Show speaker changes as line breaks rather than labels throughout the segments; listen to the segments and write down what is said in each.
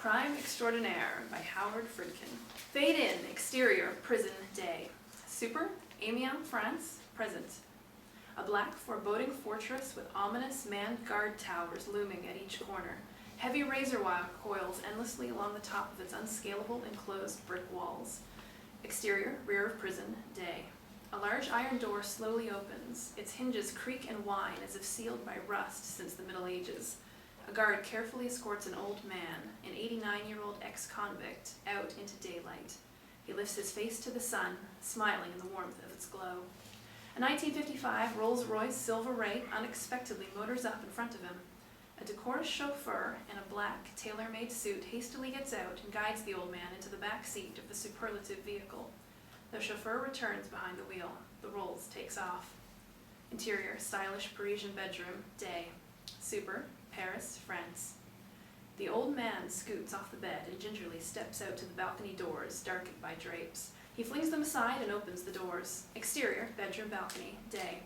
Crime Extraordinaire by Howard Fridkin. Fade in, exterior, prison, day. Super, Amiens, France, present. A black, foreboding fortress with ominous manned guard towers looming at each corner. Heavy razor wire coils endlessly along the top of its unscalable, enclosed brick walls. Exterior, rear of prison, day. A large iron door slowly opens. Its hinges creak and whine as if sealed by rust since the Middle Ages. A guard carefully escorts an old man, an 89-year-old ex-convict, out into daylight. He lifts his face to the sun, smiling in the warmth of its glow. A 1955 Rolls-Royce Silver Ray unexpectedly motors up in front of him. A decorous chauffeur in a black, tailor-made suit hastily gets out and guides the old man into the back seat of the superlative vehicle. The chauffeur returns behind the wheel. The Rolls takes off. Interior, stylish Parisian bedroom, day. Super, Paris, France. The old man scoots off the bed and gingerly steps out to the balcony doors, darkened by drapes. He flings them aside and opens the doors. Exterior, bedroom, balcony, day.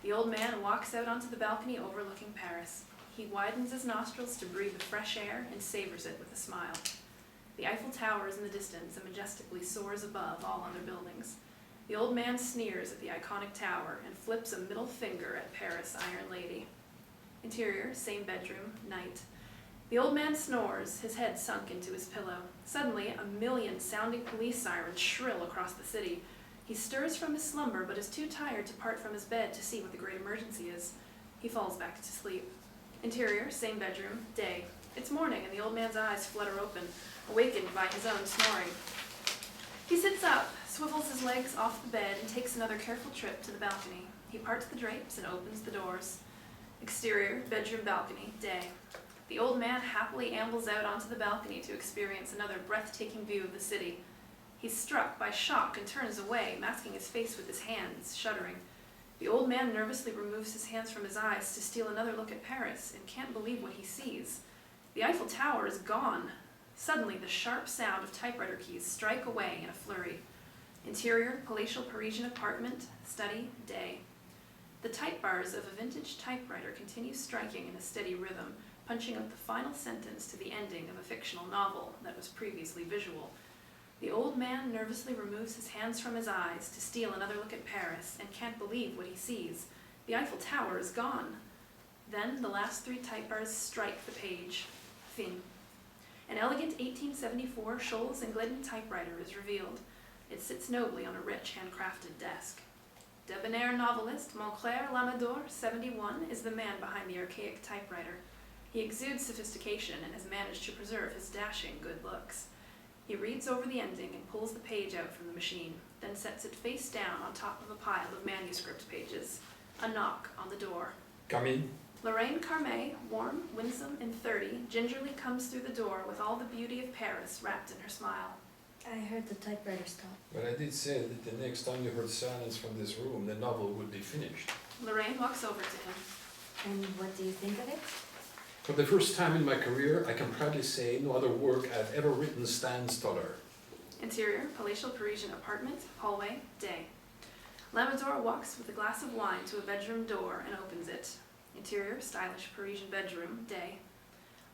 The old man walks out onto the balcony overlooking Paris. He widens his nostrils to breathe the fresh air and savors it with a smile. The Eiffel Tower is in the distance and majestically soars above all other buildings. The old man sneers at the iconic tower and flips a middle finger at Paris' Iron Lady. Interior, same bedroom, night. The old man snores, his head sunk into his pillow. Suddenly, a million sounding police sirens shrill across the city. He stirs from his slumber, but is too tired to part from his bed to see what the great emergency is. He falls back to sleep. Interior, same bedroom, day. It's morning, and the old man's eyes flutter open, awakened by his own snoring. He sits up, swivels his legs off the bed, and takes another careful trip to the balcony. He parts the drapes and opens the doors. Exterior, bedroom, balcony, day. The old man happily ambles out onto the balcony to experience another breathtaking view of the city. He's struck by shock and turns away, masking his face with his hands, shuddering. The old man nervously removes his hands from his eyes to steal another look at Paris and can't believe what he sees. The Eiffel Tower is gone. Suddenly, the sharp sound of typewriter keys strike away in a flurry. Interior, palatial Parisian apartment, study, day. The type bars of a vintage typewriter continue striking in a steady rhythm, punching up the final sentence to the ending of a fictional novel that was previously visual. The old man nervously removes his hands from his eyes to steal another look at Paris and can't believe what he sees. The Eiffel Tower is gone. Then the last three type bars strike the page. Fin. An elegant 1874 Scholes and Glidden typewriter is revealed. It sits nobly on a rich handcrafted desk. Debonair novelist Moncler Lamador, 71, is the man behind the archaic typewriter. He exudes sophistication and has managed to preserve his dashing good looks. He reads over the ending and pulls the page out from the machine, then sets it face down on top of a pile of manuscript pages. A knock on the door.
Come in.
Lorraine Carmet, warm, winsome, and 30, gingerly comes through the door with all the beauty of Paris wrapped in her smile.
I heard the typewriter stop.
But I did say that the next time you heard silence from this room, the novel would be finished.
Lorraine walks over to him.
And what do you think of it?
For the first time in my career, I can proudly say no other work I've ever written stands taller.
Interior, palatial Parisian apartment, hallway, day. Lamador walks with a glass of wine to a bedroom door and opens it. Interior, stylish Parisian bedroom, day.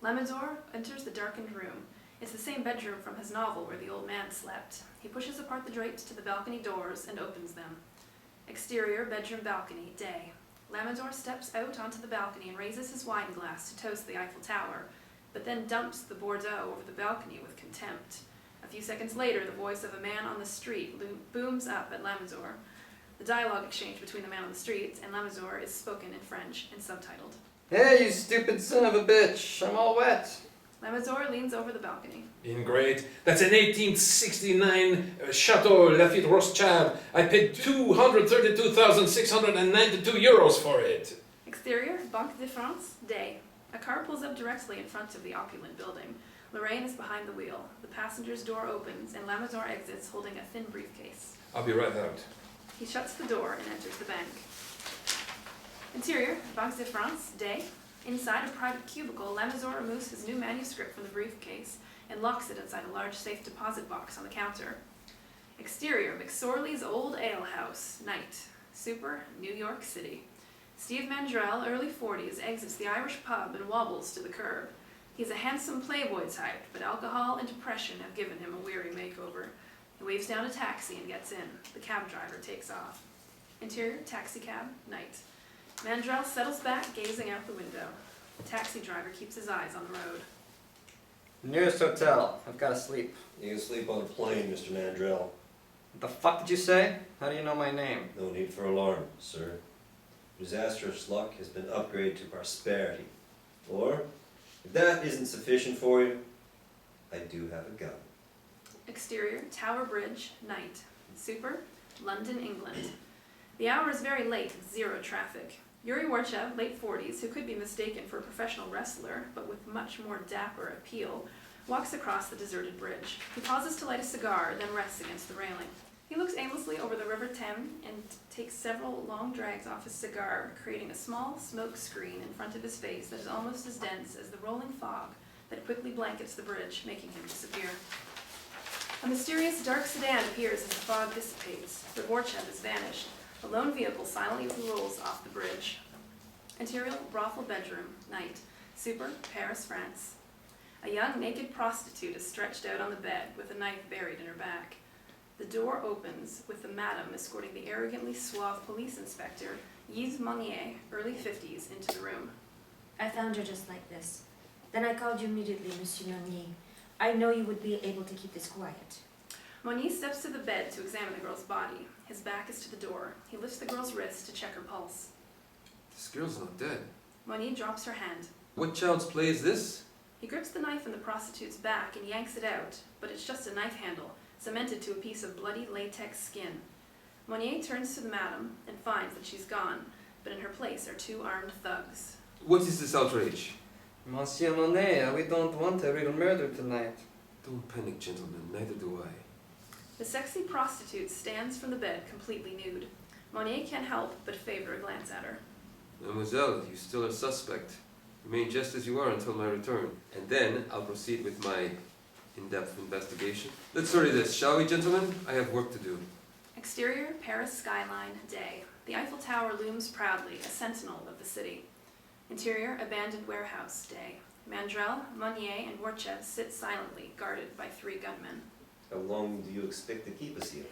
Lamador enters the darkened room. It's the same bedroom from his novel where the old man slept. He pushes apart the drapes to the balcony doors and opens them. Exterior, bedroom, balcony, day. Lamador steps out onto the balcony and raises his wine glass to toast the Eiffel Tower, but then dumps the Bordeaux over the balcony with contempt. A few seconds later, the voice of a man on the street booms up at Lamador. The dialogue exchange between the man on the street and Lamador is spoken in French and subtitled.
Hey, you stupid son of a bitch, I'm all wet.
Lamador leans over the balcony.
In great. That's an 1869 Chateau Lafite Rothschild. I paid 232,692 euros for it.
Exterior, Banque de France, day. A car pulls up directly in front of the opulent building. Lorraine is behind the wheel. The passenger's door opens and Lamador exits holding a thin briefcase.
I'll be right out.
He shuts the door and enters the bank. Interior, Banque de France, day. Inside a private cubicle, Lamador removes his new manuscript from the briefcase and locks it inside a large safe deposit box on the counter. Exterior, McSorley's Old Ale House, night. Super, New York City. Steve Mandrell, early 40s, exits the Irish pub and wobbles to the curb. He's a handsome playboy type, but alcohol and depression have given him a weary makeover. He waves down a taxi and gets in. The cab driver takes off. Interior, taxicab, night. Mandrell settles back, gazing out the window. The taxi driver keeps his eyes on the road.
Nearest hotel. I've got to sleep.
You can sleep on a plane, Mr. Mandrell.
What the fuck did you say? How do you know my name?
No need for alarm, sir. Disastrous luck has been upgraded to prosperity. Or, if that isn't sufficient for you, I do have a gun.
Exterior, Tower Bridge, night. Super, London, England. The hour is very late with zero traffic. Yuri Warchev, late 40s, who could be mistaken for a professional wrestler, but with much more dapper appeal, walks across the deserted bridge. He pauses to light a cigar, then rests against the railing. He looks aimlessly over the River Thames and takes several long drags off his cigar, creating a small smoke screen in front of his face that is almost as dense as the rolling fog that quickly blankets the bridge, making him disappear. A mysterious dark sedan appears as the fog dissipates, but Warchev has vanished. A lone vehicle silently rolls off the bridge. Interior, brothel bedroom, night. Super, Paris, France. A young naked prostitute is stretched out on the bed with a knife buried in her back. The door opens with the madam escorting the arrogantly suave police inspector, Yves Monnier, early 50s, into the room.
I found her just like this. Then I called you immediately, Monsieur Monnier. I know you would be able to keep this quiet.
Monnier steps to the bed to examine the girl's body. His back is to the door. He lifts the girl's wrist to check her pulse.
This girl's not dead.
Monnier drops her hand.
What child's play is this?
He grips the knife in the prostitute's back and yanks it out, but it's just a knife handle, cemented to a piece of bloody latex skin. Monnier turns to the madam and finds that she's gone, but in her place are two armed thugs.
What is this outrage?
Monsieur Monet, we don't want a real murder tonight.
Don't panic, gentlemen. Neither do I.
The sexy prostitute stands from the bed completely nude. Monnier can't help but favor a glance at her.
Mademoiselle, you still are suspect. Remain just as you are until my return. And then I'll proceed with my in-depth investigation. Let's hurry this, shall we, gentlemen? I have work to do.
Exterior, Paris skyline, day. The Eiffel Tower looms proudly, a sentinel of the city. Interior, abandoned warehouse, day. Mandrell, Monnier, and Warchev sit silently, guarded by 3 gunmen.
How long do you expect to keep us here?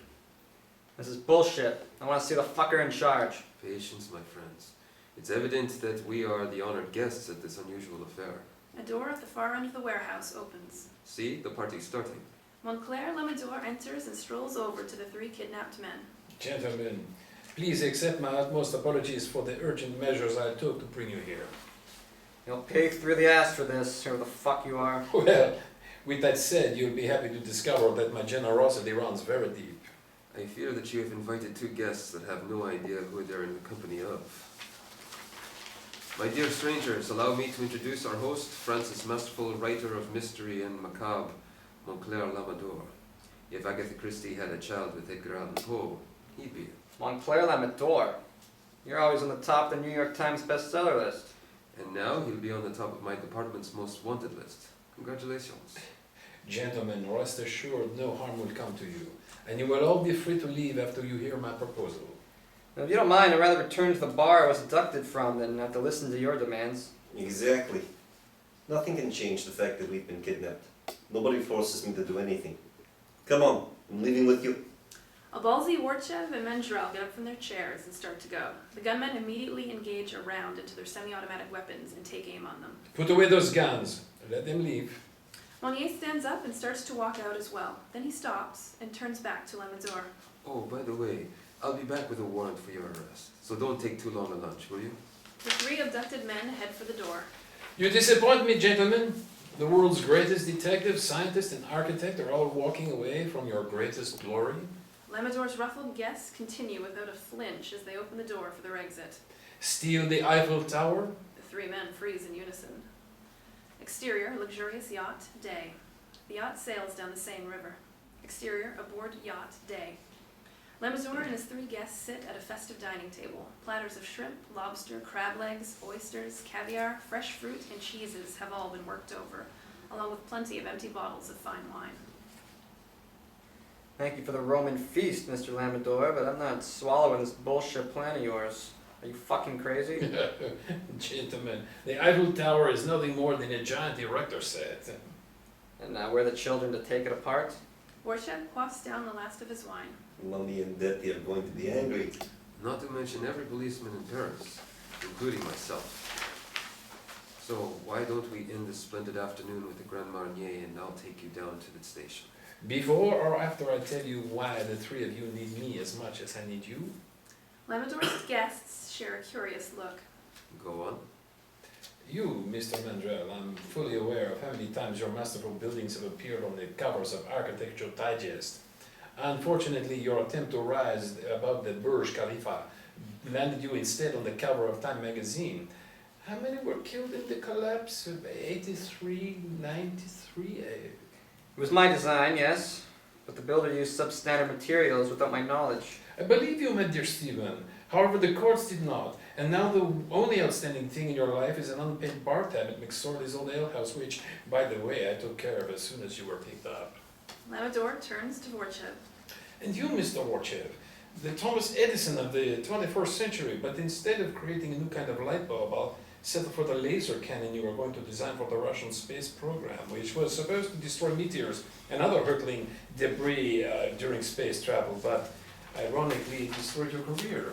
This is bullshit. I want to see the fucker in charge.
Patience, my friends. It's evident that we are the honored guests at this unusual affair.
A door at the far end of the warehouse opens.
See, the party's starting.
Montclair Lamador enters and strolls over to the 3 kidnapped men.
Gentlemen, please accept my utmost apologies for the urgent measures I took to bring you here.
You'll pay through the ass for this, whoever the fuck you are.
Well, with that said, you'll be happy to discover that my generosity runs very deep. I fear that you have invited 2 guests that have no idea who they're in the company of. My dear strangers, allow me to introduce our host, Francis Masterful, writer of mystery and macabre, Montclair Lamador. If Agatha Christie had a child with Edgar Allan Poe, he'd be it.
Montclair Lamador. You're always on the top of the New York Times bestseller list.
And now he'll be on the top of my department's most wanted list. Congratulations. Gentlemen, rest assured no harm will come to you, and you will all be free to leave after you hear my proposal.
Now, if you don't mind, I'd rather return to the bar I was abducted from than have to listen to your demands.
Exactly. Nothing can change the fact that we've been kidnapped. Nobody forces me to do anything. Come on, I'm leaving with you.
A ballsy Warchev and Mandrell get up from their chairs and start to go. The gunmen immediately engage a round into their semi-automatic weapons and take aim on them.
Put away those guns. Let them leave.
Monnier stands up and starts to walk out as well. Then he stops and turns back to Lamador.
Oh, by the way, I'll be back with a warrant for your arrest, so don't take too long a lunch, will you?
The 3 abducted men head for the door.
You disappoint me, gentlemen. The world's greatest detective, scientist, and architect are all walking away from your greatest glory.
Lamador's ruffled guests continue without a flinch as they open the door for their exit.
Steal the Eiffel Tower?
The 3 men freeze in unison. Exterior, luxurious yacht, day. The yacht sails down the Seine River. Exterior, aboard yacht, day. Lamador and his 3 guests sit at a festive dining table. Platters of shrimp, lobster, crab legs, oysters, caviar, fresh fruit, and cheeses have all been worked over, along with plenty of empty bottles of fine wine.
Thank you for the Roman feast, Mr. Lamador, but I'm not swallowing this bullshit plan of yours. Are you fucking crazy?
Gentlemen, the Eiffel Tower is nothing more than a giant erector set.
And we're the children to take it apart?
Vorchev quaffs down the last of his wine.
Mummy and Daddy are going to be angry.
Not to mention every policeman in Paris, including myself. So why don't we end this splendid afternoon with the Grand Marnier and I'll take you down to the station.
Before or after I tell you why the three of you need me as much as I need you?
Lamador's guests share a curious look.
Go on.
You, Mr. Mandrel, I'm fully aware of how many times your masterful buildings have appeared on the covers of Architecture Digest. Unfortunately, your attempt to rise above the Burj Khalifa landed you instead on the cover of Time magazine. How many were killed in the collapse of 83, 93?
It was my design, yes, but the builder used substandard materials without my knowledge.
I believe you, my dear Stephen. However, the courts did not, and now the only outstanding thing in your life is an unpaid bar tab at McSorley's old alehouse, which, by the way, I took care of as soon as you were picked up.
Lamador turns to Vorchev.
And you, Mr. Vorchev, the Thomas Edison of the 21st century, but instead of creating a new kind of light bulb, I'll settle for the laser cannon you were going to design for the Russian space program, which was supposed to destroy meteors and other hurtling debris during space travel, but ironically it destroyed your career.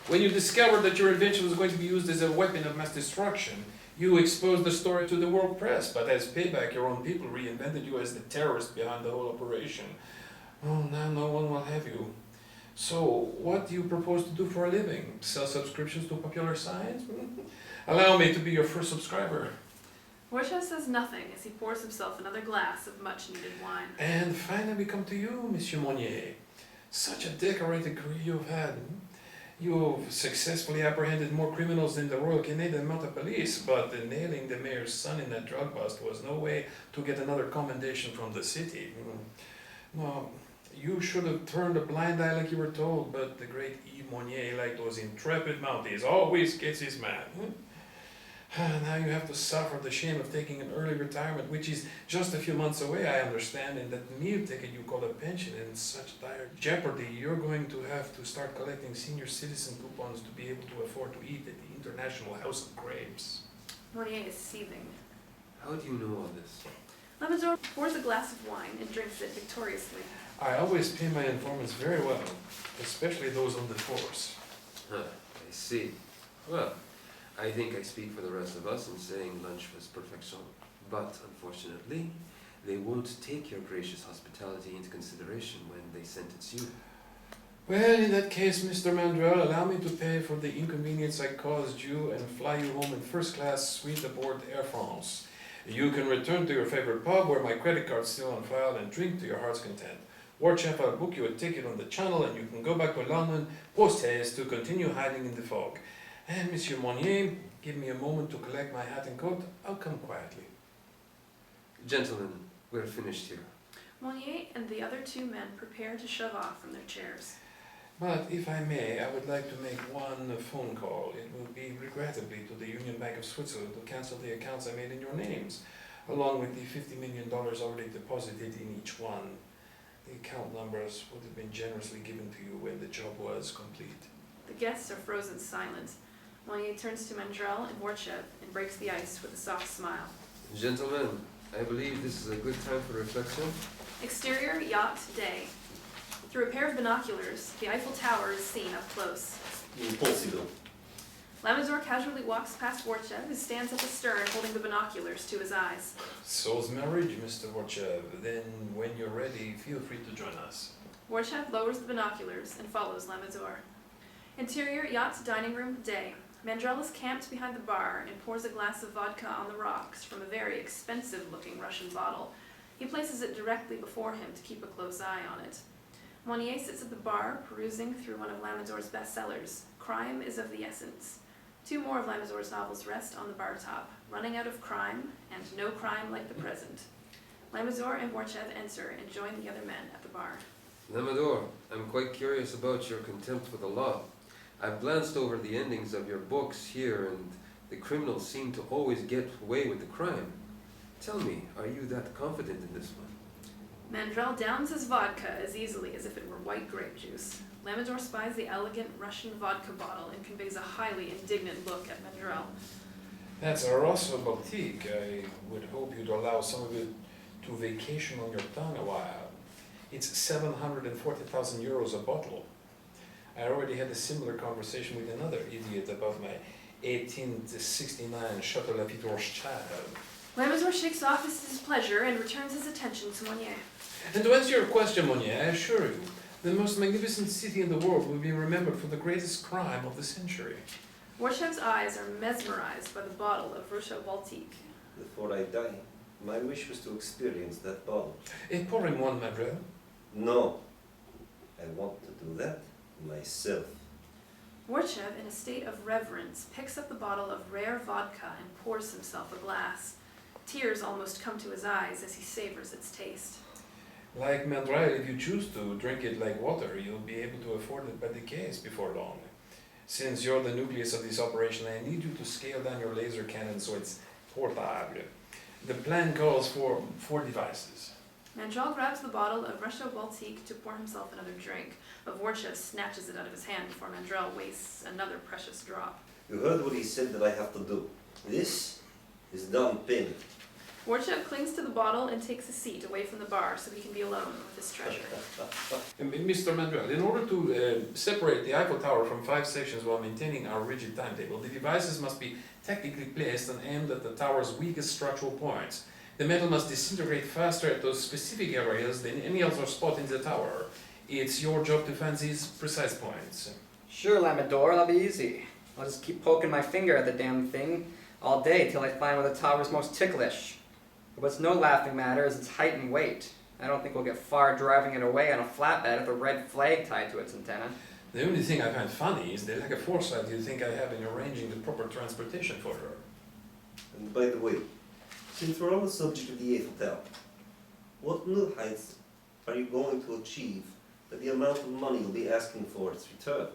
When you discovered that your invention was going to be used as a weapon of mass destruction, you exposed the story to the world press, but as payback your own people reinvented you as the terrorist behind the whole operation. Oh, now no one will have you. So, what do you propose to do for a living? Sell subscriptions to Popular Science? Allow me to be your first subscriber.
Vorchev says nothing as he pours himself another glass of much-needed wine.
And finally we come to you, Monsieur Monnier. Such a decorated career you've had. You've successfully apprehended more criminals than the Royal Canadian Mounted Police, but nailing the mayor's son in that drug bust was no way to get another commendation from the city. No, you should have turned a blind eye like you were told, but the great Yves Monnier, like those intrepid Mounties, always gets his man. Now you have to suffer the shame of taking an early retirement, which is just a few months away, I understand, and that meal ticket you call a pension in such dire jeopardy, you're going to have to start collecting senior citizen coupons to be able to afford to eat at the International House of Grapes.
Monnier is seething.
How do you know all this?
Lamador pours a glass of wine and drinks it victoriously.
I always pay my informants very well, especially those on the force.
Huh, I see. Well, I think I speak for the rest of us in saying lunch was perfection, but unfortunately, they won't take your gracious hospitality into consideration when they sentence you.
Well, in that case, Mr. Mandrel, allow me to pay for the inconvenience I caused you and fly you home in first-class suite aboard Air France. You can return to your favorite pub where my credit card's still on file and drink to your heart's content. Warchef, I'll book you a ticket on the channel and you can go back to London post-haste to continue hiding in the fog. And Monsieur Monnier, give me a moment to collect my hat and coat. I'll come quietly.
Gentlemen, we're finished here.
Monnier and the other two men prepare to shove off from their chairs.
But if I may, I would like to make one phone call. It will be regrettably to the Union Bank of Switzerland to cancel the accounts I made in your names, along with the $50 million already deposited in each one. The account numbers would have been generously given to you when the job was complete.
The guests are frozen silent. Monnier turns to Mandrel and Vorchev and breaks the ice with a soft smile.
Gentlemen, I believe this is a good time for reflection.
Exterior yacht day. Through a pair of binoculars, the Eiffel Tower is seen up close.
Impossible.
Lamador casually walks past Vorchev, who stands at the stern holding the binoculars to his eyes.
So's marriage, Mr. Vorchev. Then, when you're ready, feel free to join us.
Vorchev lowers the binoculars and follows Lamador. Interior yacht dining room day. Mandrel is camped behind the bar and pours a glass of vodka on the rocks from a very expensive-looking Russian bottle. He places it directly before him to keep a close eye on it. Monnier sits at the bar, perusing through one of Lamador's bestsellers, Crime is of the Essence. Two more of Lamador's novels rest on the bar top, Running Out of Crime and No Crime Like the Present. Lamador and Vorchev enter and join the other men at the bar.
Lamador, I'm quite curious about your contempt for the law. I've glanced over the endings of your books here, and the criminals seem to always get away with the crime. Tell me, are you that confident in this one?
Mandrel downs his vodka as easily as if it were white grape juice. Lamador spies the elegant Russian vodka bottle and conveys a highly indignant look at Mandrel.
That's a Rosso boutique. I would hope you'd allow some of it to vacation on your tongue a while. It's 740,000 euros a bottle. I already had a similar conversation with another idiot about my 1869 Chateau Lafite Rothschild.
Lamador shakes off his displeasure and returns his attention to Monnier.
And to answer your question, Monnier, I assure you, the most magnificent city in the world will be remembered for the greatest crime of the century.
Warshev's eyes are mesmerized by the bottle of Rochelle Baltique.
Before I die, my wish was to experience that bottle.
Pour him one, Mandrel.
No, I want to do that myself.
Warchev, in a state of reverence, picks up the bottle of rare vodka and pours himself a glass. Tears almost come to his eyes as he savors its taste.
Like Mandrel, if you choose to drink it like water, you'll be able to afford it by the case before long. Since you're the nucleus of this operation, I need you to scale down your laser cannon so it's portable. The plan calls for 4 devices.
Mandrel grabs the bottle of Rochelle Baltique to pour himself another drink, but Warchev snatches it out of his hand before Mandrel wastes another precious drop.
You heard what he said that I have to do. This is down payment.
Warchev clings to the bottle and takes a seat away from the bar so he can be alone with his treasure.
Mr. Mandrel, in order to separate the Eiffel Tower from 5 sections while maintaining our rigid timetable, the devices must be technically placed and aimed at the tower's weakest structural points. The metal must disintegrate faster at those specific areas than any other spot in the tower. It's your job to find these precise points.
Sure, Lamador, that'll be easy. I'll just keep poking my finger at the damn thing all day till I find where the tower's most ticklish. But what's no laughing matter is its height and weight. I don't think we'll get far driving it away on a flatbed with a red flag tied to its antenna.
The only thing I find funny is the lack of foresight you think I have in arranging the proper transportation for her.
And by the way, since we're on the subject of the Eiffel Tower, what new heights are you going to achieve that the amount of money you'll be asking for its return?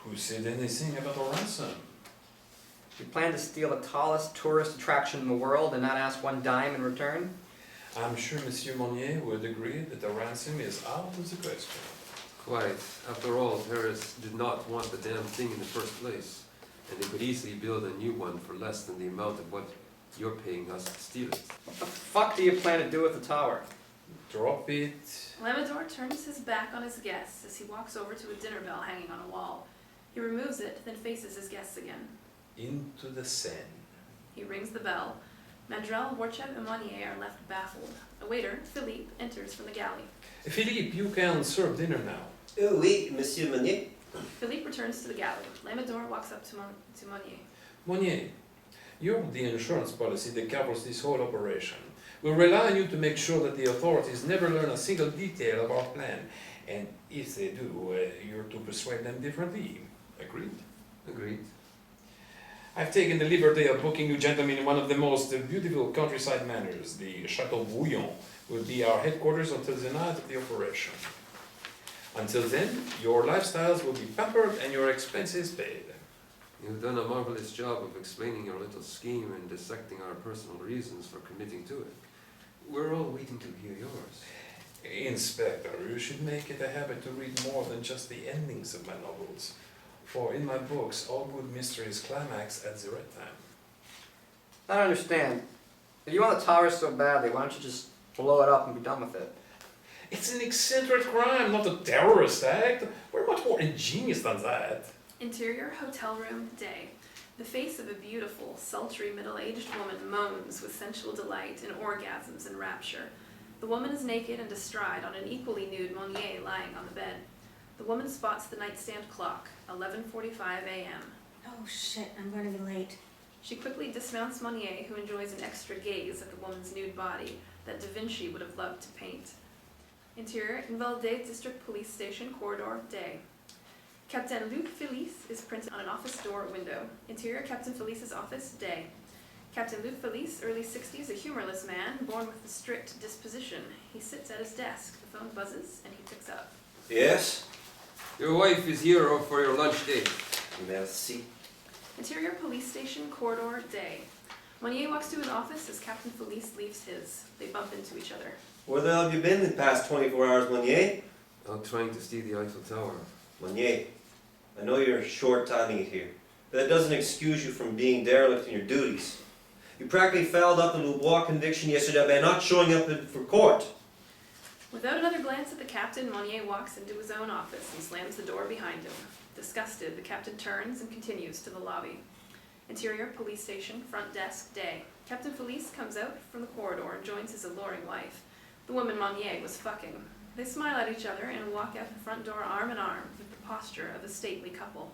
Who said anything about a ransom?
We plan to steal the tallest tourist attraction in the world and not ask 1 dime in return?
I'm sure Monsieur Monnier would agree that a ransom is out of the question.
Quite. After all, Paris did not want the damn thing in the first place, and they could easily build a new one for less than the amount of what you're paying us to steal it.
What the fuck do you plan to do with the tower?
Drop it.
Lamador turns his back on his guests as he walks over to a dinner bell hanging on a wall. He removes it, then faces his guests again.
Into the Seine.
He rings the bell. Mandrel, Warchev, and Monnier are left baffled. A waiter, Philippe, enters from the galley.
Philippe, you can serve dinner now.
Oh, oui, Monsieur Meunier.
Philippe returns to the galley. Lamador walks up to Monnier.
Monnier, you're the insurance policy that covers this whole operation. We'll rely on you to make sure that the authorities never learn a single detail of our plan. And if they do, you're to persuade them differently. Agreed?
Agreed.
I've taken the liberty of booking you gentlemen in one of the most beautiful countryside manors. The Chateau Bouillon will be our headquarters until the night of the operation. Until then, your lifestyles will be pampered and your expenses paid.
You've done a marvelous job of explaining your little scheme and dissecting our personal reasons for committing to it. We're all waiting to hear yours.
Inspector, you should make it a habit to read more than just the endings of my novels. For in my books, all good mysteries climax at the right time.
I don't understand. If you want the tower so badly, why don't you just blow it up and be done with it?
It's an eccentric crime, not a terrorist act. We're much more ingenious than that.
Interior hotel room, day. The face of a beautiful, sultry, middle-aged woman moans with sensual delight and orgasms and rapture. The woman is naked and astride on an equally nude Monnier lying on the bed. The woman spots the nightstand clock, 11:45 a.m.
Oh shit, I'm going to be late.
She quickly dismounts Monnier, who enjoys an extra gaze at the woman's nude body that Da Vinci would have loved to paint. Interior, Invalide District Police Station, corridor, day. Captain Luc Felice is printed on an office door window. Interior, Captain Felice's office, day. Captain Luc Felice, early 60s, a humorless man, born with a strict disposition. He sits at his desk. The phone buzzes, and he picks up.
Yes?
Your wife is here for your lunch date.
Merci.
Interior Police Station, corridor, day. Monnier walks to his office as Captain Felice leaves his. They bump into each other.
Where the hell have you been in the past 24 hours, Meunier?
Out trying to steal the Eiffel Tower.
Monnier, I know you're short-timing it here, but that doesn't excuse you from being derelict in your duties. You practically fouled up the Loubois conviction yesterday by not showing up for court.
Without another glance at the captain, Monnier walks into his own office and slams the door behind him. Disgusted, the captain turns and continues to the lobby. Interior, police station, front desk, day. Captain Felice comes out from the corridor and joins his alluring wife. The woman Monnier was fucking. They smile at each other and walk out the front door arm in arm with the posture of a stately couple.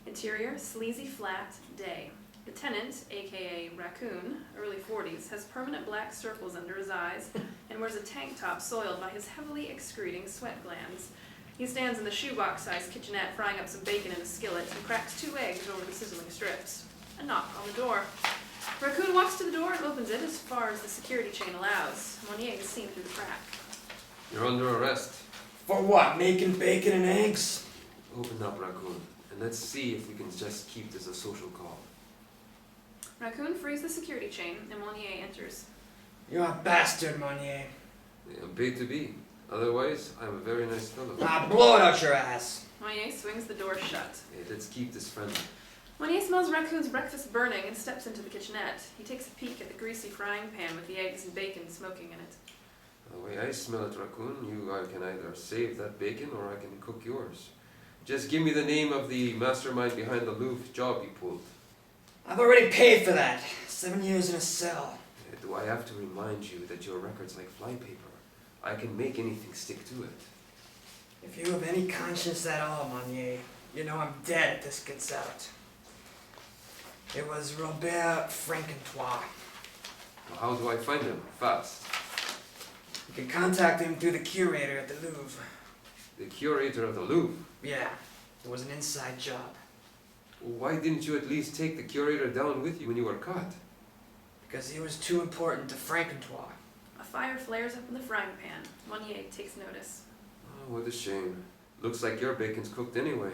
Interior, sleazy flat, day. The tenant, aka Raccoon, early 40s, has permanent black circles under his eyes and wears a tank top soiled by his heavily excreting sweat glands. He stands in the shoebox-sized kitchenette frying up some bacon in a skillet and cracks 2 eggs over the sizzling strips. A knock on the door. Raccoon walks to the door and opens it as far as the security chain allows. Monnier is seen through the crack.
You're under arrest.
For what? Making bacon and eggs?
Open up, Raccoon, and let's see if we can just keep this a social call.
Raccoon frees the security chain and Monnier enters.
You're a bastard, Monnier.
Yeah, paid to be. Otherwise, I'm a very nice fellow.
Blow it out your ass.
Monnier swings the door shut.
Hey, let's keep this friendly.
Monnier smells Raccoon's breakfast burning and steps into the kitchenette. He takes a peek at the greasy frying pan with the eggs and bacon smoking in it.
The way I smell it, Raccoon, I can either save that bacon or I can cook yours. Just give me the name of the mastermind behind the Louvre job you pulled.
I've already paid for that. 7 years in a cell.
Do I have to remind you that your record's like flypaper? I can make anything stick to it.
If you have any conscience at all, Monnier, you know I'm dead if this gets out. It was Robert Frankentois.
Well, how do I find him? Fast.
You can contact him through the curator at the Louvre.
The curator of the Louvre?
Yeah, it was an inside job.
Why didn't you at least take the curator down with you when you were caught?
Because he was too important to Frankentois.
A fire flares up in the frying pan. Monnier takes notice.
Oh, what a shame. Looks like your bacon's cooked anyway.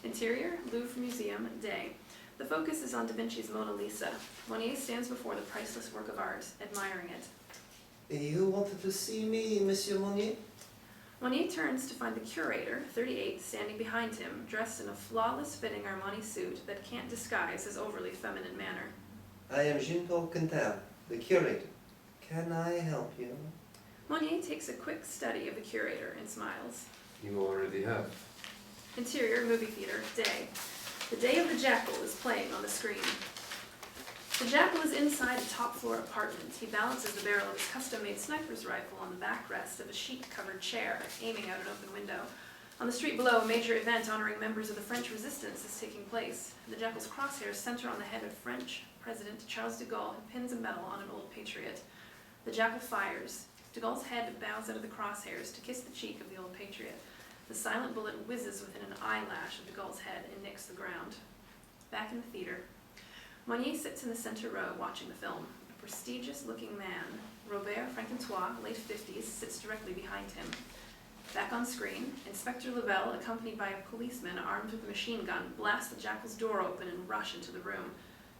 Interior, Louvre Museum, day. The focus is on Da Vinci's Mona Lisa. Monnier stands before the priceless work of art, admiring it.
You wanted to see me, Monsieur Monnier?
Monnier turns to find the curator, 38, standing behind him, dressed in a flawless-fitting Armani suit that can't disguise his overly feminine manner.
I am Jean-Paul Quintal, the curator. Can I help you?
Monnier takes a quick study of the curator and smiles.
You already have.
Interior, movie theater, day. The Day of the Jackal is playing on the screen. The Jackal is inside a top-floor apartment. He balances the barrel of his custom-made sniper's rifle on the backrest of a sheet-covered chair, aiming out an open window. On the street below, a major event honoring members of the French Resistance is taking place. The Jackal's crosshairs center on the head of French President Charles de Gaulle, who pins a medal on an old patriot. The Jackal fires. De Gaulle's head bows out of the crosshairs to kiss the cheek of the old patriot. The silent bullet whizzes within an eyelash of de Gaulle's head and nicks the ground. Back in the theater, Monnier sits in the center row watching the film. A prestigious-looking man, Robert Frankentois, late 50s, sits directly behind him. Back on screen, Inspector Lebel, accompanied by a policeman armed with a machine gun, blasts the Jackal's door open and rush into the room.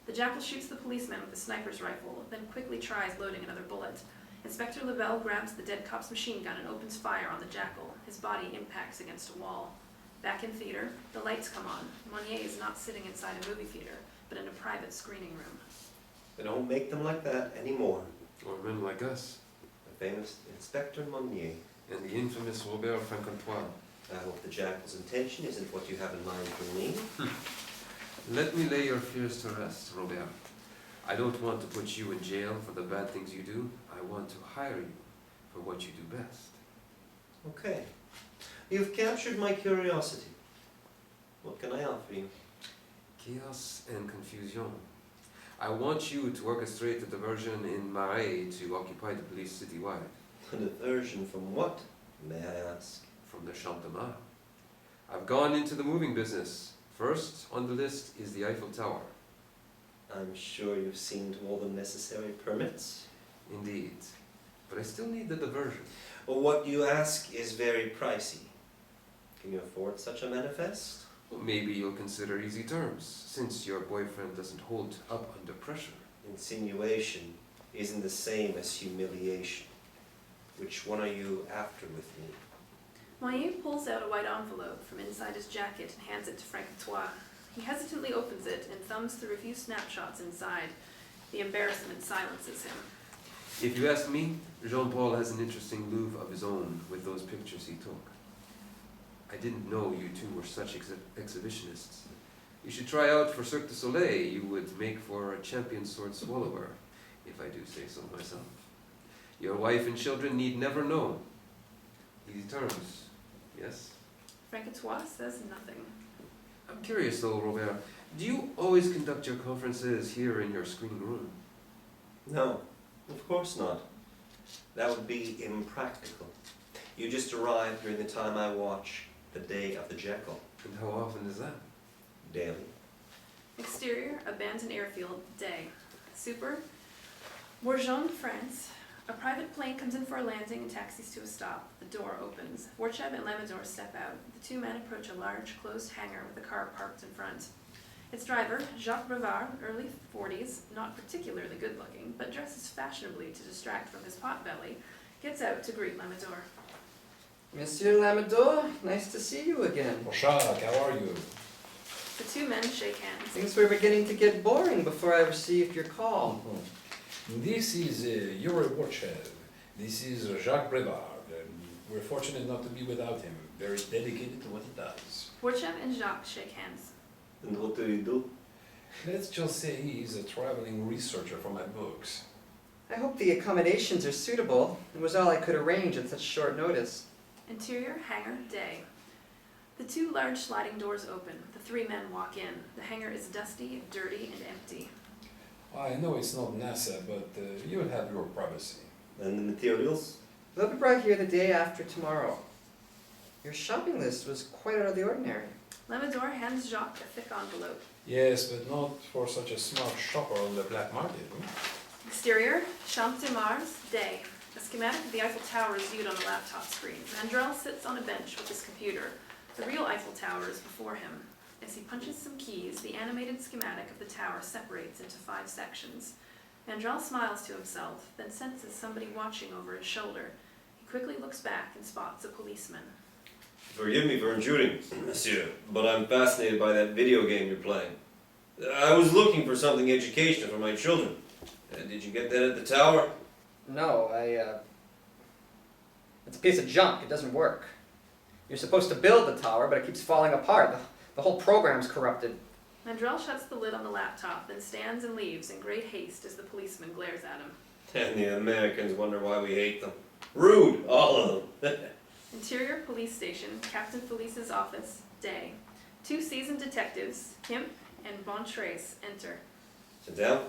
The Jackal shoots the policeman with a sniper's rifle, then quickly tries loading another bullet. Inspector Lebel grabs the dead cop's machine gun and opens fire on the Jackal. His body impacts against a wall. Back in theater, the lights come on. Monnier is not sitting inside a movie theater, but in a private screening room.
They don't make them like that anymore.
Or men like us.
The famous Inspector Monnier.
And the infamous Robert Frankentois.
I hope the Jackal's intention isn't what you have in mind for me.
Let me lay your fears to rest, Robert. I don't want to put you in jail for the bad things you do. I want to hire you for what you do best.
Okay. You've captured my curiosity. What can I offer you?
Chaos and confusion. I want you to orchestrate a diversion in Marais to occupy the police citywide.
A diversion from what, may I ask?
From the Champ de Mars. I've gone into the moving business. First on the list is the Eiffel Tower.
I'm sure you've seen to all the necessary permits.
Indeed. But I still need the diversion.
Well, what you ask is very pricey. Can you afford such a manifest?
Well, maybe you'll consider easy terms, since your boyfriend doesn't hold up under pressure.
Insinuation isn't the same as humiliation. Which one are you after with me?
Moyer pulls out a white envelope from inside his jacket and hands it to Francois. He hesitantly opens it and thumbs through a few snapshots inside. The embarrassment silences him.
If you ask me, Jean-Paul has an interesting Louvre of his own with those pictures he took. I didn't know you two were such exhibitionists. You should try out for Cirque du Soleil. You would make for a champion sword swallower, if I do say so myself. Your wife and children need never know. Easy terms, yes?
Francois says nothing.
I'm curious though, Robert. Do you always conduct your conferences here in your screening room?
No, of course not. That would be impractical. You just arrive during the time I watch The Day of the Jackal.
And how often is that?
Daily.
Exterior, abandoned airfield, day. Super, Bourgogne, France. A private plane comes in for a landing and taxis to a stop. The door opens. Vorchev and Lamador step out. The two men approach a large, closed hangar with a car parked in front. Its driver, Jacques Brevard, early 40s, not particularly good-looking, but dresses fashionably to distract from his potbelly, gets out to greet Lamador.
Monsieur Lamador, nice to see you again.
Oh, Jacques, how are you?
The two men shake hands.
Things were beginning to get boring before I received your call.
This is Yuri Vorchev. This is Jacques Brevard. We're fortunate not to be without him. Very dedicated to what he does.
Vorchev and Jacques shake hands.
And what do you do?
Let's just say he's a traveling researcher for my books.
I hope the accommodations are suitable. It was all I could arrange at such short notice.
Interior, hangar, day. The two large sliding doors open. The three men walk in. The hangar is dusty, dirty, and empty.
I know it's not NASA, but you'll have your privacy.
And the materials?
They'll be brought here the day after tomorrow. Your shopping list was quite out of the ordinary.
Lamador hands Jacques a thick envelope.
Yes, but not for such a smart shopper on the black market.
Exterior, Champ de Mars, day. A schematic of the Eiffel Tower is viewed on a laptop screen. Mandrel sits on a bench with his computer. The real Eiffel Tower is before him. As he punches some keys, the animated schematic of the tower separates into 5 sections. Mandrel smiles to himself, then senses somebody watching over his shoulder. He quickly looks back and spots a policeman.
Forgive me for intruding, monsieur, but I'm fascinated by that video game you're playing. I was looking for something educational for my children. Did you get that at the tower?
No, it's a piece of junk. It doesn't work. You're supposed to build the tower, but it keeps falling apart. The whole program's corrupted.
Mandrel shuts the lid on the laptop, then stands and leaves in great haste as the policeman glares at him.
And the Americans wonder why we hate them. Rude, all of them.
Interior police station, Captain Felice's office, day. 2 seasoned detectives, Kemp and Bontrace, enter.
Sit down.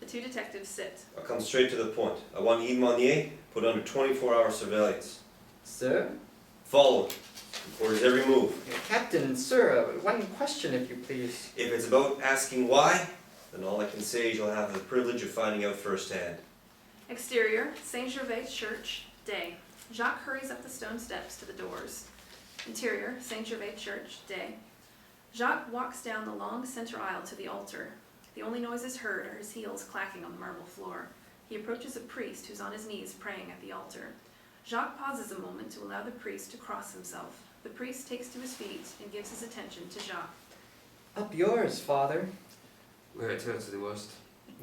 The 2 detectives sit.
I'll come straight to the point. I want Yves Monnier put under 24-hour surveillance.
Sir?
Follow him. Record his every move.
Captain, sir, one question if you please.
If it's about asking why, then all I can say is you'll have the privilege of finding out firsthand.
Exterior, Saint-Gervais Church, day. Jacques hurries up the stone steps to the doors. Interior, Saint-Gervais Church, day. Jacques walks down the long center aisle to the altar. The only noises heard are his heels clacking on the marble floor. He approaches a priest who's on his knees praying at the altar. Jacques pauses a moment to allow the priest to cross himself. The priest takes to his feet and gives his attention to Jacques.
Up yours, Father.
Where it turns to the west.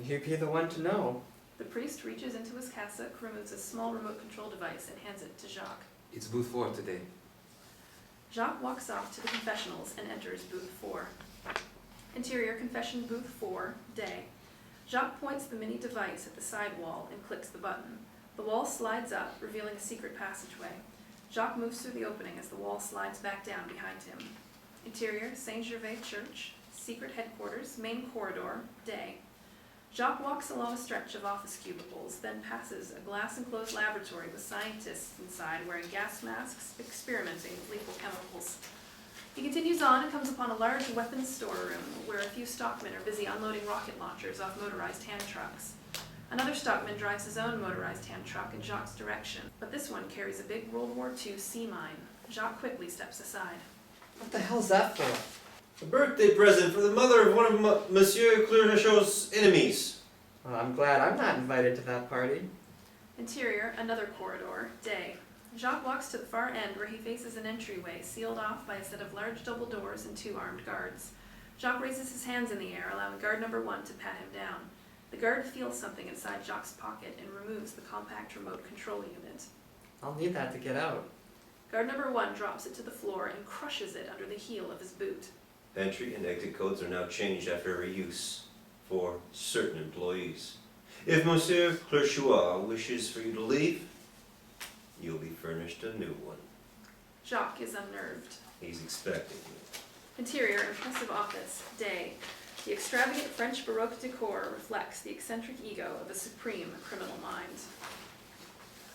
You'd be the one to know.
The priest reaches into his cassock, removes a small remote control device, and hands it to Jacques.
It's booth 4 today.
Jacques walks off to the confessionals and enters booth 4. Interior, confession booth 4, day. Jacques points the mini device at the side wall and clicks the button. The wall slides up, revealing a secret passageway. Jacques moves through the opening as the wall slides back down behind him. Interior, Saint-Gervais Church, secret headquarters, main corridor, day. Jacques walks along a stretch of office cubicles, then passes a glass-enclosed laboratory with scientists inside wearing gas masks, experimenting with lethal chemicals. He continues on and comes upon a large weapons storeroom where a few stockmen are busy unloading rocket launchers off motorized hand trucks. Another stockman drives his own motorized hand truck in Jacques' direction, but this one carries a big World War II sea mine. Jacques quickly steps aside.
What the hell's that for?
A birthday present for the mother of one of Monsieur Clerchot's enemies.
Well, I'm glad I'm not invited to that party.
Interior, another corridor, day. Jacques walks to the far end where he faces an entryway sealed off by a set of large double doors and 2 armed guards. Jacques raises his hands in the air, allowing guard number 1 to pat him down. The guard feels something inside Jacques' pocket and removes the compact remote control unit.
I'll need that to get out.
Guard number 1 drops it to the floor and crushes it under the heel of his boot.
Entry and exit codes are now changed after every use for certain employees. If Monsieur Clerchois wishes for you to leave, you'll be furnished a new one.
Jacques is unnerved.
He's expecting you.
Interior, impressive office, day. The extravagant French Baroque decor reflects the eccentric ego of a supreme criminal mind.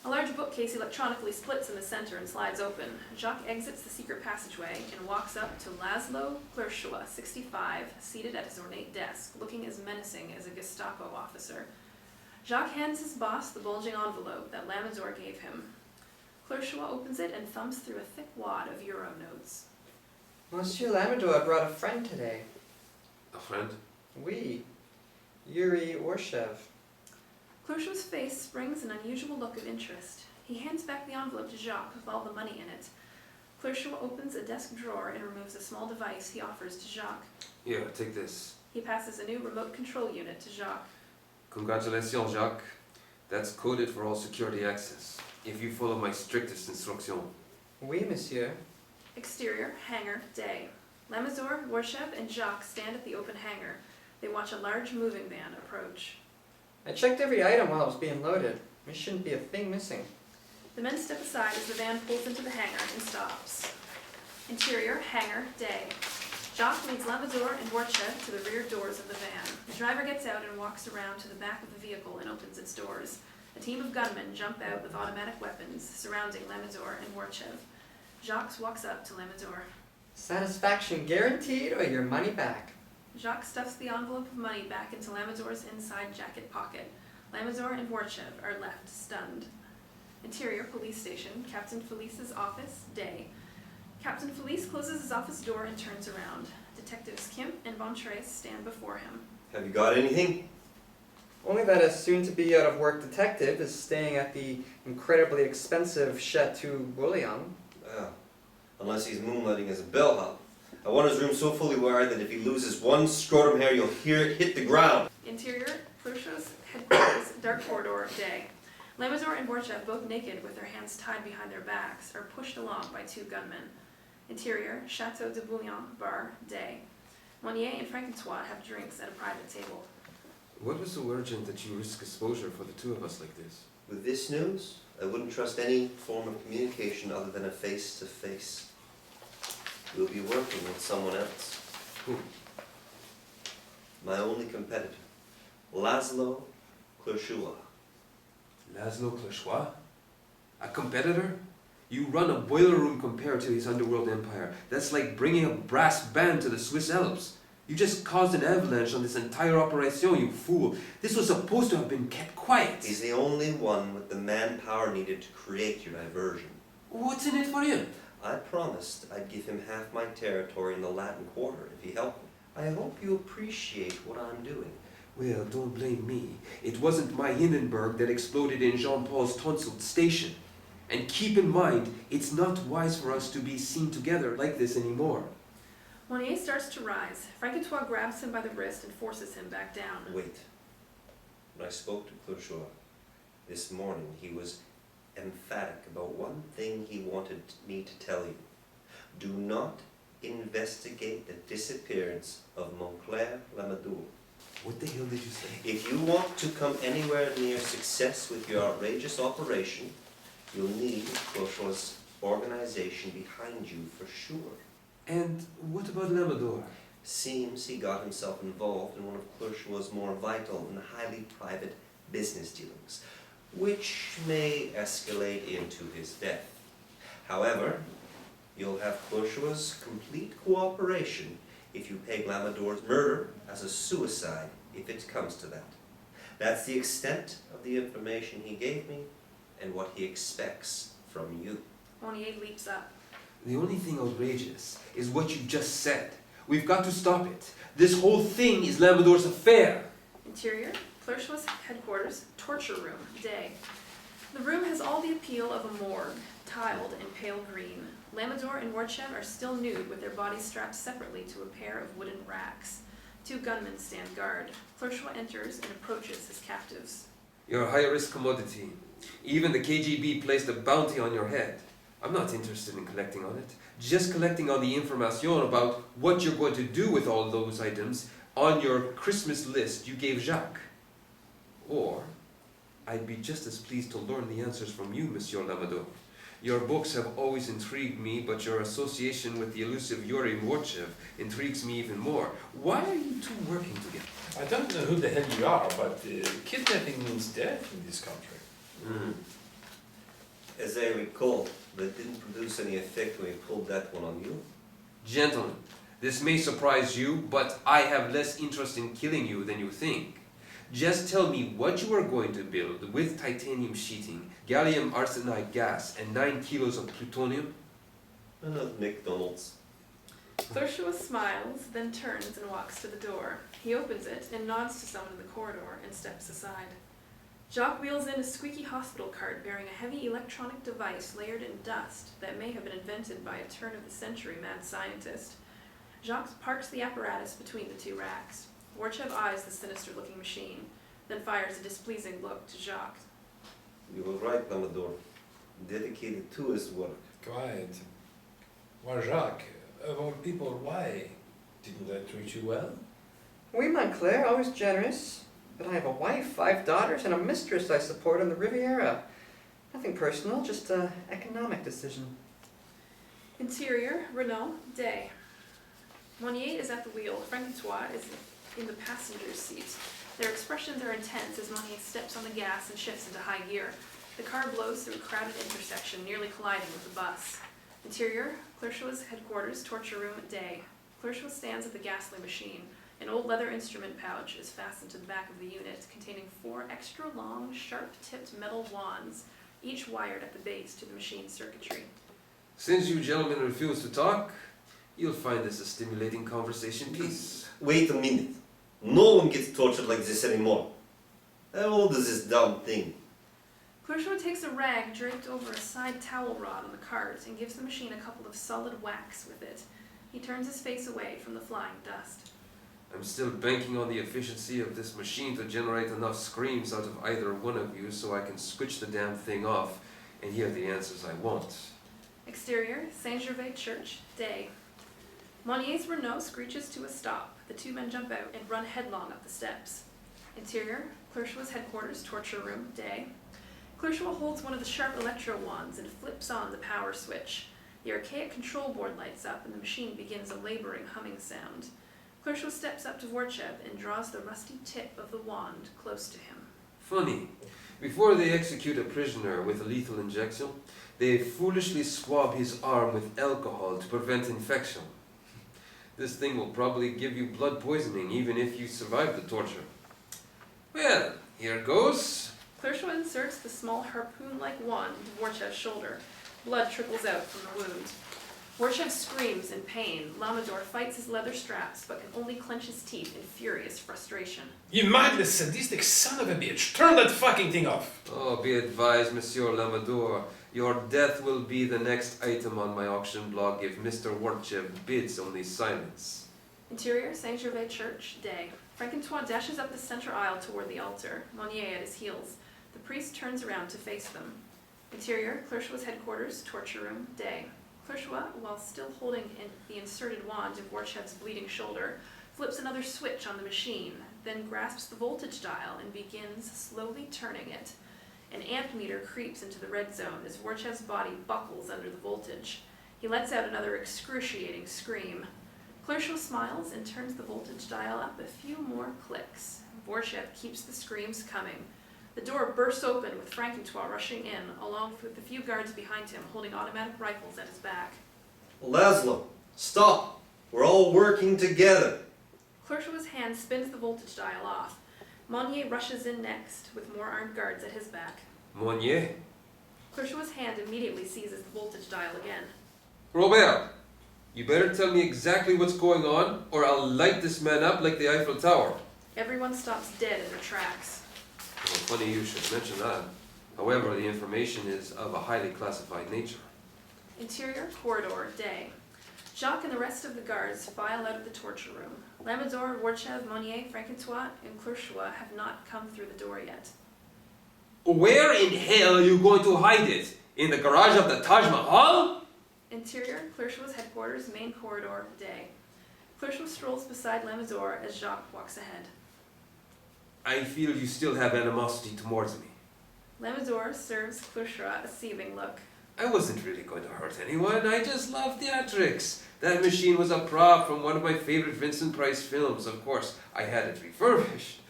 A large bookcase electronically splits in the center and slides open. Jacques exits the secret passageway and walks up to Laszlo Clerchois, 65, seated at his ornate desk, looking as menacing as a Gestapo officer. Jacques hands his boss the bulging envelope that Lamador gave him. Clerchois opens it and thumbs through a thick wad of euro notes.
Monsieur Lamador brought a friend today.
A friend?
Oui. Yuri Orshev.
Clerchois' face springs an unusual look of interest. He hands back the envelope to Jacques with all the money in it. Clerchois opens a desk drawer and removes a small device he offers to Jacques.
Here, take this.
He passes a new remote control unit to Jacques.
Congratulations, Jacques. That's coded for all security access. If you follow my strictest instructions.
Oui, monsieur.
Exterior, hangar, day. Lamador, Orshev, and Jacques stand at the open hangar. They watch a large moving van approach.
I checked every item while it was being loaded. There shouldn't be a thing missing.
The men step aside as the van pulls into the hangar and stops. Interior, hangar, day. Jacques leads Lamador and Orshev to the rear doors of the van. The driver gets out and walks around to the back of the vehicle and opens its doors. A team of gunmen jump out with automatic weapons, surrounding Lamador and Orshev. Jacques walks up to Lamador.
Satisfaction guaranteed or your money back.
Jacques stuffs the envelope of money back into Lamador's inside jacket pocket. Lamador and Orshev are left stunned. Interior, police station, Captain Felice's office, day. Captain Felice closes his office door and turns around. Detectives Kim and Von Trace stand before him.
Have you got anything?
Only that a soon-to-be out-of-work detective is staying at the incredibly expensive Chateau Bouillon.
Well, unless he's moonlighting as a bellhop. I want his room so fully wired that if he loses one scrotum hair, you'll hear it hit the ground.
Interior, Clerchois' headquarters, dark corridor, day. Lamador and Orshev, both naked with their hands tied behind their backs, are pushed along by 2 gunmen. Interior, Chateau de Bouillon, bar, day. Monnier and Francois have drinks at a private table.
What was so urgent that you risk exposure for the 2 of us like this?
With this news, I wouldn't trust any form of communication other than a face-to-face. We'll be working with someone else.
Who?
My only competitor, Laszlo Clerchois.
Laszlo Clerchois? A competitor? You run a boiler room compared to his underworld empire. That's like bringing a brass band to the Swiss Alps. You just caused an avalanche on this entire operation, you fool. This was supposed to have been kept quiet.
He's the only one with the manpower needed to create your diversion.
What's in it for him?
I promised I'd give him half my territory in the Latin Quarter if he helped me. I hope you appreciate what I'm doing.
Well, don't blame me. It wasn't my Hindenburg that exploded in Jean-Paul's tonsiled station. And keep in mind, it's not wise for us to be seen together like this anymore.
Monnier starts to rise. Francois grabs him by the wrist and forces him back down.
Wait. When I spoke to Clerchois this morning, he was emphatic about one thing he wanted me to tell you. Do not investigate the disappearance of Montclair Lamadou.
What the hell did you say?
If you want to come anywhere near success with your outrageous operation, you'll need Clerchois' organization behind you for sure.
And what about Lamador?
Seems he got himself involved in one of Clerchois' more vital and highly private business dealings, which may escalate into his death. However, you'll have Clerchois' complete cooperation if you peg Lamador's murder as a suicide, if it comes to that. That's the extent of the information he gave me and what he expects from you.
Monnier leaps up.
The only thing outrageous is what you just said. We've got to stop it. This whole thing is Lamador's affair.
Interior, Clerchois' headquarters, torture room, day. The room has all the appeal of a morgue. tiled in pale green. Lamador and Warchev are still nude with their bodies strapped separately to a pair of wooden racks. 2 gunmen stand guard. Clerchois enters and approaches his captives.
You're a high-risk commodity. Even the KGB placed a bounty on your head. I'm not interested in collecting on it. Just collecting on the information about what you're going to do with all those items on your Christmas list you gave Jacques. Or, I'd be just as pleased to learn the answers from you, Monsieur Lamador. Your books have always intrigued me, but your association with the elusive Yuri Warchev intrigues me even more. Why are you two working together?
I don't know who the hell you are, but kidnapping means death in this country.
As I recall, that didn't produce any effect when we pulled that one on you.
Gentlemen, this may surprise you, but I have less interest in killing you than you think. Just tell me what you are going to build with titanium sheeting, gallium arsenide gas, and 9 kilos of plutonium.
McDonald's.
Clerchois smiles, then turns and walks to the door. He opens it and nods to someone in the corridor and steps aside. Jacques wheels in a squeaky hospital cart bearing a heavy electronic device layered in dust that may have been invented by a turn-of-the-century mad scientist. Jacques parks the apparatus between the 2 racks. Warchev eyes the sinister-looking machine, then fires a displeasing look to Jacques.
You were right, Lamador. Dedicated to his work.
Quiet. Why, Jacques, of all people, why? Didn't I treat you well?
Oui, Montclair, always generous. But I have a wife, 5 daughters, and a mistress I support on the Riviera. Nothing personal, just an economic decision.
Interior, Renault, day. Monnier is at the wheel. Francois is in the passenger's seat. Their expressions are intense as Monnier steps on the gas and shifts into high gear. The car blows through a crowded intersection, nearly colliding with the bus. Interior, Clerchois' headquarters, torture room, day. Clerchois stands at the ghastly machine. An old leather instrument pouch is fastened to the back of the unit, containing 4 extra-long, sharp-tipped metal wands, each wired at the base to the machine's circuitry.
Since you gentlemen refuse to talk, you'll find this a stimulating conversation piece.
Wait a minute. No one gets tortured like this anymore. How old is this dumb thing?
Clerchois takes a rag draped over a side towel rod on the cart and gives the machine a couple of solid whacks with it. He turns his face away from the flying dust.
I'm still banking on the efficiency of this machine to generate enough screams out of either one of you so I can switch the damn thing off and hear the answers I want.
Exterior, Saint-Gervais Church, day. Monnier's Renault screeches to a stop. The 2 men jump out and run headlong up the steps. Interior, Clerchois' headquarters, torture room, day. Clerchois holds one of the sharp electro wands and flips on the power switch. The archaic control board lights up and the machine begins a laboring humming sound. Clerchois steps up to Warchev and draws the rusty tip of the wand close to him.
Funny. Before they execute a prisoner with a lethal injection, they foolishly swab his arm with alcohol to prevent infection. This thing will probably give you blood poisoning even if you survive the torture. Well, here goes.
Clerchois inserts the small harpoon-like wand into Warchev's shoulder. Blood trickles out from the wound. Warchev screams in pain. Lamador fights his leather straps, but can only clench his teeth in furious frustration.
You mindless, sadistic son of a bitch! Turn that fucking thing off!
Oh, be advised, Monsieur Lamador. Your death will be the next item on my auction block if Mr. Warchev bids only silence.
Interior, Saint-Gervais Church, day. Francois dashes up the center aisle toward the altar, Monnier at his heels. The priest turns around to face them. Interior, Clerchois' headquarters, torture room, day. Clerchois, while still holding the inserted wand of Warchev's bleeding shoulder, flips another switch on the machine, then grasps the voltage dial and begins slowly turning it. An amp meter creeps into the red zone as Warchev's body buckles under the voltage. He lets out another excruciating scream. Clerchois smiles and turns the voltage dial up a few more clicks. Warchev keeps the screams coming. The door bursts open with Francois rushing in, along with the few guards behind him holding automatic rifles at his back.
Laszlo, stop! We're all working together.
Clerchois' hand spins the voltage dial off. Monnier rushes in next, with more armed guards at his back.
Monnier?
Clerchois' hand immediately seizes the voltage dial again.
Robert, you better tell me exactly what's going on, or I'll light this man up like the Eiffel Tower.
Everyone stops dead in their tracks.
Well, funny you should mention that. However, the information is of a highly classified nature.
Interior corridor, day. Jacques and the rest of the guards file out of the torture room. Lamador, Vorchev, Monnier, Francois, and Clerchois have not come through the door yet.
Where in hell are you going to hide it? In the garage of the Taj Mahal?
Interior, Clerchois' headquarters, main corridor, day. Clerchois strolls beside Lamador as Jacques walks ahead.
I feel you still have animosity towards me.
Lamador serves Clerchois a seething look.
I wasn't really going to hurt anyone, I just love theatrics. That machine was a prop from one of my favorite Vincent Price films. Of course, I had it refurbished.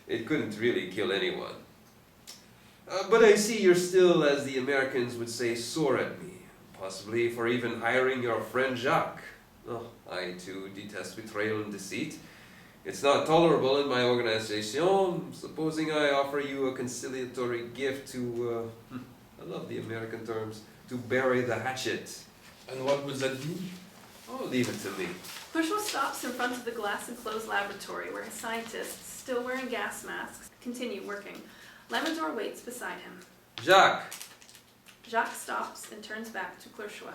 It couldn't really kill anyone. But I see you're still, as the Americans would say, sore at me. Possibly for even hiring your friend Jacques. Oh, I too detest betrayal and deceit. It's not tolerable in my organization. Supposing I offer you a conciliatory gift to, I love the American terms, to bury the hatchet.
And what would that be?
Oh, leave it to me.
Clerchois stops in front of the glass-enclosed laboratory where his scientists, still wearing gas masks, continue working. Lamador waits beside him.
Jacques!
Jacques stops and turns back to Clerchois.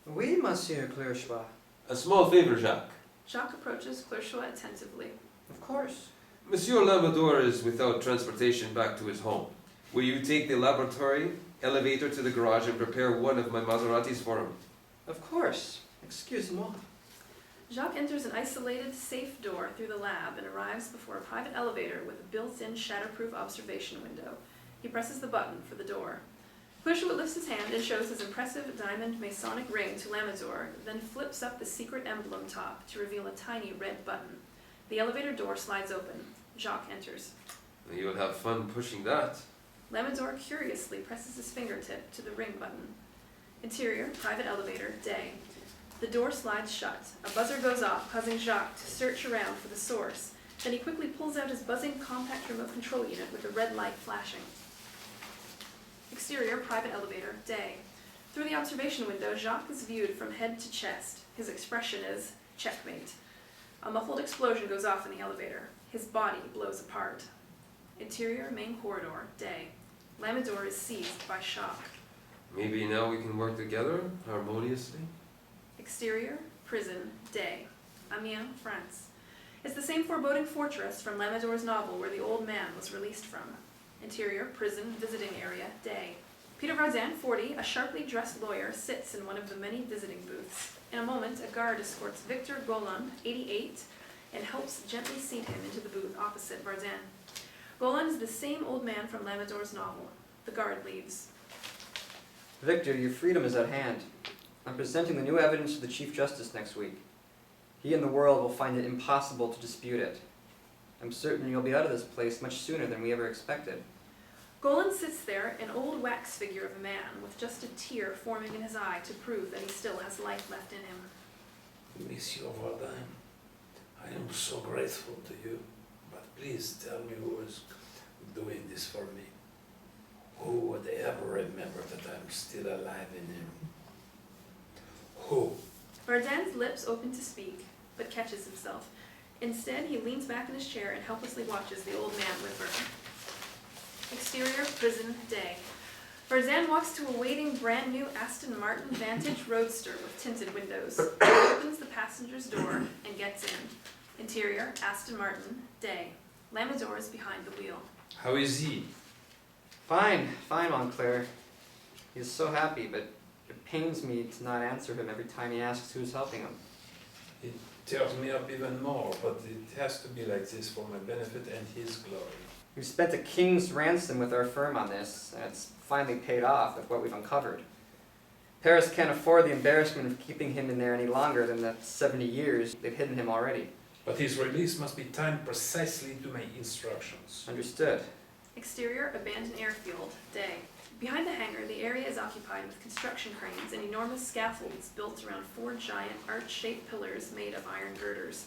Oui, Monsieur Clerchois.
A small favor, Jacques.
Jacques approaches Clerchois attentively.
Of course.
Monsieur Lamador is without transportation back to his home. Will you take the laboratory elevator to the garage and prepare one of my Maseratis for him?
Of course. Excuse-moi.
Jacques enters an isolated, safe door through the lab and arrives before a private elevator with a built-in shatterproof observation window. He presses the button for the door. Clerchois lifts his hand and shows his impressive diamond Masonic ring to Lamador, then flips up the secret emblem top to reveal a tiny red button. The elevator door slides open. Jacques enters.
You'll have fun pushing that.
Lamador curiously presses his fingertip to the ring button. Interior, private elevator, day. The door slides shut. A buzzer goes off, causing Jacques to search around for the source. Then he quickly pulls out his buzzing compact remote control unit with a red light flashing. Exterior, private elevator, day. Through the observation window, Jacques is viewed from head to chest. His expression is checkmate. A muffled explosion goes off in the elevator. His body blows apart. Interior, main corridor, day. Lamador is seized by shock.
Maybe now we can work together harmoniously?
Exterior, prison, day. Amiens, France. It's the same foreboding fortress from Lamador's novel where the old man was released from. Interior, prison, visiting area, day. Peter Varzin, 40, a sharply dressed lawyer, sits in one of the many visiting booths. In a moment, a guard escorts Victor Golan, 88, and helps gently seat him into the booth opposite Varzin. Golan is the same old man from Lamador's novel. The guard leaves.
Victor, your freedom is at hand. I'm presenting the new evidence to the Chief Justice next week. He and the world will find it impossible to dispute it. I'm certain you'll be out of this place much sooner than we ever expected.
Golan sits there, an old wax figure of a man, with just a tear forming in his eye to prove that he still has life left in him.
Monsieur Vardin, I am so grateful to you, but please tell me who is doing this for me. Who would ever remember that I'm still alive in him? Who?
Vardan's lips open to speak, but catches himself. Instead, he leans back in his chair and helplessly watches the old man whimper. Exterior, prison, day. Varzin walks to a waiting brand new Aston Martin Vantage Roadster with tinted windows. He opens the passenger's door and gets in. Interior, Aston Martin, day. Lamador is behind the wheel.
How is he?
Fine, Montclair. He's so happy, but it pains me to not answer him every time he asks who's helping him.
It tears me up even more, but it has to be like this for my benefit and his glory.
We've spent a king's ransom with our firm on this, and it's finally paid off with what we've uncovered. Paris can't afford the embarrassment of keeping him in there any longer than the 70 years they've hidden him already.
But his release must be timed precisely to my instructions.
Understood.
Exterior, abandoned airfield, day. Behind the hangar, the area is occupied with construction cranes and enormous scaffolds built around 4 giant arch-shaped pillars made of iron girders.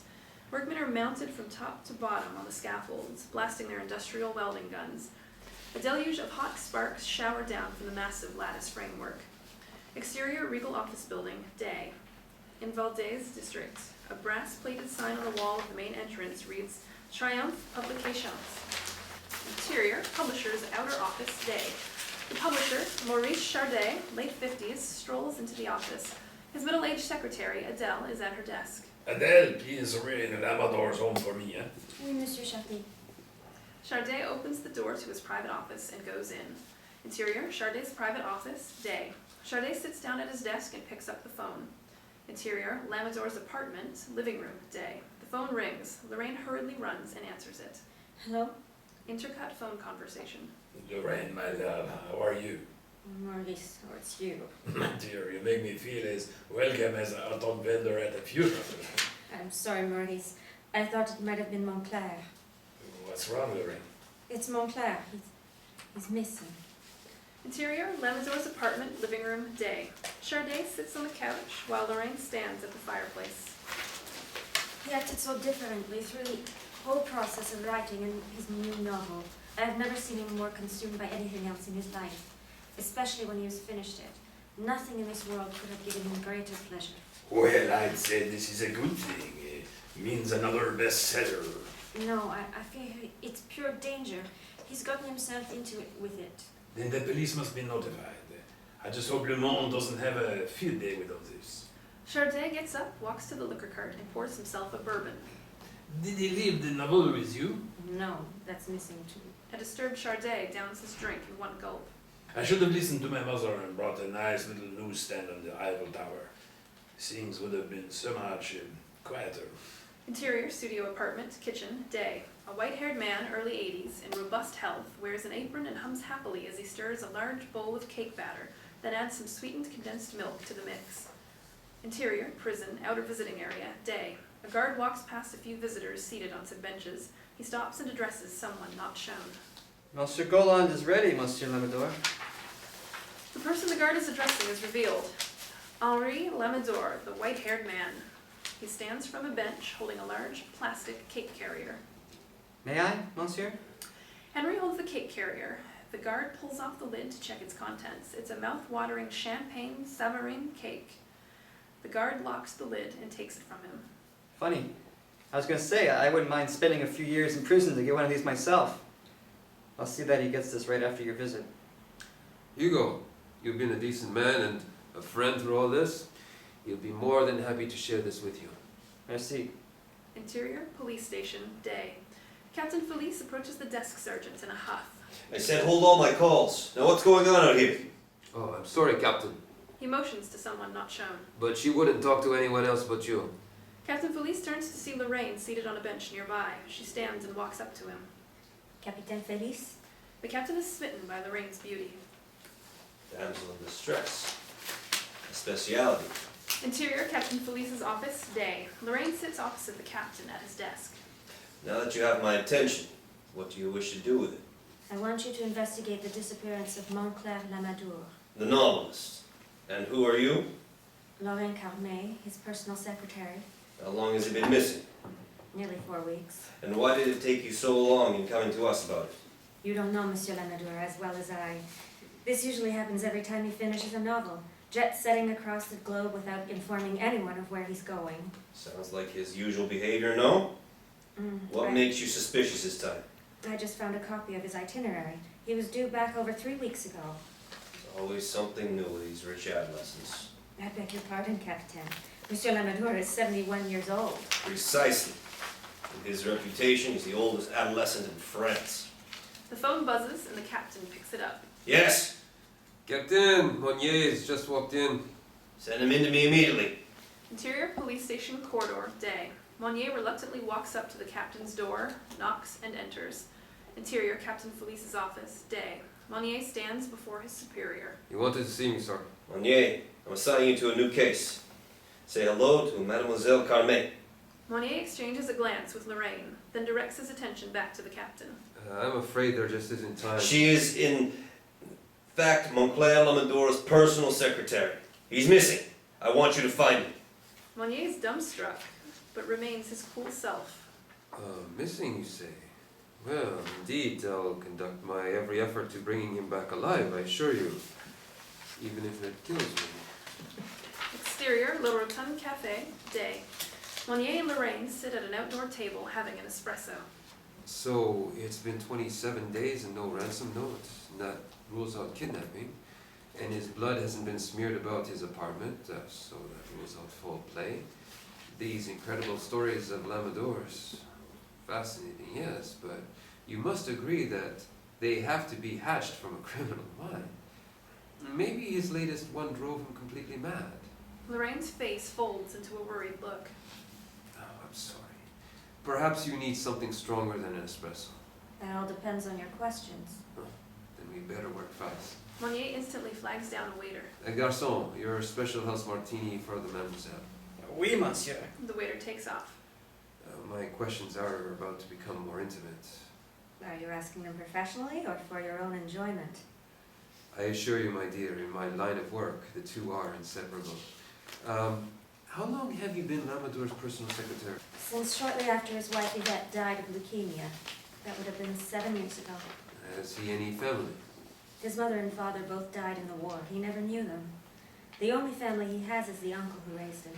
Workmen are mounted from top to bottom on the scaffolds, blasting their industrial welding guns. A deluge of hot sparks shower down from the massive lattice framework. Exterior, regal office building, day. In Valdez district, a brass-plated sign on the wall of the main entrance reads, Triomphe Publications. Interior, publisher's outer office, day. The publisher, Maurice Chardet, late 50s, strolls into the office. His middle-aged secretary, Adele, is at her desk.
Adele, please ring Lamador's home for me, eh?
Oui, Monsieur Chardet.
Chardet opens the door to his private office and goes in. Interior, Chardet's private office, day. Chardet sits down at his desk and picks up the phone. Interior, Lamador's apartment, living room, day. The phone rings. Lorraine hurriedly runs and answers it.
Hello?
Intercut phone conversation.
Lorraine, my love, how are you?
Maurice, oh, it's you.
Dear, you make me feel as welcome as a hot dog vendor at a funeral.
I'm sorry, Maurice. I thought it might have been Montclair.
What's wrong, Lorraine?
It's Montclair. He's missing.
Interior, Lamador's apartment, living room, day. Chardet sits on the couch while Lorraine stands at the fireplace.
He acted so differently through the whole process of writing in his new novel. I have never seen him more consumed by anything else in his life, especially when he has finished it. Nothing in this world could have given him greater pleasure.
Well, I'd say this is a good thing. It means another bestseller.
No, I fear it's pure danger. He's gotten himself into it with it.
Then the police must be notified. I just hope Le Monde doesn't have a field day with all this.
Chardet gets up, walks to the liquor cart, and pours himself a bourbon.
Did he leave the novel with you?
No, that's missing too.
A disturbed Chardet downs his drink in one gulp.
I should have listened to my mother and brought a nice little newsstand on the Eiffel Tower. Things would have been so much quieter.
Interior, studio apartment, kitchen, day. A white-haired man, early 80s, in robust health, wears an apron and hums happily as he stirs a large bowl of cake batter, then adds some sweetened condensed milk to the mix. Interior, prison, outer visiting area, day. A guard walks past a few visitors seated on some benches. He stops and addresses someone not shown.
Monsieur Goland is ready, Monsieur Lamador.
The person the guard is addressing is revealed. Henri Lamador, the white-haired man. He stands from a bench holding a large plastic cake carrier.
May I, Monsieur?
Henry holds the cake carrier. The guard pulls off the lid to check its contents. It's a mouth-watering champagne Savarin cake. The guard locks the lid and takes it from him.
Funny. I was gonna say, I wouldn't mind spending a few years in prison to get one of these myself. I'll see that he gets this right after your visit.
Hugo, you've been a decent man and a friend through all this. He'll be more than happy to share this with you.
Merci.
Interior, police station, day. Captain Felice approaches the desk sergeant in a huff.
I said hold all my calls. Now what's going on out here?
Oh, I'm sorry, Captain,
He motions to someone not shown.
but she wouldn't talk to anyone else but you.
Captain Felice turns to see Lorraine seated on a bench nearby. She stands and walks up to him.
Capitaine Felice?
The captain is smitten by Lorraine's beauty.
Damsel in distress. A speciality.
Interior, Captain Felice's office, day. Lorraine sits opposite the captain at his desk.
Now that you have my attention, what do you wish to do with it?
I want you to investigate the disappearance of Montclair Lamador.
The novelist. And who are you?
Lorraine Carmet, his personal secretary.
How long has he been missing?
Nearly 4 weeks.
And why did it take you so long in coming to us about it?
You don't know Monsieur Lamador as well as I. This usually happens every time he finishes a novel. Jet-setting across the globe without informing anyone of where he's going.
Sounds like his usual behavior, no? What
Right.
makes you suspicious this time?
I just found a copy of his itinerary. He was due back over 3 weeks ago.
There's always something new with these rich adolescents.
I beg your pardon, Captain. Monsieur Lamador is 71 years old.
Precisely. And his reputation, he's the oldest adolescent in France.
The phone buzzes and the captain picks it up.
Yes!
Captain, Monier's just walked in.
Send him in to me immediately.
Interior, police station, corridor, day. Monnier reluctantly walks up to the captain's door, knocks, and enters. Interior, Captain Felice's office, day. Monnier stands before his superior.
You wanted to see me, sir.
Monnier, I'm assigning you to a new case. Say hello to Mademoiselle Carmet.
Monnier exchanges a glance with Lorraine, then directs his attention back to the captain.
I'm afraid there just isn't time.
She is, in fact, Montclair Lamador's personal secretary. He's missing. I want you to find him.
Monnier is dumbstruck, but remains his cool self.
Missing, you say? Well, indeed, I'll conduct my every effort to bringing him back alive, I assure you. Even if it kills me.
Exterior, Le Rotund Cafe, day. Monnier and Lorraine sit at an outdoor table having an espresso.
So it's been 27 days and no ransom note. That rules out kidnapping. And his blood hasn't been smeared about his apartment, so that rules out foul play. These incredible stories of Lamadors. Fascinating, yes, but you must agree that they have to be hatched from a criminal mind. Maybe his latest one drove him completely mad.
Lorraine's face folds into a worried look.
Oh, I'm sorry. Perhaps you need something stronger than an espresso.
That all depends on your questions.
Then we better work fast.
Monnier instantly flags down a waiter.
Garçon, your special house martini for the mademoiselle.
Oui, monsieur.
The waiter takes off.
My questions are about to become more intimate.
Are you asking them professionally or for your own enjoyment?
I assure you, my dear, in my line of work, the two are inseparable. How long have you been Lamador's personal secretary?
Since shortly after his wife Yvette died of leukemia. That would have been 7 years ago.
Has he any family?
His mother and father both died in the war. He never knew them. The only family he has is the uncle who raised him.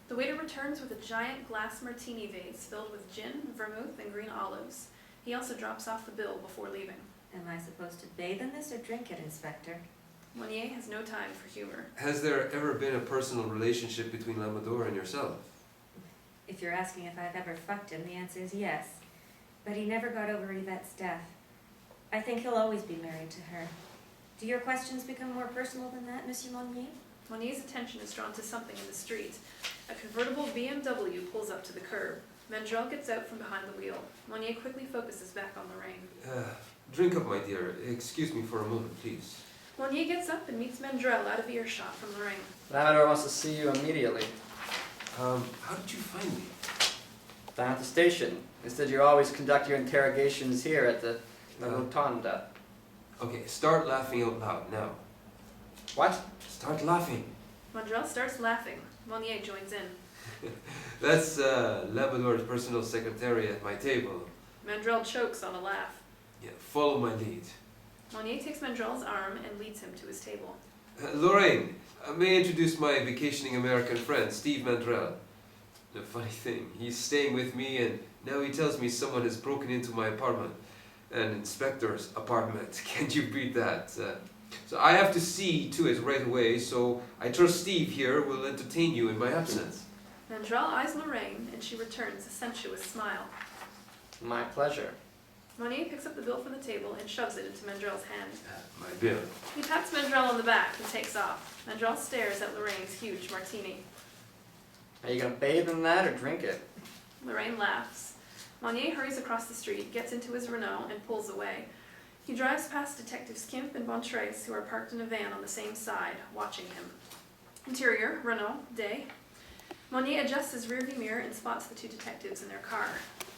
The waiter returns with a giant glass martini vase filled with gin, vermouth, and green olives. He also drops off the bill before leaving.
Am I supposed to bathe in this or drink it, Inspector?
Monnier has no time for humor.
Has there ever been a personal relationship between Lamador and yourself?
If you're asking if I've ever fucked him, the answer is yes. But he never got over Yvette's death. I think he'll always be married to her. Do your questions become more personal than that, Monsieur Monnier?
Monnier's attention is drawn to something in the street. A convertible BMW pulls up to the curb. Mandrel gets out from behind the wheel. Monnier quickly focuses back on Lorraine.
Drink up, my dear. Excuse me for a moment, please.
Monnier gets up and meets Mandrel out of earshot from Lorraine.
Lamador wants to see you immediately.
How did you find me?
Down at the station. They said you always conduct your interrogations here at the Rotunda.
Okay, start laughing out loud now.
What?
Start laughing.
Mandrel starts laughing. Monnier joins in.
That's Labrador's personal secretary at my table.
Mandrel chokes on a laugh.
Yeah, follow my lead.
Monnier takes Mandrel's arm and leads him to his table.
Lorraine, may I introduce my vacationing American friend, Steve Mandrel. The funny thing, he's staying with me and now he tells me someone has broken into my apartment. An inspector's apartment. Can't you beat that? So I have to see to it right away, so I trust Steve here will entertain you in my absence.
Mandrel eyes Lorraine and she returns a sensuous smile.
My pleasure.
Monnier picks up the bill from the table and shoves it into Mandrel's hand.
My bill.
He pats Mandrel on the back and takes off. Mandrel stares at Lorraine's huge martini.
Are you gonna bathe in that or drink it?
Lorraine laughs. Monnier hurries across the street, gets into his Renault, and pulls away. He drives past Detectives Kemp and Bontrace, who are parked in a van on the same side, watching him. Interior, Renault, day. Monnier adjusts his rearview mirror and spots the two detectives in their car.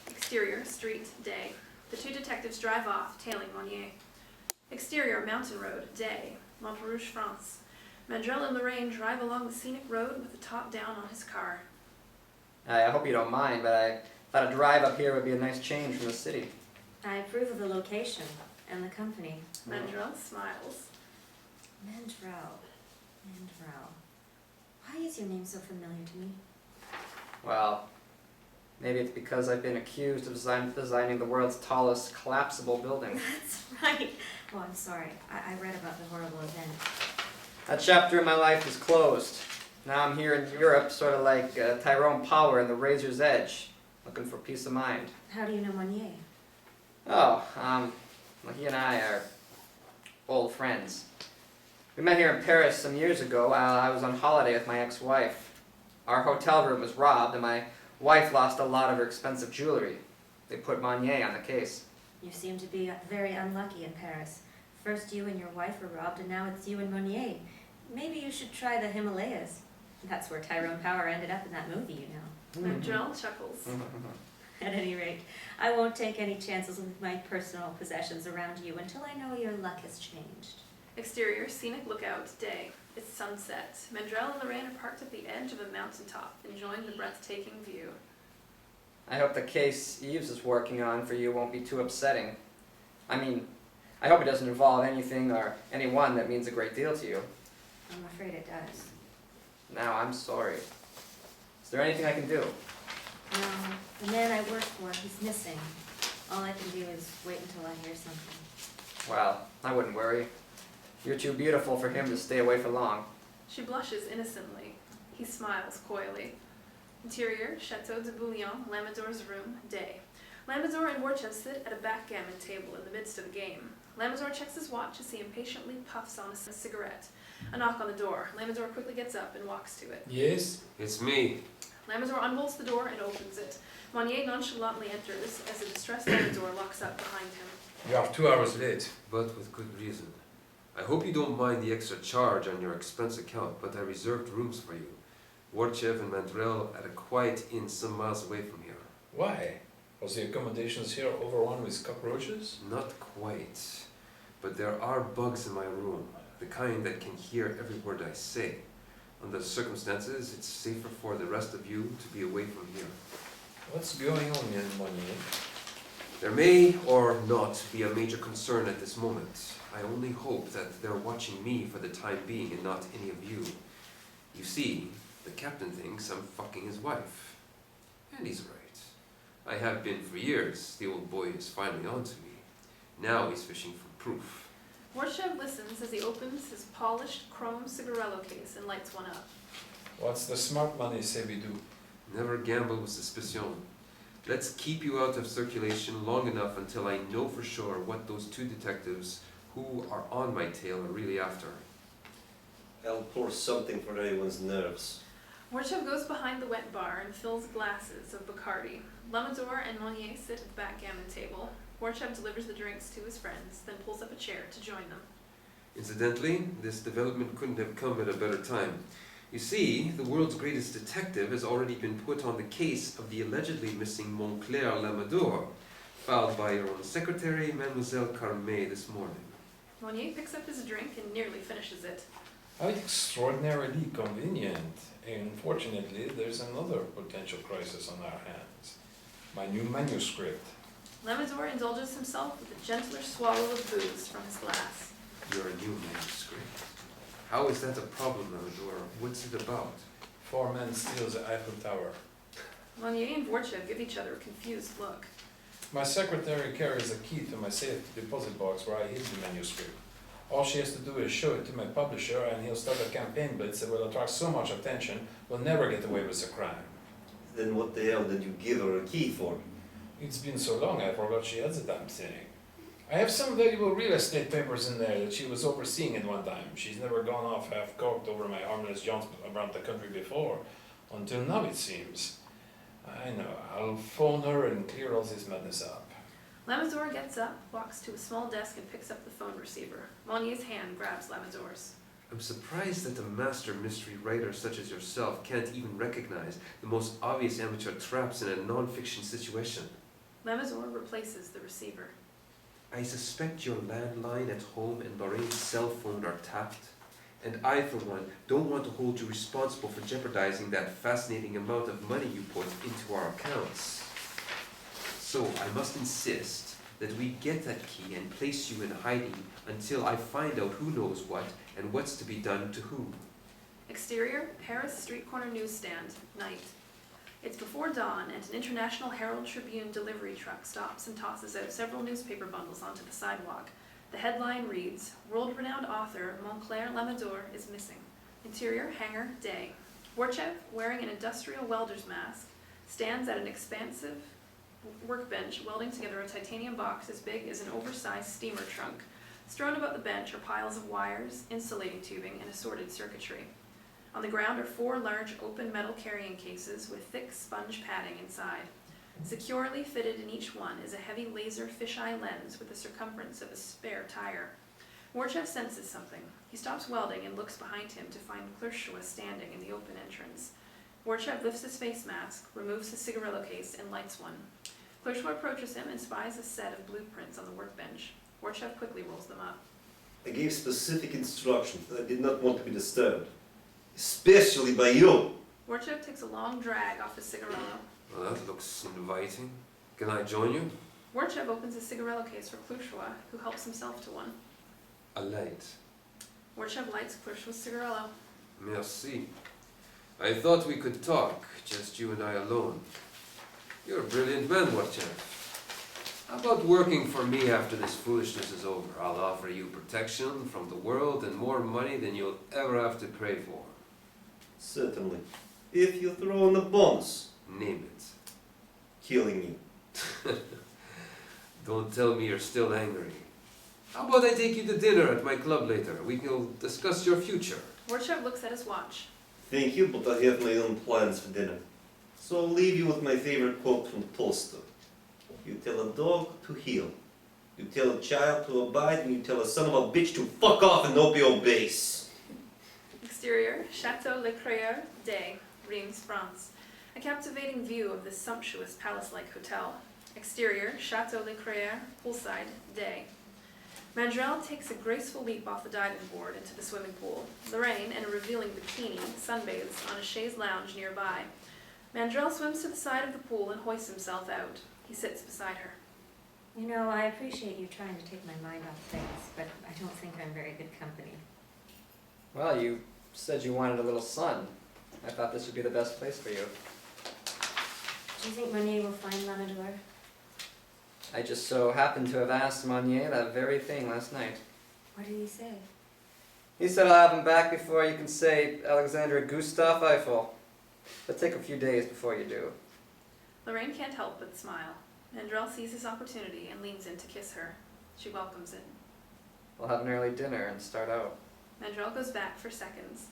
Exterior, street, day. The two detectives drive off, tailing Monnier. Exterior, mountain road, day. Montrouge, France. Mandrel and Lorraine drive along the scenic road with the top down on his car.
I hope you don't mind, but I thought a drive up here would be a nice change from the city.
I approve of the location and the company.
Mandrel smiles.
Mandrel. Why is your name so familiar to me?
Well, maybe it's because I've been accused of designing the world's tallest collapsible building.
That's right. Oh, I'm sorry. I read about the horrible event.
That chapter in my life is closed. Now I'm here in Europe, sort of like Tyrone Power in The Razor's Edge, looking for peace of mind.
How do you know Monnier?
Oh, well, he and I are old friends. We met here in Paris some years ago while I was on holiday with my ex-wife. Our hotel room was robbed and my wife lost a lot of her expensive jewelry. They put Monnier on the case.
You seem to be very unlucky in Paris. First you and your wife were robbed and now it's you and Monnier. Maybe you should try the Himalayas. That's where Tyrone Power ended up in that movie, you know.
Mandrel chuckles.
At any rate, I won't take any chances with my personal possessions around you until I know your luck has changed.
Exterior, scenic lookout, day. It's sunset. Mandrel and Lorraine are parked at the edge of a mountaintop, enjoying the breathtaking view.
I hope the case Eves is working on for you won't be too upsetting. I mean, I hope it doesn't involve anything or anyone that means a great deal to you.
I'm afraid it does.
Now, I'm sorry. Is there anything I can do?
No, the man I work for, he's missing. All I can do is wait until I hear something.
Well, I wouldn't worry. You're too beautiful for him to stay away for long.
She blushes innocently. He smiles coyly. Interior, Chateau de Bouillon, Lamador's room, day. Lamador and Warchev sit at a backgammon table in the midst of a game. Lamador checks his watch as he impatiently puffs on a cigarette. A knock on the door. Lamador quickly gets up and walks to it.
Yes?
It's me.
Lamador unbolts the door and opens it. Monnier nonchalantly enters as a distressed Lamador locks up behind him.
You are 2 hours late.
But with good reason. I hope you don't mind the extra charge on your expense account, but I reserved rooms for you. Warchev and Mandrel at a quiet inn some miles away from here.
Why? Was the accommodations here overrun with cockroaches?
Not quite. But there are bugs in my room, the kind that can hear every word I say. Under the circumstances, it's safer for the rest of you to be away from here.
What's going on in Monnier?
There may or not be a major concern at this moment. I only hope that they're watching me for the time being and not any of you. You see, the captain thinks I'm fucking his wife. And he's right. I have been for years. The old boy is finally on to me. Now he's fishing for proof.
Warchev listens as he opens his polished chrome cigarello case and lights one up.
What's the smart money say we do?
Never gamble with suspicion. Let's keep you out of circulation long enough until I know for sure what those 2 detectives who are on my tail are really after.
I'll pour something for everyone's nerves.
Warchev goes behind the wet bar and fills glasses of Bacardi. Lamador and Monnier sit at the backgammon table. Warchev delivers the drinks to his friends, then pulls up a chair to join them.
Incidentally, this development couldn't have come at a better time. You see, the world's greatest detective has already been put on the case of the allegedly missing Montclair Lamador, filed by your own secretary, Mademoiselle Carme, this morning.
Monnier picks up his drink and nearly finishes it.
How extraordinarily convenient. Unfortunately, there's another potential crisis on our hands. My new manuscript.
Lamador indulges himself with a gentler swallow of booze from his glass.
Your new manuscript. How is that a problem, Lamador? What's it about?
4 men steals the Eiffel Tower.
Monnier and Warchev give each other a confused look.
My secretary carries a key to my safe deposit box where I hid the manuscript. All she has to do is show it to my publisher and he'll start a campaign blitz that will attract so much attention we'll never get away with the crime.
Then what the hell did you give her a key for?
It's been so long I forgot she had the damn thing. I have some valuable real estate papers in there that she was overseeing at one time. She's never gone off half-cocked over my harmless jaunts around the country before, until now it seems. I know, I'll phone her and clear all this madness up.
Lamador gets up, walks to a small desk and picks up the phone receiver. Monnier's hand grabs Lamador's.
I'm surprised that a master mystery writer such as yourself can't even recognize the most obvious amateur traps in a non-fiction situation.
Lamador replaces the receiver.
I suspect your landline at home and Lorraine's cell phone are tapped. And I, for one, don't want to hold you responsible for jeopardizing that fascinating amount of money you put into our accounts. So I must insist that we get that key and place you in hiding until I find out who knows what and what's to be done to whom.
Exterior, Paris street corner newsstand, night. It's before dawn and an International Herald Tribune delivery truck stops and tosses out several newspaper bundles onto the sidewalk. The headline reads, world-renowned author Montclair Lamador is missing. Interior, hangar, day. Warchev, wearing an industrial welder's mask, stands at an expansive workbench welding together a titanium box as big as an oversized steamer trunk. Strewn about the bench are piles of wires, insulating tubing, and assorted circuitry. On the ground are 4 large open metal carrying cases with thick sponge padding inside. Securely fitted in each one is a heavy laser fisheye lens with the circumference of a spare tire. Warchev senses something. He stops welding and looks behind him to find Clerchua standing in the open entrance. Warchev lifts his face mask, removes his cigarillo case, and lights one. Clerchua approaches him and spies a set of blueprints on the workbench. Warchev quickly rolls them up.
I gave specific instructions that I did not want to be disturbed. Especially by you.
Warchev takes a long drag off his cigarillo.
Well, that looks inviting. Can I join you?
Warchev opens a cigarillo case for Clerchua, who helps himself to one.
A light.
Warchev lights Clerchua's cigarillo.
Merci. I thought we could talk, just you and I alone. You're a brilliant man, Warchev. How about working for me after this foolishness is over? I'll offer you protection from the world and more money than you'll ever have to pray for.
Certainly. If you throw in the bonus,
Name it.
killing you.
Don't tell me you're still angry. How about I take you to dinner at my club later? We can discuss your future.
Vorchev looks at his watch.
Thank you, but I have my own plans for dinner. So I'll leave you with my favorite quote from Tolstoy. You tell a dog to heel. You tell a child to abide, and you tell a son of a bitch to fuck off and don't be obese.
Exterior, Chateau Le Crayeur Day, Reims, France. A captivating view of this sumptuous palace-like hotel. Exterior, Chateau Le Crayeur, poolside, day. Mandrel takes a graceful leap off the diving board into the swimming pool. Lorraine, in a revealing bikini, sunbathes on a chaise lounge nearby. Mandrel swims to the side of the pool and hoists himself out. He sits beside her.
You know, I appreciate you trying to take my mind off things, but I don't think I'm very good company.
Well, you said you wanted a little sun. I thought this would be the best place for you.
Do you think Monier will find Lamador?
I just so happened to have asked Monnier that very thing last night.
What did he say?
He said I'll have him back before you can say Alexander Gustav Eiffel. But take a few days before you do.
Lorraine can't help but smile. Mandrel sees his opportunity and leans in to kiss her. She welcomes it.
We'll have an early dinner and start out.
Mandrel goes back for seconds.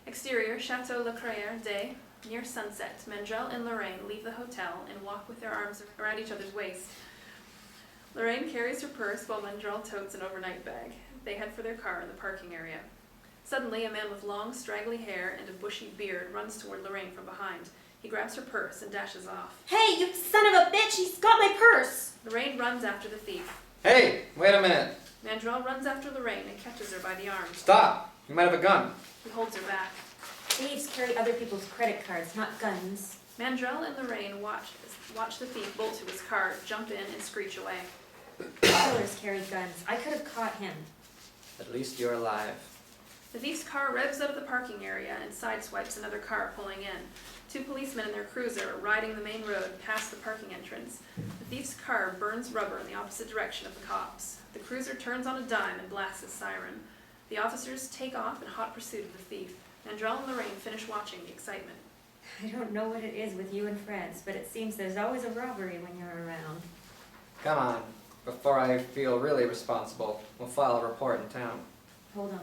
Exterior, Chateau Le Crayeur Day. Near sunset, Mandrel and Lorraine leave the hotel and walk with their arms around each other's waist. Lorraine carries her purse while Mandrel totes an overnight bag. They head for their car in the parking area. Suddenly, a man with long, straggly hair and a bushy beard runs toward Lorraine from behind. He grabs her purse and dashes off.
Hey, you son of a bitch! He's got my purse!
Lorraine runs after the thief.
Hey, wait a minute.
Mandrel runs after Lorraine and catches her by the arm.
Stop. You might have a gun.
He holds her back.
Thieves carry other people's credit cards, not guns.
Mandrel and Lorraine watch the thief bolt to his car, jump in, and screech away.
Killers carry guns. I could have caught him.
At least you're alive.
The thief's car revs out of the parking area and sideswipes another car pulling in. Two policemen in their cruiser are riding the main road past the parking entrance. The thief's car burns rubber in the opposite direction of the cops. The cruiser turns on a dime and blasts its siren. The officers take off in hot pursuit of the thief. Mandrel and Lorraine finish watching the excitement.
I don't know what it is with you and France, but it seems there's always a robbery when you're around.
Come on. Before I feel really responsible, we'll file a report in town.
Hold on.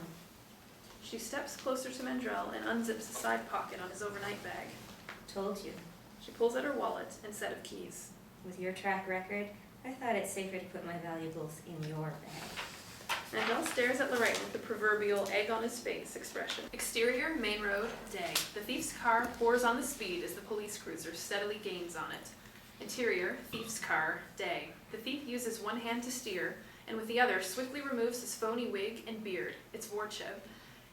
She steps closer to Mandrel and unzips a side pocket on his overnight bag.
Told you.
She pulls out her wallet and set of keys.
With your track record, I thought it safer to put my valuables in your bag.
Mandrel stares at Lorraine with the proverbial egg on his face expression. Exterior, main road, day. The thief's car pours on the speed as the police cruiser steadily gains on it. Interior, thief's car, day. The thief uses one hand to steer, and with the other swiftly removes his phony wig and beard. It's Vorchev.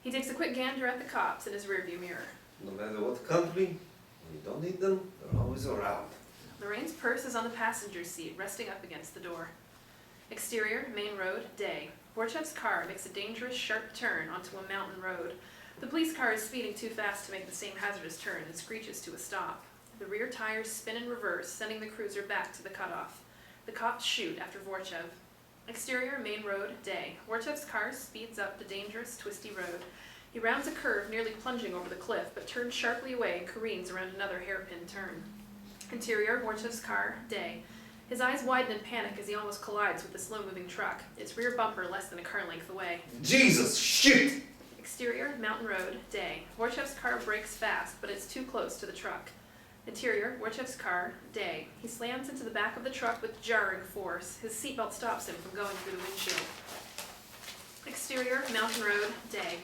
He takes a quick gander at the cops in his rearview mirror.
No matter what country, when you don't need them, they're always around.
Lorraine's purse is on the passenger seat, resting up against the door. Exterior, main road, day. Vorchev's car makes a dangerous, sharp turn onto a mountain road. The police car is speeding too fast to make the same hazardous turn and screeches to a stop. The rear tires spin in reverse, sending the cruiser back to the cutoff. The cops shoot after Vorchev. Exterior, main road, day. Vorchev's car speeds up the dangerous, twisty road. He rounds a curve, nearly plunging over the cliff, but turns sharply away and careens around another hairpin turn. Interior, Vorchev's car, day. His eyes widen in panic as he almost collides with the slow-moving truck, its rear bumper less than a car length away.
Jesus, shit!
Exterior, mountain road, day. Vorchev's car brakes fast, but it's too close to the truck. Interior, Vorchev's car, day. He slams into the back of the truck with jarring force. His seatbelt stops him from going through the windshield. Exterior, mountain road, day.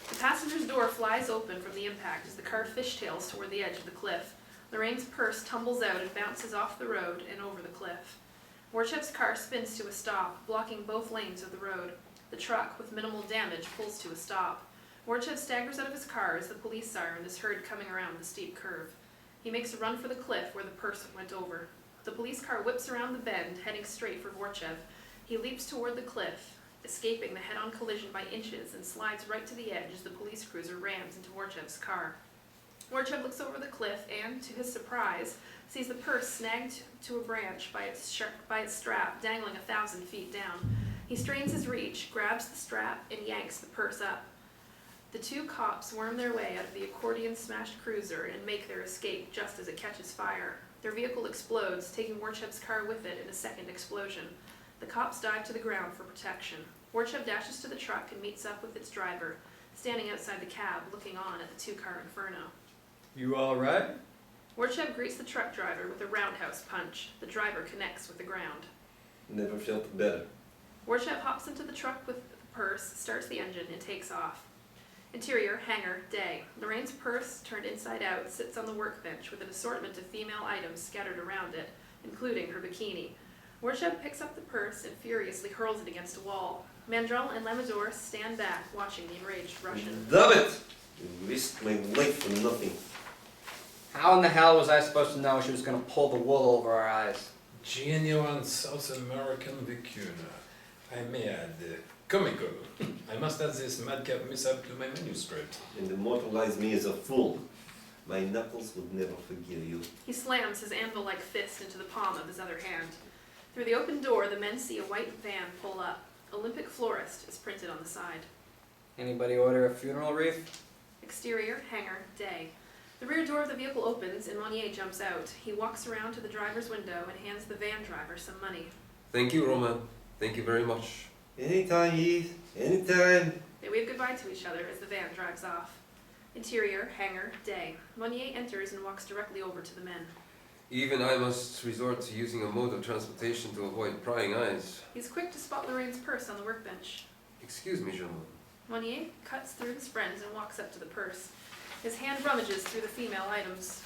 The passenger's door flies open from the impact as the car fishtails toward the edge of the cliff. Lorraine's purse tumbles out and bounces off the road and over the cliff. Vorchev's car spins to a stop, blocking both lanes of the road. The truck, with minimal damage, pulls to a stop. Vorchev staggers out of his car as the police siren is heard coming around the steep curve. He makes a run for the cliff where the purse went over. The police car whips around the bend, heading straight for Vorchev. He leaps toward the cliff, escaping the head-on collision by inches, and slides right to the edge as the police cruiser rams into Vorchev's car. Vorchev looks over the cliff and, to his surprise, sees the purse snagged to a branch by its strap, dangling 1,000 feet down. He strains his reach, grabs the strap, and yanks the purse up. The two cops worm their way out of the accordion-smashed cruiser and make their escape just as it catches fire. Their vehicle explodes, taking Warchev's car with it in a second explosion. The cops dive to the ground for protection. Warchev dashes to the truck and meets up with its driver, standing outside the cab, looking on at the two-car inferno.
You alright?
Warchev greets the truck driver with a roundhouse punch. The driver connects with the ground.
Never felt better.
Warchev hops into the truck with the purse, starts the engine, and takes off. Interior, hangar, day. Lorraine's purse, turned inside out, sits on the workbench with an assortment of female items scattered around it, including her bikini. Warchev picks up the purse and furiously hurls it against a wall. Mandrel and Lamador stand back, watching the enraged Russian.
Damn it! You risked my life for nothing.
How in the hell was I supposed to know she was gonna pull the wool over our eyes?
Genuine South American vicuna. I may add, comical. I must add this madcap mishap to my manuscript.
And immortalize me as a fool. My knuckles would never forgive you.
He slams his anvil-like fist into the palm of his other hand. Through the open door, the men see a white van pull up. Olympic Florist is printed on the side.
Anybody order a funeral wreath?
Exterior, hangar, day. The rear door of the vehicle opens and Monnier jumps out. He walks around to the driver's window and hands the van driver some money.
Thank you, Roman. Thank you very much.
Anytime, Yves. Anytime.
They wave goodbye to each other as the van drives off. Interior, hangar, day. Monnier enters and walks directly over to the men.
Even I must resort to using a mode of transportation to avoid prying eyes.
He's quick to spot Lorraine's purse on the workbench.
Excuse me, gentlemen.
Monnier cuts through his friends and walks up to the purse. His hand rummages through the female items.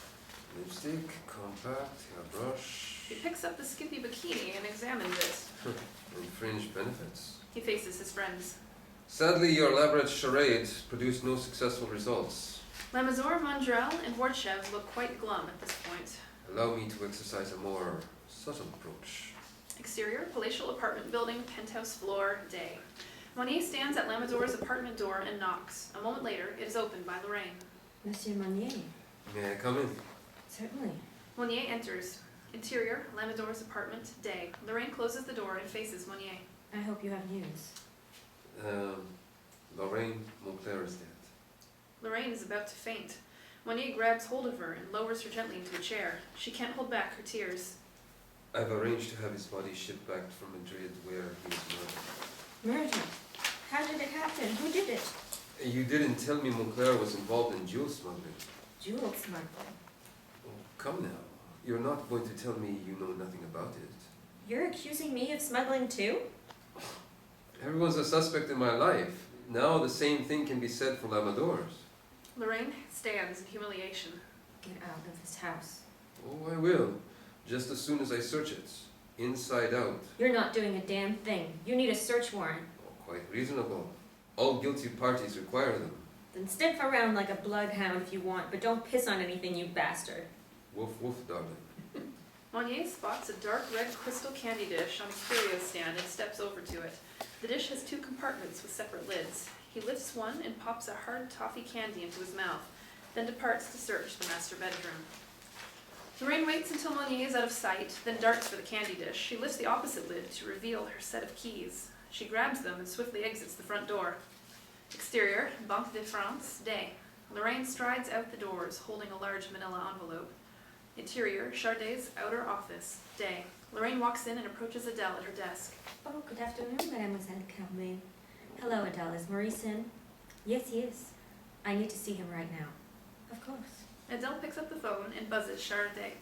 Lipstick, compact, hairbrush,
He picks up the skimpy bikini and examines it.
and fringe benefits.
He faces his friends.
Sadly, your elaborate charade produced no successful results.
Lamazor, Mandrel, and Warchev look quite glum at this point.
Allow me to exercise a more subtle approach.
Exterior, palatial apartment building, penthouse floor, day. Monnier stands at Lamazor's apartment door and knocks. A moment later, it is opened by Lorraine.
Monsieur Monnier.
May I come in?
Certainly.
Monnier enters. Interior, Lamazor's apartment, day. Lorraine closes the door and faces Monnier.
I hope you have news.
Lorraine Montclair is dead.
Lorraine is about to faint. Monnier grabs hold of her and lowers her gently into a chair. She can't hold back her tears.
I've arranged to have his body shipped back from Madrid where he was murdered.
Murder? How did it happen? Who did it?
You didn't tell me Montclair was involved in jewel smuggling.
Jewel smuggling.
Oh, come now. You're not going to tell me you know nothing about it.
You're accusing me of smuggling too?
Everyone's a suspect in my life. Now the same thing can be said for Lamador's.
Lorraine stands in humiliation.
Get out of this house.
Oh, I will. Just as soon as I search it. Inside out.
You're not doing a damn thing. You need a search warrant.
Oh, quite reasonable. All guilty parties require them.
Then sniff around like a bloodhound if you want, but don't piss on anything, you bastard.
Woof woof, darling.
Monnier spots a dark red crystal candy dish on a curio stand and steps over to it. The dish has 2 compartments with separate lids. He lifts one and pops a hard toffee candy into his mouth, then departs to search the master bedroom. Lorraine waits until Monnier is out of sight, then darts for the candy dish. She lifts the opposite lid to reveal her set of keys. She grabs them and swiftly exits the front door. Exterior, Banque de France, day. Lorraine strides out the doors, holding a large manila envelope. Interior, Chardet's outer office, day. Lorraine walks in and approaches Adele at her desk.
Oh, good afternoon, Mademoiselle Carmen. Hello, Adele. Is Maurice in? Yes, he is. I need to see him right now. Of course.
Adele picks up the phone and buzzes Chardet.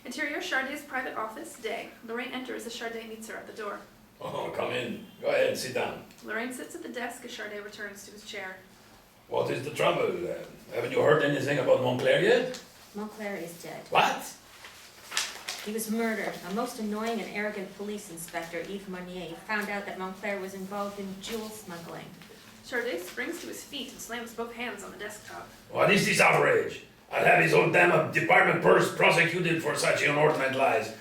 Interior, Chardet's private office, day. Lorraine enters as Chardet meets her at the door.
Oh, come in. Go ahead, sit down.
Lorraine sits at the desk as Chardet returns to his chair.
What is the trouble? Haven't you heard anything about Montclair yet?
Montclair is dead.
What?
He was murdered. A most annoying and arrogant police inspector, Yves Monnier, found out that Montclair was involved in jewel smuggling.
Chardet springs to his feet and slams both hands on the desktop.
What is this outrage? I'll have his old damn department purse prosecuted for such inordinate lies.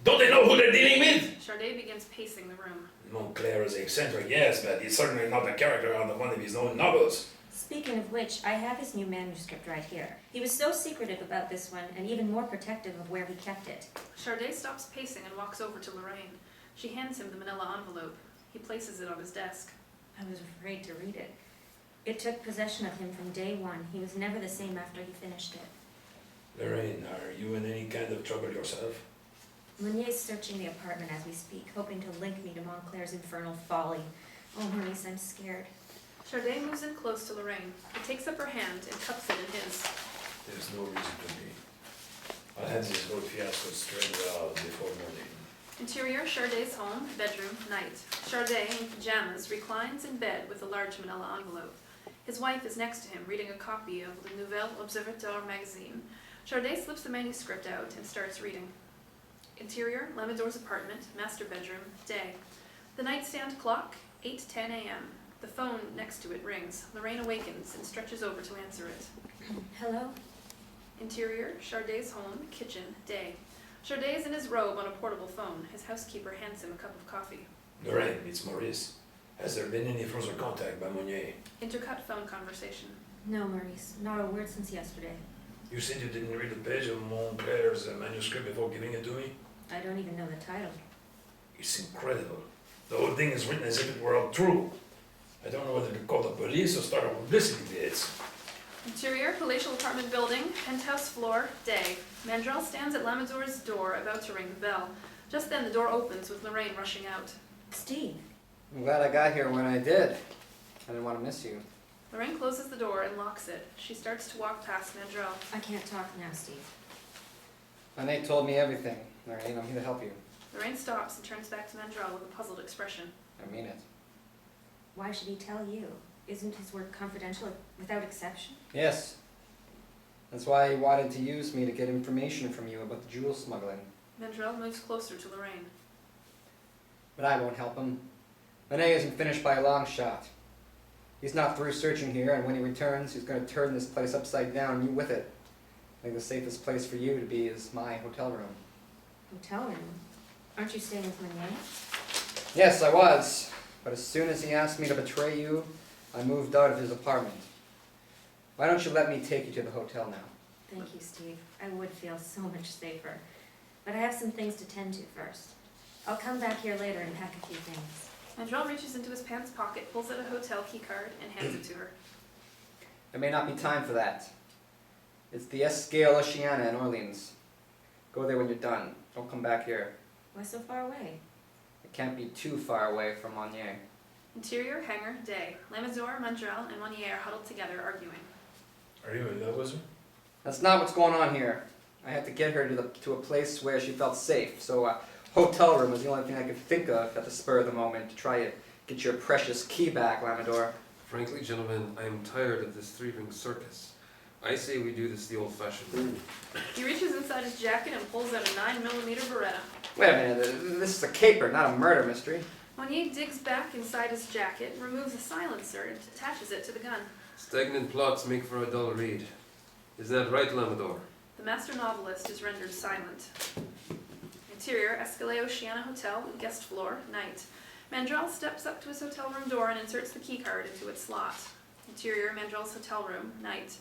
Don't they know who they're dealing with?
Chardet begins pacing the room.
Montclair is eccentric, yes, but he's certainly not a character out of one of his own novels.
Speaking of which, I have his new manuscript right here. He was so secretive about this one, and even more protective of where he kept it.
Charday stops pacing and walks over to Lorraine. She hands him the manila envelope. He places it on his desk.
I was afraid to read it. It took possession of him from day one. He was never the same after he finished it.
Lorraine, are you in any kind of trouble yourself?
Monier's searching the apartment as we speak, hoping to link me to Montclair's infernal folly. Oh, Maurice, I'm scared.
Charday moves in close to Lorraine. He takes up her hand and cups it in his.
There's no reason to be. I'll have this whole fiasco straightened out before morning.
Interior, Charday's home, bedroom, night. Charday, in pajamas, reclines in bed with a large manila envelope. His wife is next to him, reading a copy of Le Nouvel Observateur magazine. Charday slips the manuscript out and starts reading. Interior, Lamador's apartment, master bedroom, day. The nightstand clock, 8:10 a.m. The phone next to it rings. Lorraine awakens and stretches over to answer it.
Hello?
Interior, Charday's home, kitchen, day. Charday is in his robe on a portable phone. His housekeeper hands him a cup of coffee.
Lorraine, it's Maurice. Has there been any further contact by Monnier?
Intercut phone conversation.
No, Maurice. Not a word since yesterday.
You said you didn't read a page of Montclair's manuscript before giving it to me?
I don't even know the title.
It's incredible. The whole thing is written as if it were all true. I don't know whether to call the police or start a publicity blitz.
Interior, palatial apartment building, penthouse floor, day. Mandrel stands at Lamador's door, about to ring the bell. Just then the door opens with Lorraine rushing out.
Steve.
I'm glad I got here when I did. I didn't want to miss you.
Lorraine closes the door and locks it. She starts to walk past Mandrel.
I can't talk now, Steve.
My Nate told me everything. Lorraine, I'm here to help you.
Lorraine stops and turns back to Mandrel with a puzzled expression.
I mean it.
Why should he tell you? Isn't his work confidential without exception?
Yes. That's why he wanted to use me to get information from you about the jewel smuggling.
Mandrel moves closer to Lorraine.
But I won't help him. Monet isn't finished by a long shot. He's not through searching here, and when he returns, he's going to turn this place upside down, and you with it. I think the safest place for you to be is my hotel room.
Hotel room? Aren't you staying with Monier?
Yes, I was. But as soon as he asked me to betray you, I moved out of his apartment. Why don't you let me take you to the hotel now?
Thank you, Steve. I would feel so much safer. But I have some things to tend to first. I'll come back here later and pack a few things.
Mandrel reaches into his pants pocket, pulls out a hotel key card, and hands it to her.
There may not be time for that. It's the Escale Oceana in Orleans. Go there when you're done. Don't come back here.
Why so far away?
It can't be too far away from Monnier.
Interior, hangar, day. Lamador, Mandrel, and Monnier huddled together, arguing.
Are you in love with her?
That's not what's going on here. I had to get her to a place where she felt safe, so a hotel room was the only thing I could think of at the spur of the moment to try to get your precious key back, Lamador.
Frankly, gentlemen, I am tired of this three-ring circus. I say we do this the old-fashioned way.
He reaches inside his jacket and pulls out a 9mm Beretta.
Wait a minute, this is a caper, not a murder mystery.
Monnier digs back inside his jacket, removes a silencer, and attaches it to the gun.
Stagnant plots make for a dull read. Isn't that right, Lamador?
The master novelist is rendered silent. Interior, Escale Oceana Hotel, guest floor, night. Mandrel steps up to his hotel room door and inserts the keycard into its slot. Interior, Mandrel's hotel room, night.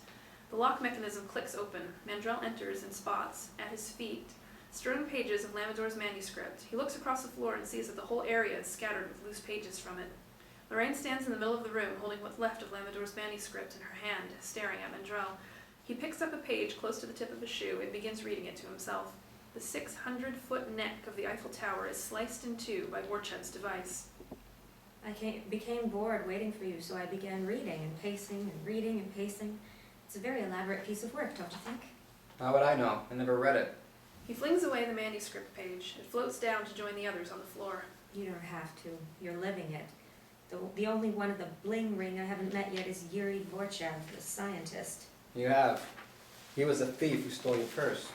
The lock mechanism clicks open. Mandrel enters and spots, at his feet, strewn pages of Lamador's manuscript. He looks across the floor and sees that the whole area is scattered with loose pages from it. Lorraine stands in the middle of the room, holding what's left of Lamador's manuscript in her hand, staring at Mandrel. He picks up a page close to the tip of his shoe and begins reading it to himself. The 600-foot neck of the Eiffel Tower is sliced in two by Borchev's device.
I became bored waiting for you, so I began reading and pacing and reading and pacing. It's a very elaborate piece of work, don't you think?
How would I know? I never read it.
He flings away the manuscript page. It floats down to join the others on the floor.
You don't have to. You're living it. The only one of the bling ring I haven't met yet is Yuri Borchev, the scientist.
You have. He was a thief who stole your purse.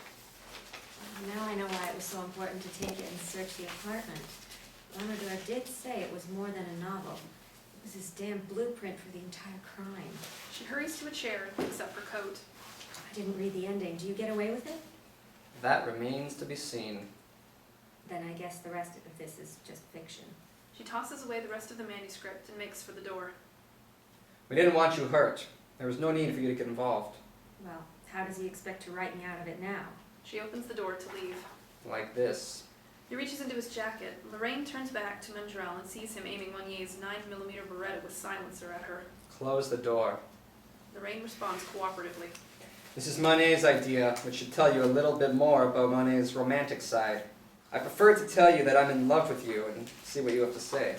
Now I know why it was so important to take it and search the apartment. Lamador did say it was more than a novel. It was his damn blueprint for the entire crime.
She hurries to a chair and picks up her coat.
I didn't read the ending. Do you get away with it?
That remains to be seen.
Then I guess the rest of this is just fiction.
She tosses away the rest of the manuscript and makes for the door.
We didn't want you hurt. There was no need for you to get involved.
Well, how does he expect to write me out of it now?
She opens the door to leave.
Like this.
He reaches into his jacket. Lorraine turns back to Mandrell and sees him aiming Monier's 9mm Beretta with silencer at her.
Close the door.
Lorraine responds cooperatively.
This is Monet's idea, which should tell you a little bit more about Monet's romantic side. I prefer to tell you that I'm in love with you and see what you have to say.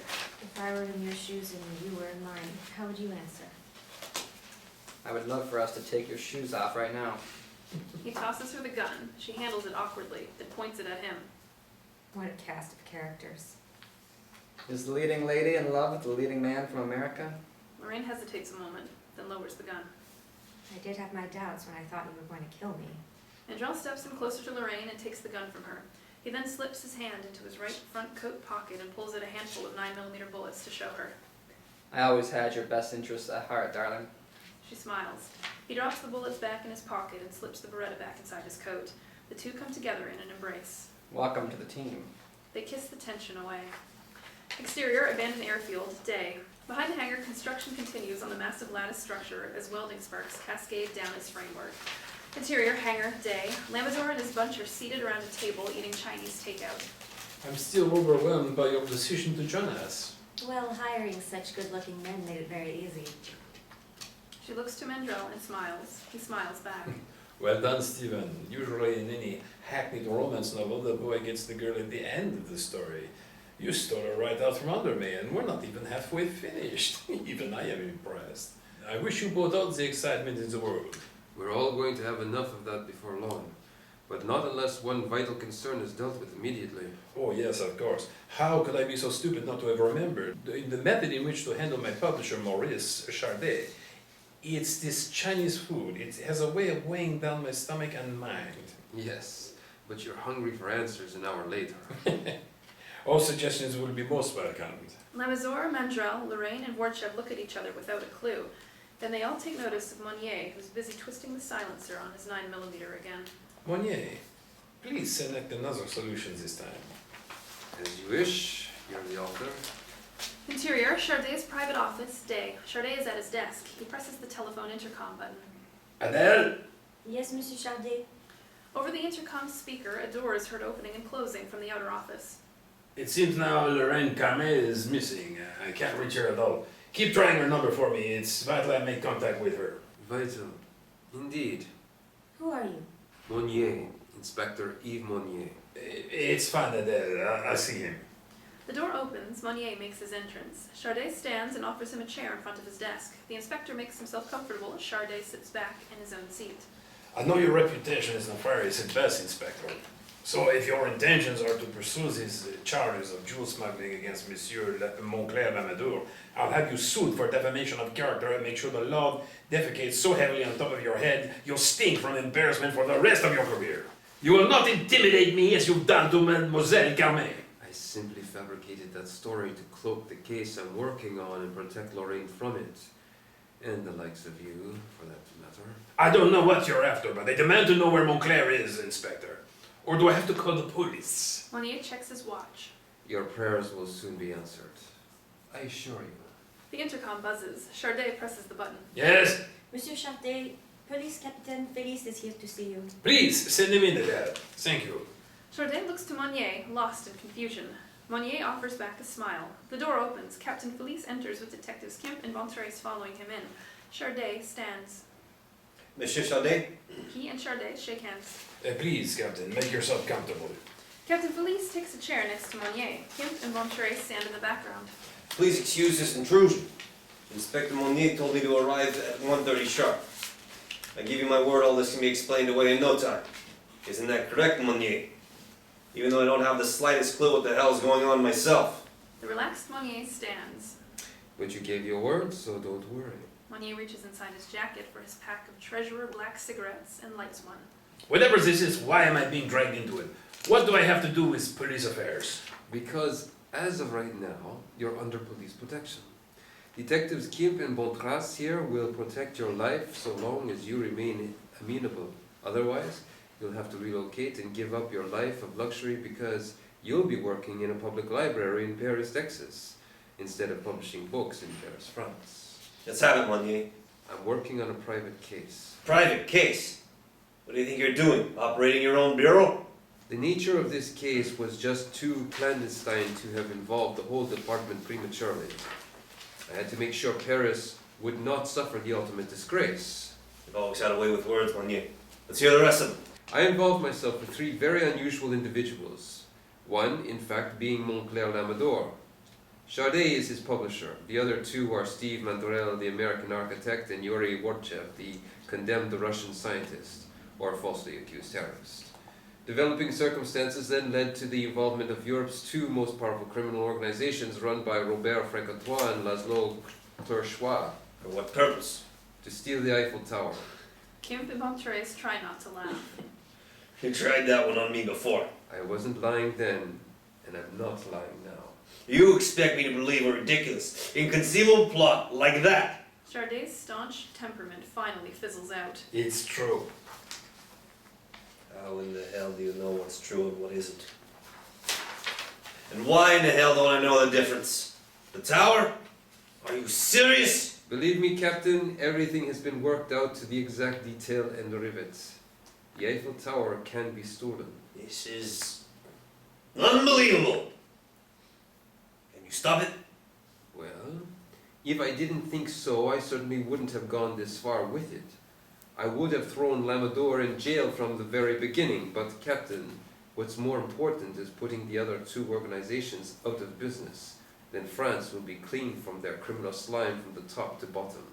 If I were in your shoes and you were in mine, how would you answer?
I would love for us to take your shoes off right now.
He tosses her the gun. She handles it awkwardly, then points it at him.
What a cast of characters.
Is the leading lady in love with the leading man from America?
Lorraine hesitates a moment, then lowers the gun.
I did have my doubts when I thought you were going to kill me.
Mandrell steps in closer to Lorraine and takes the gun from her. He then slips his hand into his right front coat pocket and pulls out a handful of 9mm bullets to show her.
I always had your best interests at heart, darling.
She smiles. He drops the bullets back in his pocket and slips the Beretta back inside his coat. The two come together in an embrace.
Welcome to the team.
They kiss the tension away. Exterior, abandoned airfield, day. Behind the hangar, construction continues on the massive lattice structure as welding sparks cascade down its framework. Interior, hangar, day. Lamador and his bunch are seated around a table eating Chinese takeout.
I'm still overwhelmed by your decision to join us.
Well, hiring such good-looking men made it very easy.
She looks to Mandrell and smiles. He smiles back.
Well done, Stephen. Usually in any hackneyed romance novel, the boy gets the girl at the end of the story. You stole her right out from under me, and we're not even halfway finished. Even I am impressed. I wish you both all the excitement in the world.
We're all going to have enough of that before long, but not unless one vital concern is dealt with immediately.
Oh yes, of course. How could I be so stupid not to have remembered? The method in which to handle my publisher, Maurice Chardet, it's this Chinese food. It has a way of weighing down my stomach and mind.
Yes, but you're hungry for answers an hour later.
All suggestions will be most welcomed.
Lamazor, Mandrell, Lorraine, and Vorchev look at each other without a clue. Then they all take notice of Monnier, who's busy twisting the silencer on his 9mm again.
Monnier, please select another solution this time.
As you wish, you're the author.
Interior, Chardet's private office, day. Chardet is at his desk. He presses the telephone intercom button.
Adele?
Yes, Monsieur Chardet?
Over the intercom speaker, a door is heard opening and closing from the outer office.
It seems now Lorraine Carmet is missing. I can't reach her at all. Keep trying her number for me. It's vital I make contact with her.
Vital. Indeed.
Who are you?
Monnier, Inspector Yves Monnier.
It's fine, Adele. I'll see him.
The door opens. Monnier makes his entrance. Chardet stands and offers him a chair in front of his desk. The inspector makes himself comfortable as Chardet sits back in his own seat.
I know your reputation is nefarious at best, Inspector. So if your intentions are to pursue these charges of jewel smuggling against Monsieur Montclair Lamador, I'll have you sued for defamation of character and make sure the law defecates so heavily on top of your head, you'll stink from embarrassment for the rest of your career. You will not intimidate me as you've done to Mademoiselle Carmet.
I simply fabricated that story to cloak the case I'm working on and protect Lorraine from it. And the likes of you, for that matter.
I don't know what you're after, but I demand to know where Montclair is, Inspector. Or do I have to call the police?
Monnier checks his watch.
Your prayers will soon be answered. I assure you.
The intercom buzzes. Chardet presses the button.
Yes?
Monsieur Chardet, Police Captain Félix is here to see you.
Please, send him in, Adele. Thank you.
Chardet looks to Monnier, lost in confusion. Monnier offers back a smile. The door opens. Captain Felice enters with Detectives Kemp and Bontrace following him in. Chardet stands.
Monsieur Chardet?
He and Chardet shake hands.
Please, Captain, make yourself comfortable.
Captain Felice takes a chair next to Monnier. Kemp and Bontrace stand in the background.
Please excuse this intrusion. Inspector Monnier told me to arrive at 1:30 sharp. I give you my word all this can be explained away in no time. Isn't that correct, Monnier? Even though I don't have the slightest clue what the hell's going on myself.
The relaxed Monnier stands.
But you gave your word, so don't worry.
Monnier reaches inside his jacket for his pack of Treasurer black cigarettes and lights one.
Whatever this is, why am I being dragged into it? What do I have to do with police affairs?
Because, as of right now, you're under police protection. Detectives Kemp and Bontrace here will protect your life so long as you remain amenable. Otherwise, you'll have to relocate and give up your life of luxury because you'll be working in a public library in Paris, Texas, instead of publishing books in Paris, France.
Let's have it, Monnier.
I'm working on a private case.
Private case. What do you think you're doing? Operating your own bureau?
The nature of this case was just too clandestine to have involved the whole department prematurely. I had to make sure Paris would not suffer the ultimate disgrace.
You've always had a way with words, Monnier. Let's hear the rest of them.
I involved myself with 3 very unusual individuals. One, in fact, being Montclair Lamador. Chardet is his publisher. The other 2 are Steve Mandorel, the American architect, and Yuri Wardchev, the condemned Russian scientist, or falsely accused terrorist. Developing circumstances then led to the involvement of Europe's 2 most powerful criminal organizations run by Robert Francotois and Laszlo Terchois
For what purpose?
to steal the Eiffel Tower.
Kim and Montrese try not to laugh.
You tried that one on me before.
I wasn't lying then, and I'm not lying now.
You expect me to believe a ridiculous, inconceivable plot like that?
Chardet's staunch temperament finally fizzles out.
It's true.
How in the hell do you know what's true and what isn't? And why in the hell don't I know the difference? The tower? Are you serious?
Believe me, Captain, everything has been worked out to the exact detail and rivet. The Eiffel Tower can be stolen.
This is unbelievable. Can you stop it?
Well, if I didn't think so, I certainly wouldn't have gone this far with it. I would have thrown Lamador in jail from the very beginning, but Captain, what's more important is putting the other 2 organizations out of business. Then France will be clean from their criminal slime from the top to bottom.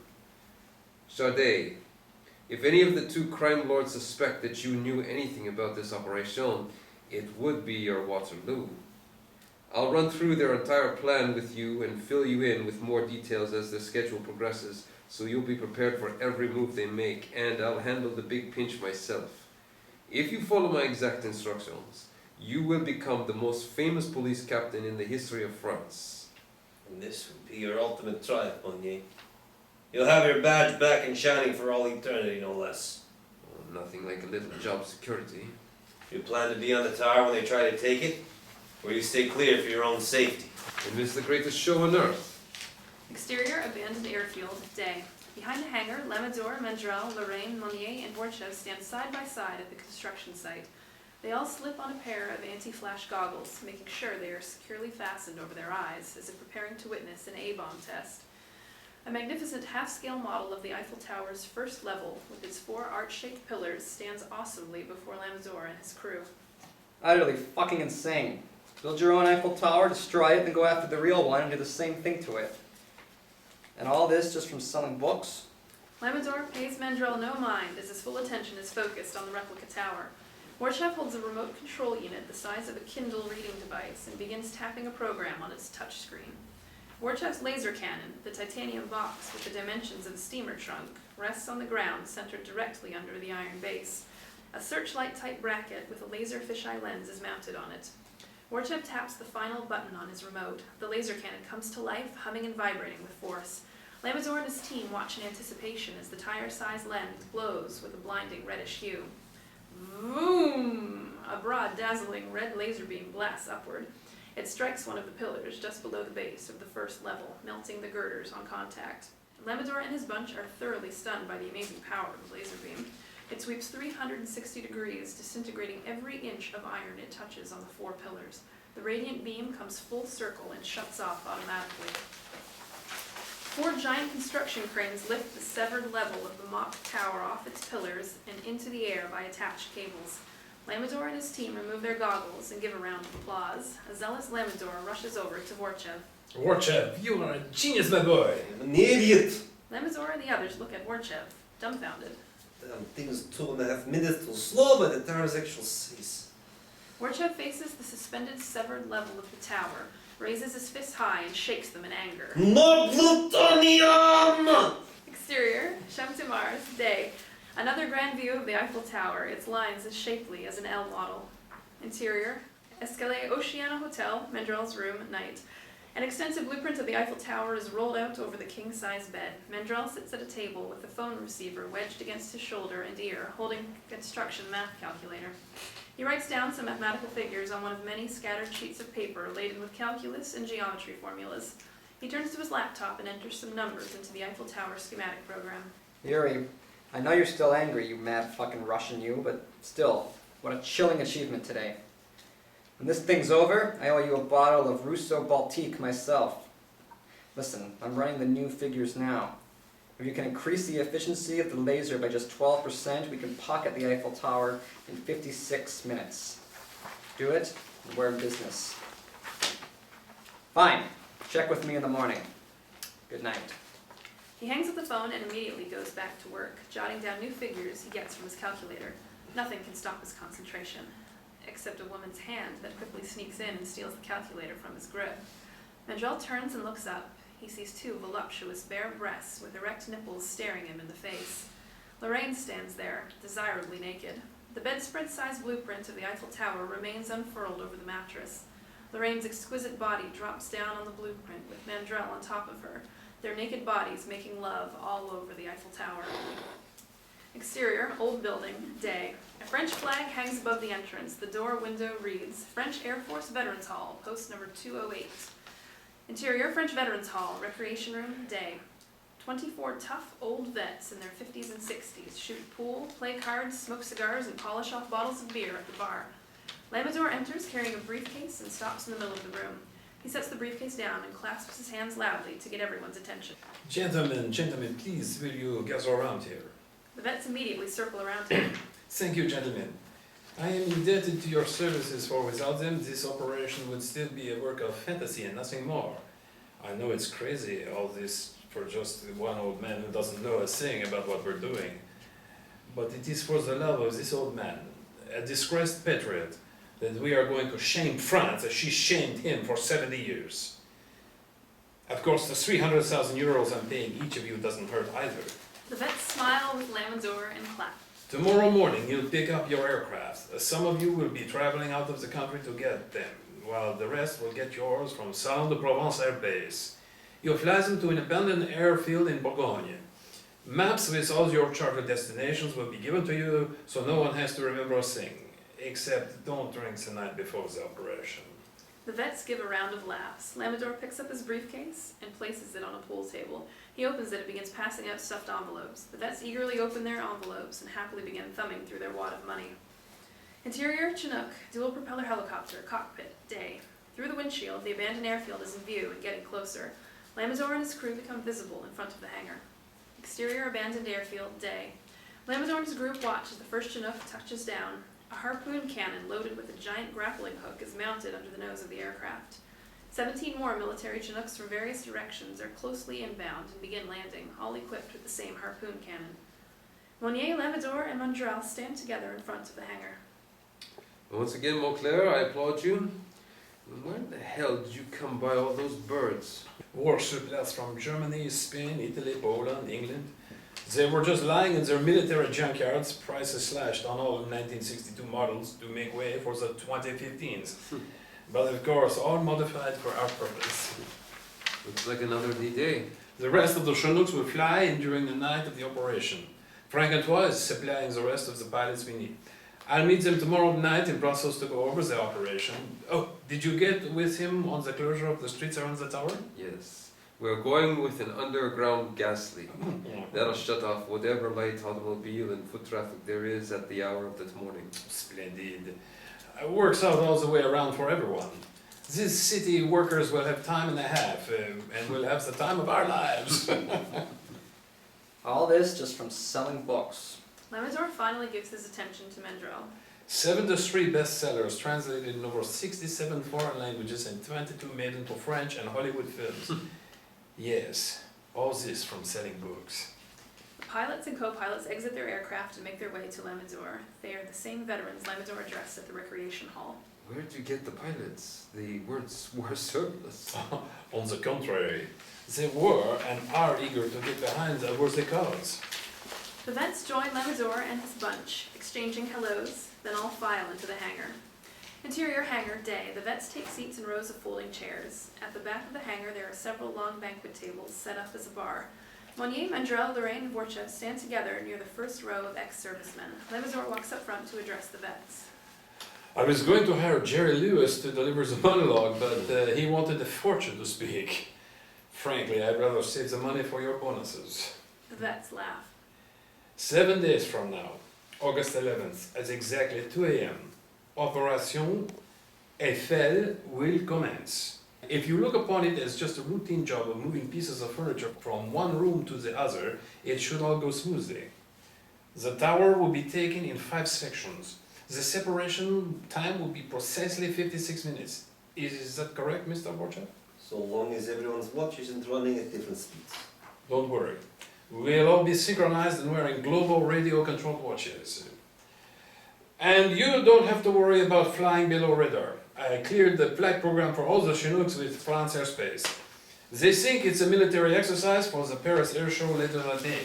Chardet, if any of the 2 crime lords suspect that you knew anything about this operation, it would be your Waterloo. I'll run through their entire plan with you and fill you in with more details as the schedule progresses, so you'll be prepared for every move they make, and I'll handle the big pinch myself. If you follow my exact instructions, you will become the most famous police captain in the history of France.
And this would be your ultimate triumph, Monnier. You'll have your badge back and shining for all eternity, no less.
Oh, nothing like a little job security.
You plan to be on the tower when they try to take it? Or you stay clear for your own safety?
And it's the greatest show on earth.
Exterior abandoned airfield, day. Behind the hangar, Lamador, Mandrel, Lorraine, Monnier, and Borchev stand side by side at the construction site. They all slip on a pair of anti-flash goggles, making sure they are securely fastened over their eyes, as if preparing to witness an A-bomb test. A magnificent half-scale model of the Eiffel Tower's first level, with its 4 arch-shaped pillars, stands awesomely before Lamador and his crew.
Utterly fucking insane. Build your own Eiffel Tower, destroy it, then go after the real one and do the same thing to it. And all this just from selling books?
Lamador pays Mandrel no mind, as his full attention is focused on the replica tower. Borchev holds a remote control unit the size of a Kindle reading device and begins tapping a program on its touchscreen. Borchev's laser cannon, the titanium box with the dimensions of a steamer trunk, rests on the ground centered directly under the iron base. A searchlight-type bracket with a laser fisheye lens is mounted on it. Borchev taps the final button on his remote. The laser cannon comes to life, humming and vibrating with force. Lamador and his team watch in anticipation as the tire-sized lens glows with a blinding reddish hue. Vroom! A broad, dazzling red laser beam blasts upward. It strikes one of the pillars just below the base of the first level, melting the girders on contact. Lamador and his bunch are thoroughly stunned by the amazing power of the laser beam. It sweeps 360 degrees, disintegrating every inch of iron it touches on the 4 pillars. The radiant beam comes full circle and shuts off automatically. 4 giant construction cranes lift the severed level of the mock tower off its pillars and into the air by attached cables. Lamador and his team remove their goggles and give a round of applause. A zealous Lamador rushes over to Borchev.
Borchev, you are a genius, my boy.
I'm an idiot!
Lamador and the others look at Borchev, dumbfounded.
Damn thing is 2.5 minutes too slow by the tower's actual size.
Borchev faces the suspended severed level of the tower, raises his fists high and shakes them in anger.
More plutonium!
Exterior, Champs de Mars, day. Another grand view of the Eiffel Tower, its lines as shapely as an L model. Interior, Escalier Oceana Hotel, Mandrel's room, night. An extensive blueprint of the Eiffel Tower is rolled out over the king-size bed. Mandrel sits at a table with the phone receiver wedged against his shoulder and ear, holding a construction math calculator. He writes down some mathematical figures on one of many scattered sheets of paper laden with calculus and geometry formulas. He turns to his laptop and enters some numbers into the Eiffel Tower schematic program.
Yuri, I know you're still angry, you mad fucking Russian you, but still, what a chilling achievement today. When this thing's over, I owe you a bottle of Russo Baltique myself. Listen, I'm running the new figures now. If you can increase the efficiency of the laser by just 12%, we can pocket the Eiffel Tower in 56 minutes. Do it, and we're in business. Fine. Check with me in the morning. Good night.
He hangs up the phone and immediately goes back to work, jotting down new figures he gets from his calculator. Nothing can stop his concentration, except a woman's hand that quickly sneaks in and steals the calculator from his grip. Mandrell turns and looks up. He sees two voluptuous bare breasts with erect nipples staring him in the face. Lorraine stands there, desirably naked. The bedspread-sized blueprint of the Eiffel Tower remains unfurled over the mattress. Lorraine's exquisite body drops down on the blueprint with Mandrell on top of her, their naked bodies making love all over the Eiffel Tower. Exterior, old building, day. A French flag hangs above the entrance. The door window reads, French Air Force Veterans Hall, post number 208. Interior, French Veterans Hall, recreation room, day. 24 tough old vets in their 50s and 60s shoot pool, play cards, smoke cigars, and polish off bottles of beer at the bar. Lamador enters carrying a briefcase and stops in the middle of the room. He sets the briefcase down and clasps his hands loudly to get everyone's attention.
Gentlemen, please, will you gather around here?
The vets immediately circle around him.
Thank you, gentlemen. I am indebted to your services, for without them, this operation would still be a work of fantasy and nothing more. I know it's crazy, all this for just one old man who doesn't know a thing about what we're doing. But it is for the love of this old man, a disgraced patriot, that we are going to shame France as she shamed him for 70 years. Of course, the 300,000 euros I'm paying each of you doesn't hurt either.
The vets smile with Lamador and clap.
Tomorrow morning you'll pick up your aircraft. Some of you will be traveling out of the country to get them, while the rest will get yours from Salon de Provence Air Base. You'll fly them to an abandoned airfield in Bourgogne. Maps with all your chartered destinations will be given to you, so no one has to remember a thing. Except don't drink the night before the operation.
The vets give a round of laughs. Lamador picks up his briefcase and places it on a pool table. He opens it and begins passing out stuffed envelopes. The vets eagerly open their envelopes and happily begin thumbing through their wad of money. Interior, Chinook, dual propeller helicopter, cockpit, day. Through the windshield, the abandoned airfield is in view and getting closer. Lamador and his crew become visible in front of the hangar. Exterior, abandoned airfield, day. Lamador and his group watch as the first Chinook touches down. A harpoon cannon loaded with a giant grappling hook is mounted under the nose of the aircraft. 17 more military Chinooks from various directions are closely inbound and begin landing, all equipped with the same harpoon cannon. Monnier, Lamador, and Mandrell stand together in front of the hangar.
Once again, Montclair, I applaud you. Where the hell did you come by all those birds?
War surplus from Germany, Spain, Italy, Poland, England. They were just lying in their military junkyards, prices slashed on all 1962 models to make way for the 2015s. But of course, all modified for our purpose.
Looks like another D-Day.
The rest of the Chinooks will fly in during the night of the operation. Frank Antoine is supplying the rest of the pilots we need. I'll meet them tomorrow night in Brussels to go over the operation. Oh, did you get with him on the closure of the streets around the tower?
Yes. We're going with an underground gas leak. That'll shut off whatever light automobile and foot traffic there is at the hour of that morning.
Splendid. It works out all the way around for everyone. These city workers will have time and a half, and we'll have the time of our lives.
All this just from selling books.
Lamador finally gives his attention to Mandrell.
73 bestsellers translated in over 67 foreign languages and 22 made into French and Hollywood films. Yes, all this from selling books.
The pilots and co-pilots exit their aircraft and make their way to Lamador. They are the same veterans Lamador addressed at the recreation hall.
Where did you get the pilots? They weren't war surplus.
On the contrary, they were and are eager to get behind a worthy cause.
The vets join Lamador and his bunch, exchanging hellos, then all file into the hangar. Interior hangar, day. The vets take seats in rows of folding chairs. At the back of the hangar there are several long banquet tables set up as a bar. Monnier, Mandrell, Lorraine, and Vorcha stand together near the first row of ex-servicemen. Lamador walks up front to address the vets.
I was going to hire Jerry Lewis to deliver the monologue, but he wanted a fortune to speak. Frankly, I'd rather save the money for your bonuses.
The vets laugh.
7 days from now, August 11th, at exactly 2 a.m., Operation Eiffel will commence. If you look upon it as just a routine job of moving pieces of furniture from one room to the other, it should all go smoothly. The tower will be taken in 5 sections. The separation time will be precisely 56 minutes. Is that correct, Mr. Borchardt?
So long as everyone's watch isn't running at different speeds.
Don't worry. We'll all be synchronized and wearing global radio-controlled watches. And you don't have to worry about flying below radar. I cleared the flight program for all the Chinooks with France airspace. They think it's a military exercise for the Paris Air Show later that day.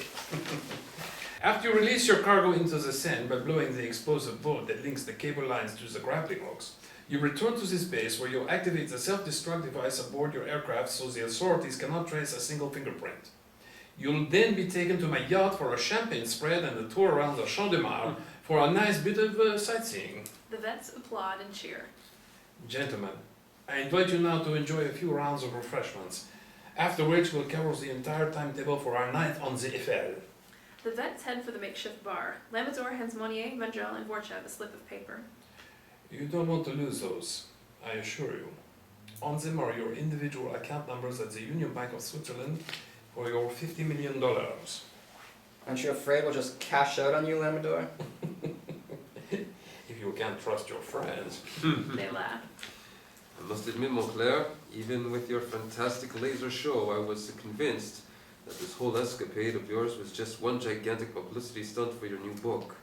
After you release your cargo into the sand by blowing the explosive bolt that links the cable lines to the grappling hooks, you return to this base where you activate the self-destruct device aboard your aircraft so the authorities cannot trace a single fingerprint. You'll then be taken to my yacht for a champagne spread and a tour around the Champ de Mars for a nice bit of sightseeing.
The vets applaud and cheer.
Gentlemen, I invite you now to enjoy a few rounds of refreshments, after which we'll cover the entire timetable for our night on the Eiffel.
The vets head for the makeshift bar. Lamador hands Monnier, Mandrel, and Vorchev a slip of paper.
You don't want to lose those, I assure you. On them are your individual account numbers at the Union Bank of Switzerland for your $50 million.
Aren't you afraid we'll just cash out on you, Lamador?
If you can't trust your friends.
They laugh.
I must admit, Montclair, even with your fantastic laser show, I was convinced that this whole escapade of yours was just one gigantic publicity stunt for your new book.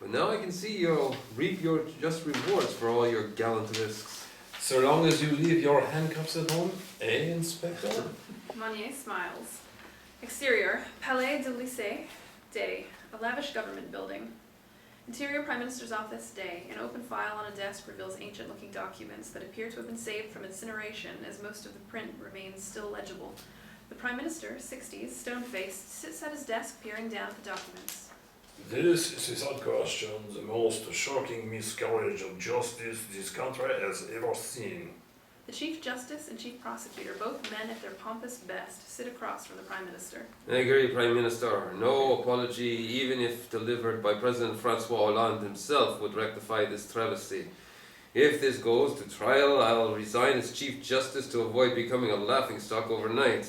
But now I can see you'll reap your just rewards for all your gallant risks.
So long as you leave your handcuffs at home, eh, Inspector?
Monnier smiles. Exterior, Palais de Lycée, day. A lavish government building. Interior, Prime Minister's office, day. An open file on a desk reveals ancient-looking documents that appear to have been saved from incineration, as most of the print remains still legible. The Prime Minister, 60s, stone-faced, sits at his desk peering down at the documents.
This is without question the most shocking miscarriage of justice this country has ever seen.
The Chief Justice and Chief Prosecutor, both men at their pompous best, sit across from the Prime Minister.
I agree, Prime Minister. No apology, even if delivered by President Francois Hollande himself, would rectify this travesty. If this goes to trial, I'll resign as Chief Justice to avoid becoming a laughingstock overnight.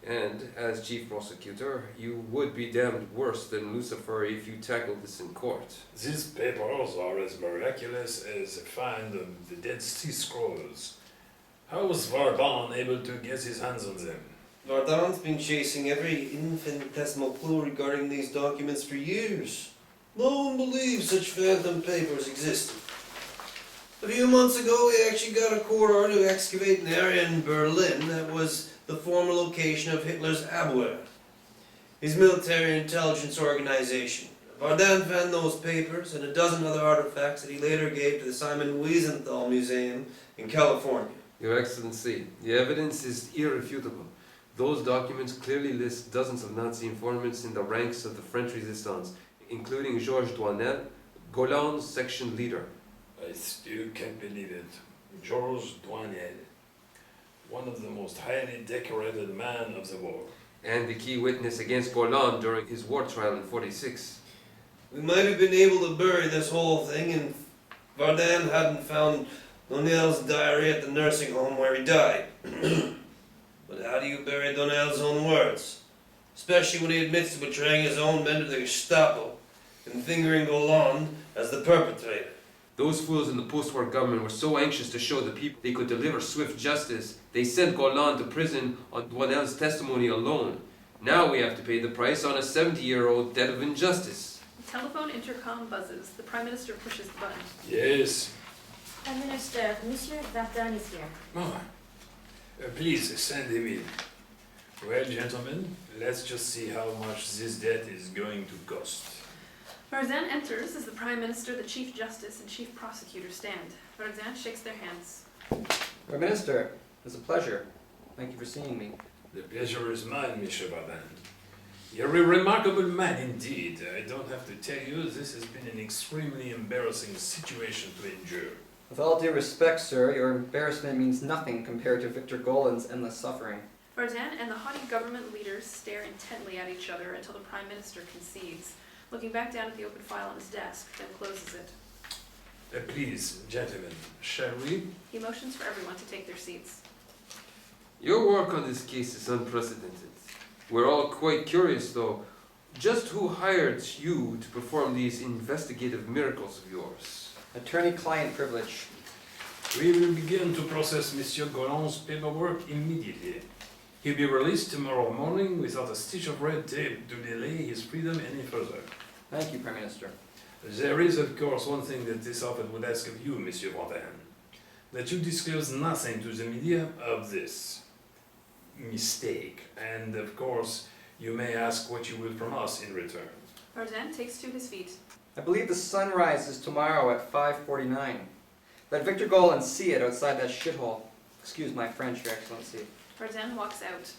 And as Chief Prosecutor, you would be damned worse than Lucifer if you tackled this in court.
These papers are as miraculous as the find of the Dead Sea Scrolls. How was Vardon able to get his hands on them?
Vardon's been chasing every infinitesimal clue regarding these documents for years. No one believes such phantom papers existed. A few months ago, we actually got a court order to excavate an area in Berlin that was the former location of Hitler's Abwehr, his military intelligence organization. Vardon found those papers and a dozen other artifacts that he later gave to the Simon Wiesenthal Museum in California.
Your Excellency, the evidence is irrefutable. Those documents clearly list dozens of Nazi informants in the ranks of the French resistance, including Georges Douanel, Golan's section leader.
I still can't believe it. Georges Douanel, one of the most highly decorated men of the war.
And the key witness against Golan during his war trial in ¡46.
We might have been able to bury this whole thing if Vardon hadn't found Donnell's diary at the nursing home where he died. But how do you bury Donnell's own words? Especially when he admits to betraying his own men to the Gestapo and fingering Golan as the perpetrator.
Those fools in the post-war government were so anxious to show the people they could deliver swift justice, they sent Golan to prison on Douanel's testimony alone. Now we have to pay the price on a 70-year-old debt of injustice.
The telephone intercom buzzes. The Prime Minister pushes the button.
Yes.
Prime Minister, Monsieur Vardon is here.
Oh. Please send him in. Well, gentlemen, let's just see how much this debt is going to cost.
Vardon enters as the Prime Minister, the Chief Justice, and Chief Prosecutor stand. Vardon shakes their hands.
Prime Minister, it's a pleasure. Thank you for seeing me.
The pleasure is mine, Monsieur Vardon. You're a remarkable man indeed. I don't have to tell you, this has been an extremely embarrassing situation to endure.
With all due respect, sir, your embarrassment means nothing compared to Victor Golan's endless suffering.
Vartan and the haughty government leaders stare intently at each other until the Prime Minister concedes, looking back down at the open file on his desk, then closes it.
Please, gentlemen, shall we?
He motions for everyone to take their seats.
Your work on this case is unprecedented. We're all quite curious, though. Just who hired you to perform these investigative miracles of yours?
Attorney-client privilege.
We will begin to process Monsieur Goland's paperwork immediately. He'll be released tomorrow morning without a stitch of red tape to delay his freedom any further.
Thank you, Prime Minister.
There is, of course, one thing that this office would ask of you, Monsieur Vartan. That you disclose nothing to the media of this mistake. And, of course, you may ask what you will from us in return.
Vartan takes to his feet.
I believe the sun rises tomorrow at 5:49. Let Victor Golan see it outside that shithole. Excuse my French, Your Excellency.
Vartan walks out.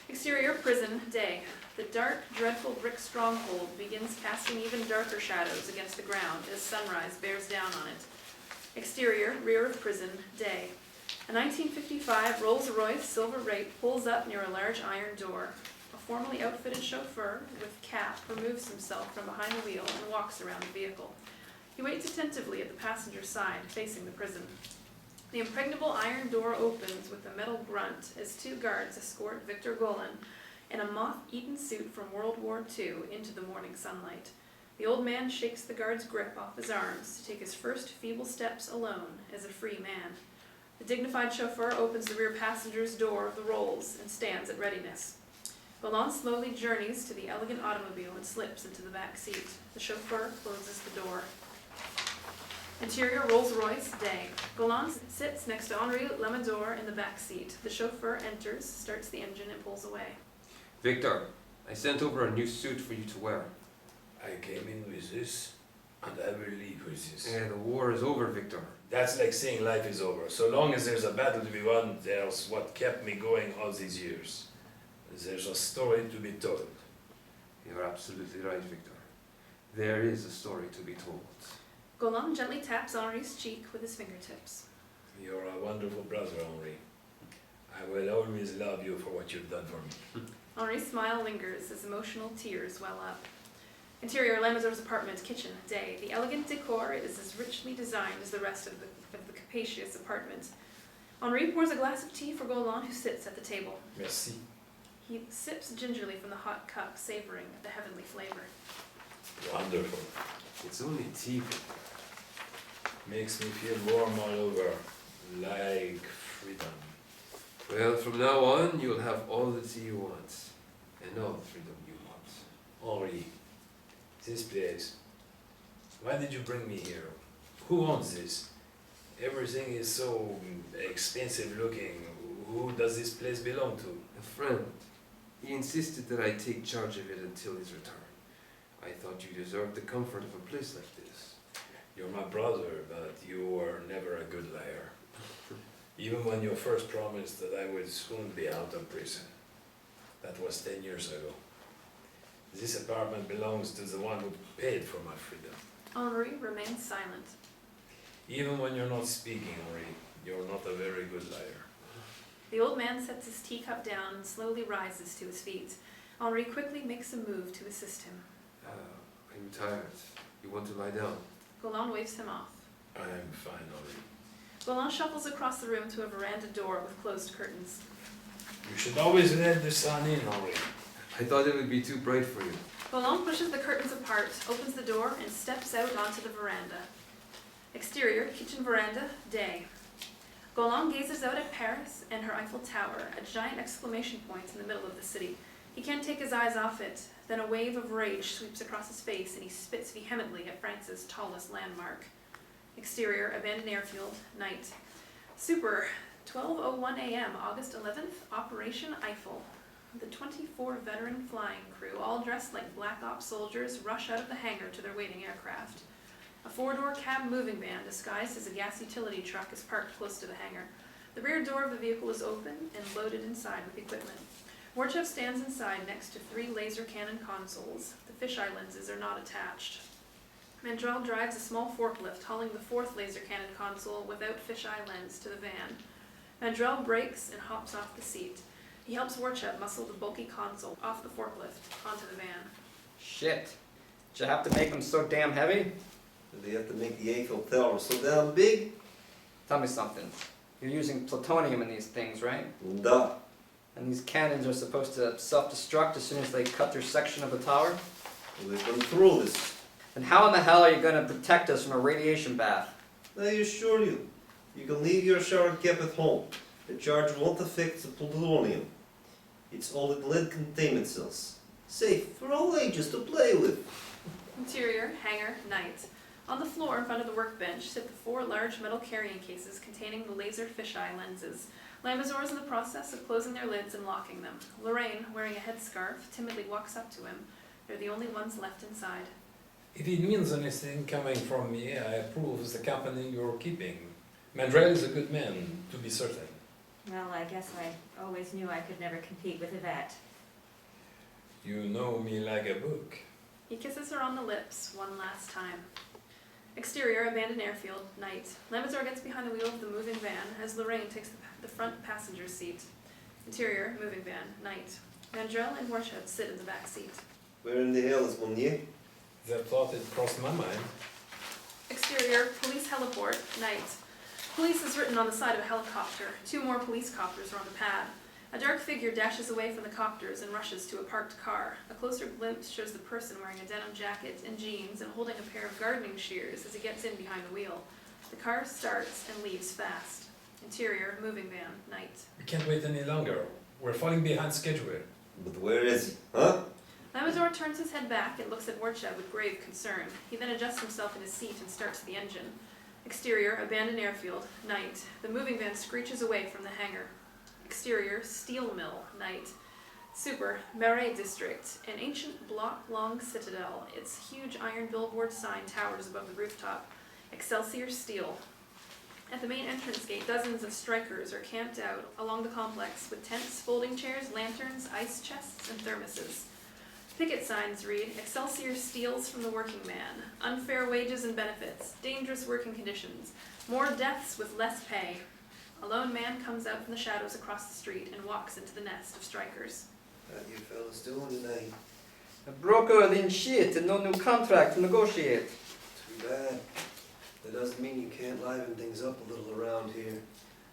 Exterior prison, day. The dark, dreadful brick stronghold begins casting even darker shadows against the ground as sunrise bears down on it. Exterior, rear of prison, day. A 1955 Rolls-Royce Silver Wraith pulls up near a large iron door. A formally outfitted chauffeur with cap removes himself from behind the wheel and walks around the vehicle. He waits attentively at the passenger side, facing the prison. The impregnable iron door opens with a metal grunt as two guards escort Victor Golan in a moth-eaten suit from World War II into the morning sunlight. The old man shakes the guard's grip off his arms to take his first feeble steps alone as a free man. The dignified chauffeur opens the rear passenger's door of the Rolls and stands at readiness. Golan slowly journeys to the elegant automobile and slips into the back seat. The chauffeur closes the door. Interior Rolls-Royce, day. Golan sits next to Henri Lamador in the back seat. The chauffeur enters, starts the engine, and pulls away.
Victor, I sent over a new suit for you to wear.
I came in with this, and I will leave with this.
The war is over, Victor.
That's like saying life is over. So long as there's a battle to be won, there's what kept me going all these years. There's a story to be told.
You're absolutely right, Victor. There is a story to be told.
Golan gently taps Henri's cheek with his fingertips.
You're a wonderful brother, Henri. I will always love you for what you've done for me.
Henri's smile lingers as emotional tears well up. Interior Lamador's apartment, kitchen, day. The elegant decor is as richly designed as the rest of the capacious apartment. Henri pours a glass of tea for Golan, who sits at the table.
Merci.
He sips gingerly from the hot cup, savoring the heavenly flavor.
Wonderful.
It's only tea, Victor.
Makes me feel warm all over, like freedom.
Well, from now on, you'll have all the tea you want, and all the freedom you want.
Henri, this place. Why did you bring me here? Who owns this? Everything is so expensive looking. Who does this place belong to?
A friend. He insisted that I take charge of it until his return. I thought you deserved the comfort of a place like this.
You're my brother, but you were never a good liar. Even when you first promised that I would soon be out of prison. That was 10 years ago. This apartment belongs to the one who paid for my freedom.
Henri remains silent.
Even when you're not speaking, Henri, you're not a very good liar.
The old man sets his teacup down and slowly rises to his feet. Henri quickly makes a move to assist him.
I'm tired. You want to lie down?
Golan waves him off.
I'm fine, Henri.
Golan shuffles across the room to a veranda door with closed curtains.
You should always let the sun in, Henri.
I thought it would be too bright for you.
Golan pushes the curtains apart, opens the door, and steps out onto the veranda. Exterior, kitchen veranda, day. Golan gazes out at Paris and her Eiffel Tower, a giant exclamation point in the middle of the city. He can't take his eyes off it. Then a wave of rage sweeps across his face and he spits vehemently at France's tallest landmark. Exterior, abandoned airfield, night. Super, 12:01 a.m., August 11th, Operation Eiffel. The 24 veteran flying crew, all dressed like Black Ops soldiers, rush out of the hangar to their waiting aircraft. A four-door cab moving van disguised as a gas utility truck is parked close to the hangar. The rear door of the vehicle is open and loaded inside with equipment. Warchev stands inside next to 3 laser cannon consoles. The fisheye lenses are not attached. Mandrell drives a small forklift, hauling the 4th laser cannon console without fisheye lens to the van. Mandrell brakes and hops off the seat. He helps Warchuk muscle the bulky console off the forklift onto the van.
Shit. Did you have to make them so damn heavy?
Did they have to make the Eiffel Tower so damn big?
Tell me something. You're using plutonium in these things, right?
Duh.
And these cannons are supposed to self-destruct as soon as they cut their section of the tower?
We've been through this.
Then how in the hell are you going to protect us from a radiation bath?
I assure you, you can leave your shower cap at home. The charge won't affect the plutonium. It's all in lead containment cells. Safe for all ages to play with.
Interior, hangar, night. On the floor in front of the workbench sit the 4 large metal carrying cases containing the laser fisheye lenses. Lamazor is in the process of closing their lids and locking them. Lorraine, wearing a headscarf, timidly walks up to him. They're the only ones left inside.
If it means anything coming from me, I approve the company you're keeping. Mandrell is a good man, to be certain.
Well, I guess I always knew I could never compete with Yvette.
You know me like a book.
He kisses her on the lips one last time. Exterior, abandoned airfield, night. Lamazor gets behind the wheel of the moving van as Lorraine takes the front passenger seat. Interior, moving van, night. Mandrell and Warchuk sit in the back seat.
Where in the hell is Monnier?
That thought had crossed my mind.
Exterior, police heliport, night. Police is written on the side of a helicopter. 2 more police copters are on the pad. A dark figure dashes away from the copters and rushes to a parked car. A closer glimpse shows the person wearing a denim jacket and jeans and holding a pair of gardening shears as he gets in behind the wheel. The car starts and leaves fast. Interior, moving van, night.
We can't wait any longer. We're falling behind schedule.
But where is he? Huh?
Lamazor turns his head back and looks at Warchuk with grave concern. He then adjusts himself in his seat and starts the engine. Exterior, abandoned airfield, night. The moving van screeches away from the hangar. Exterior, steel mill, night. Super, Marais district, an ancient block-long citadel. Its huge iron billboard sign towers above the rooftop. Excelsior Steel. At the main entrance gate, dozens of strikers are camped out along the complex with tents, folding chairs, lanterns, ice chests, and thermoses. Picket signs read, Excelsior steals from the working man. Unfair wages and benefits. Dangerous working conditions. More deaths with less pay. A lone man comes out from the shadows across the street and walks into the nest of strikers.
How you fellas doing tonight?
A broker didn't shit and no new contract to negotiate.
Too bad. That doesn't mean you can't liven things up a little around here.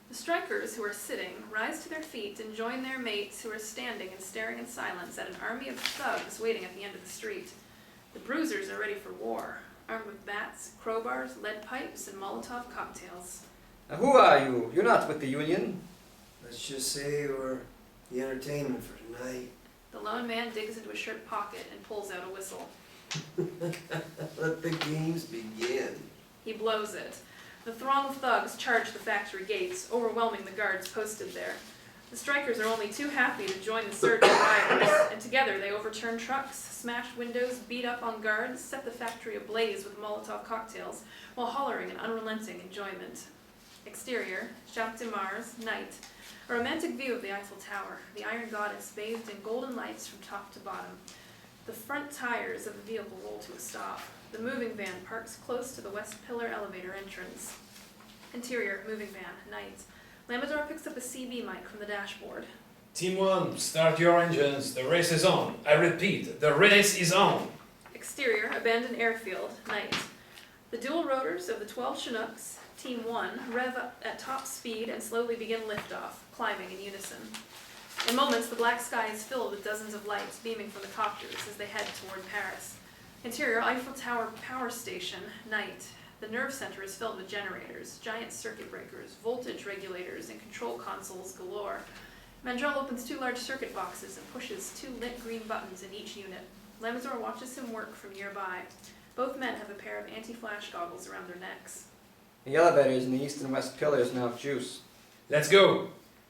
The strikers, who are sitting, rise to their feet and join their mates who are standing and staring in silence at an army of thugs waiting at the end of the street. The bruisers are ready for war, armed with bats, crowbars, lead pipes, and Molotov cocktails.
Now, who are you? You're not with the union.
Let's just say you're the entertainment for tonight.
The lone man digs into his shirt pocket and pulls out a whistle.
Let the games begin.
He blows it. The throng of thugs charge the factory gates, overwhelming the guards posted there. The strikers are only too happy to join the surge of rioters, and together they overturn trucks, smash windows, beat up on guards, set the factory ablaze with Molotov cocktails, while hollering in unrelenting enjoyment. Exterior, Champ de Mars, night. A romantic view of the Eiffel Tower, the Iron Goddess bathed in golden lights from top to bottom. The front tires of the vehicle roll to a stop. The moving van parks close to the West Pillar elevator entrance. Interior, moving van, night. Lamazor picks up a CB mic from the dashboard.
Team 1, start your engines. The race is on. I repeat, the race is on.
Exterior, abandoned airfield, night. The dual rotors of the 12 Chinooks, Team 1, rev up at top speed and slowly begin liftoff, climbing in unison. In moments, the black sky is filled with dozens of lights beaming from the copters as they head toward Paris. Interior, Eiffel Tower power station, night. The nerve center is filled with generators, giant circuit breakers, voltage regulators, and control consoles galore. Mandrell opens 2 large circuit boxes and pushes 2 lit green buttons in each unit. Lamazor watches him work from nearby. Both men have a pair of anti-flash goggles around their necks.
The elevators in the east and west pillars now have juice.
Let's go.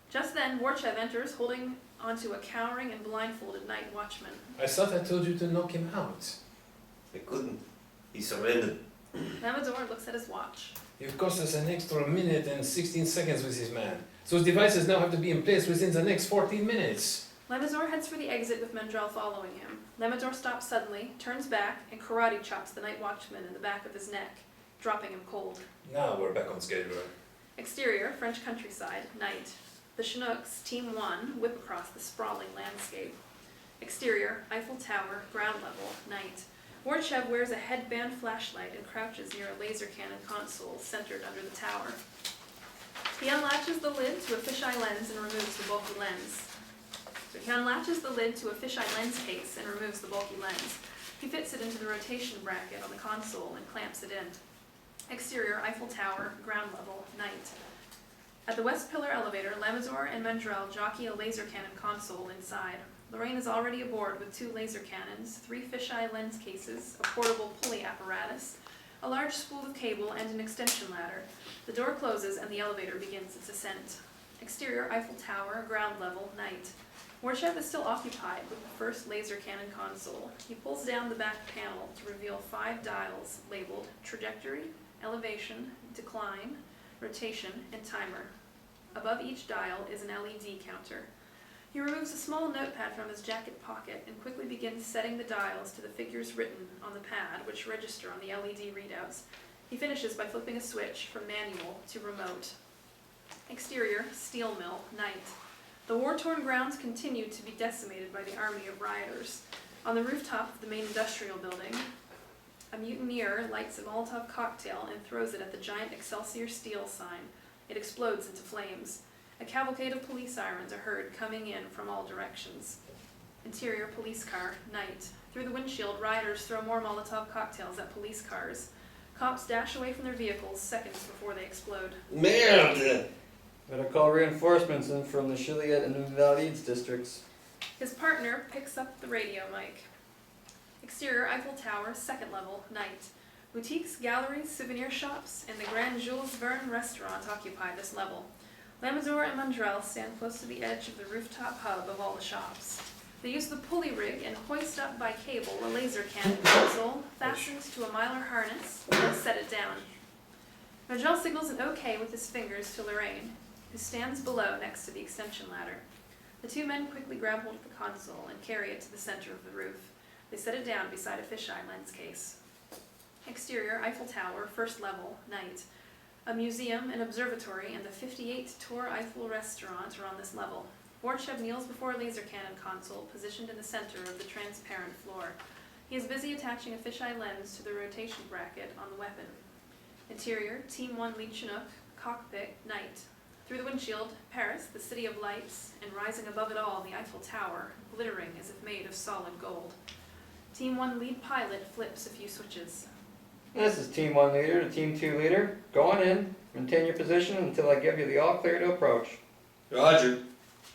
Just then, Warchev enters, holding onto a cowering and blindfolded night watchman.
I thought I told you to knock him out.
I couldn't. He surrendered.
Lamazor looks at his watch.
You've cost us an extra minute and 16 seconds with this man. Those devices now have to be in place within the next 14 minutes.
Lamazor heads for the exit with Mandrell following him. Lamazor stops suddenly, turns back, and karate chops the night watchman in the back of his neck, dropping him cold.
Now we're back on schedule.
Exterior, French countryside, night. The Chinooks, Team 1, whip across the sprawling landscape. Exterior, Eiffel Tower, ground level, night. Wardchev wears a headband flashlight and crouches near a laser cannon console centered under the tower. He unlatches the lid to a fisheye lens and removes the bulky lens. He unlatches the lid to a fisheye lens case and removes the bulky lens. He fits it into the rotation bracket on the console and clamps it in. Exterior, Eiffel Tower, ground level, night. At the West Pillar elevator, Lamazur and Mandrel jockey a laser cannon console inside. Lorraine is already aboard with 2 laser cannons, 3 fisheye lens cases, a portable pulley apparatus, a large spool of cable, and an extension ladder. The door closes and the elevator begins its ascent. Exterior, Eiffel Tower, ground level, night. Wardchev is still occupied with the first laser cannon console. He pulls down the back panel to reveal 5 dials labeled trajectory, elevation, decline, rotation, and timer. Above each dial is an LED counter. He removes a small notepad from his jacket pocket and quickly begins setting the dials to the figures written on the pad, which register on the LED readouts. He finishes by flipping a switch from manual to remote. Exterior, steel mill, night. The war-torn grounds continue to be decimated by the army of rioters. On the rooftop of the main industrial building, a mutineer lights a Molotov cocktail and throws it at the giant Excelsior steel sign. It explodes into flames. A cavalcade of police sirens are heard coming in from all directions. Interior, police car, night. Through the windshield, rioters throw more Molotov cocktails at police cars. Cops dash away from their vehicles seconds before they explode.
Merde!
Better call reinforcements in from the Chiliad and Invalides districts.
His partner picks up the radio mic. Exterior, Eiffel Tower, second level, night. Boutiques, galleries, souvenir shops, and the Grand Jules Verne restaurant occupy this level. Lamazur and Mandrel stand close to the edge of the rooftop hub of all the shops. They use the pulley rig and hoist up by cable a laser cannon console fastened to a mylar harness and set it down. Mandrel signals an OK with his fingers to Lorraine, who stands below next to the extension ladder. The 2 men quickly grab hold of the console and carry it to the center of the roof. They set it down beside a fisheye lens case. Exterior, Eiffel Tower, first level, night. A museum, an observatory, and the 58 Tour Eiffel restaurant are on this level. Wardchev kneels before a laser cannon console positioned in the center of the transparent floor. He is busy attaching a fisheye lens to the rotation bracket on the weapon. Interior, Team 1 lead Chinook, cockpit, night. Through the windshield, Paris, the city of lights, and rising above it all, the Eiffel Tower, glittering as if made of solid gold. Team 1 lead pilot flips a few switches.
This is Team 1 leader to Team 2 leader. Go on in. Maintain your position until I give you the all clear to approach.
Roger.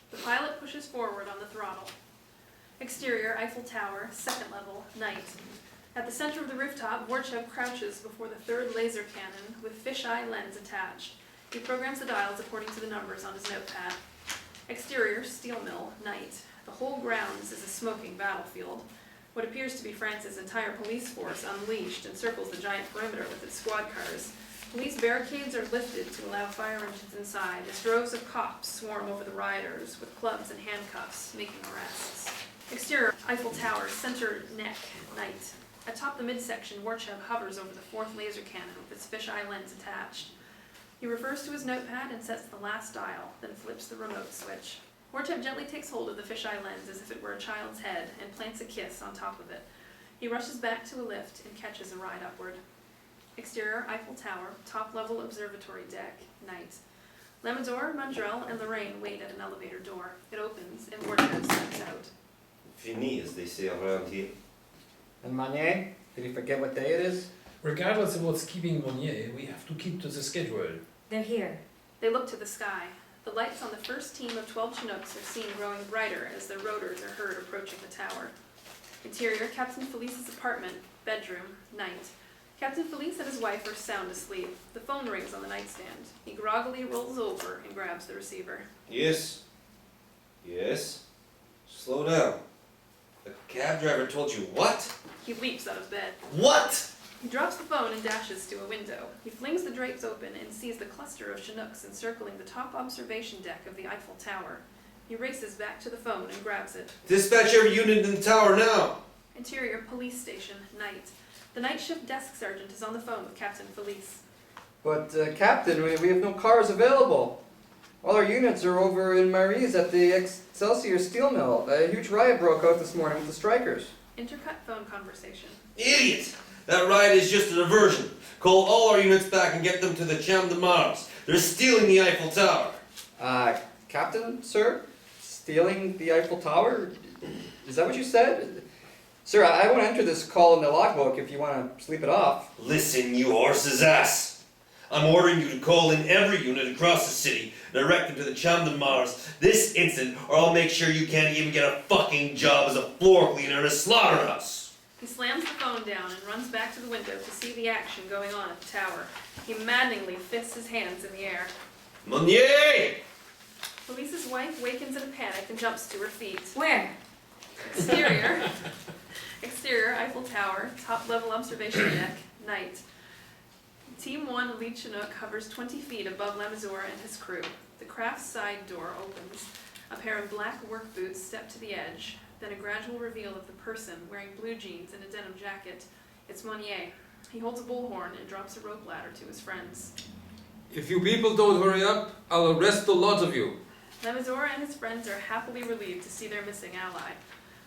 The pilot pushes forward on the throttle. Exterior, Eiffel Tower, second level, night. At the center of the rooftop, Wardchev crouches before the 3rd laser cannon with fisheye lens attached. He programs the dials according to the numbers on his notepad. Exterior, steel mill, night. The whole grounds is a smoking battlefield. What appears to be France's entire police force unleashed encircles the giant perimeter with its squad cars. Police barricades are lifted to allow fire engines inside as droves of cops swarm over the rioters with clubs and handcuffs, making arrests. Exterior, Eiffel Tower, center neck, night. Atop the midsection, Wardchev hovers over the 4th laser cannon with its fisheye lens attached. He refers to his notepad and sets the last dial, then flips the remote switch. Wardchev gently takes hold of the fisheye lens as if it were a child's head and plants a kiss on top of it. He rushes back to a lift and catches a ride upward. Exterior, Eiffel Tower, top-level observatory deck, night. Lamazur, Mandrel, and Lorraine wait at an elevator door. It opens, and Wardchev steps out.
Fini, as they say around here.
And Manier, did you forget what day it is?
Regardless of what's keeping Monnier, we have to keep to the schedule.
They're here.
They look to the sky. The lights on the first team of 12 Chinooks are seen growing brighter as their rotors are heard approaching the tower. Interior, Captain Felice's apartment, bedroom, night. Captain Felice and his wife are sound asleep. The phone rings on the nightstand. He groggily rolls over and grabs the receiver.
Yes. Yes. Slow down. The cab driver told you what?
He leaps out of bed.
What?
He drops the phone and dashes to a window. He flings the drapes open and sees the cluster of Chinooks encircling the top observation deck of the Eiffel Tower. He races back to the phone and grabs it.
Dispatch every unit in the tower now.
Interior, police station, night. The night shift desk sergeant is on the phone with Captain Felice.
But, Captain, we have no cars available. All our units are over in Marie's at the Excelsior steel mill. A huge riot broke out this morning with the strikers.
Intercut phone conversation.
Idiot! That riot is just a diversion. Call all our units back and get them to the Champ de Mars. They're stealing the Eiffel Tower.
Captain, sir? Stealing the Eiffel Tower? Is that what you said? Sir, I won't enter this call in the logbook if you want to sleep it off.
Listen, you horse's ass. I'm ordering you to call in every unit across the city, direct them to the Champ de Mars this instant, or I'll make sure you can't even get a fucking job as a floor cleaner in a slaughterhouse.
He slams the phone down and runs back to the window to see the action going on at the tower. He maddeningly fists his hands in the air.
Meunier!
Police's wife wakens in a panic and jumps to her feet.
Where?
Exterior. Exterior, Eiffel Tower, top level observation deck, night. Team 1 Lee Chinook hovers 20 feet above Lamazur and his crew. The craft's side door opens. A pair of black work boots step to the edge, then a gradual reveal of the person wearing blue jeans and a denim jacket. It's Meunier. He holds a bullhorn and drops a rope ladder to his friends.
If you people don't hurry up, I'll arrest the lot of you.
Lamazur and his friends are happily relieved to see their missing ally.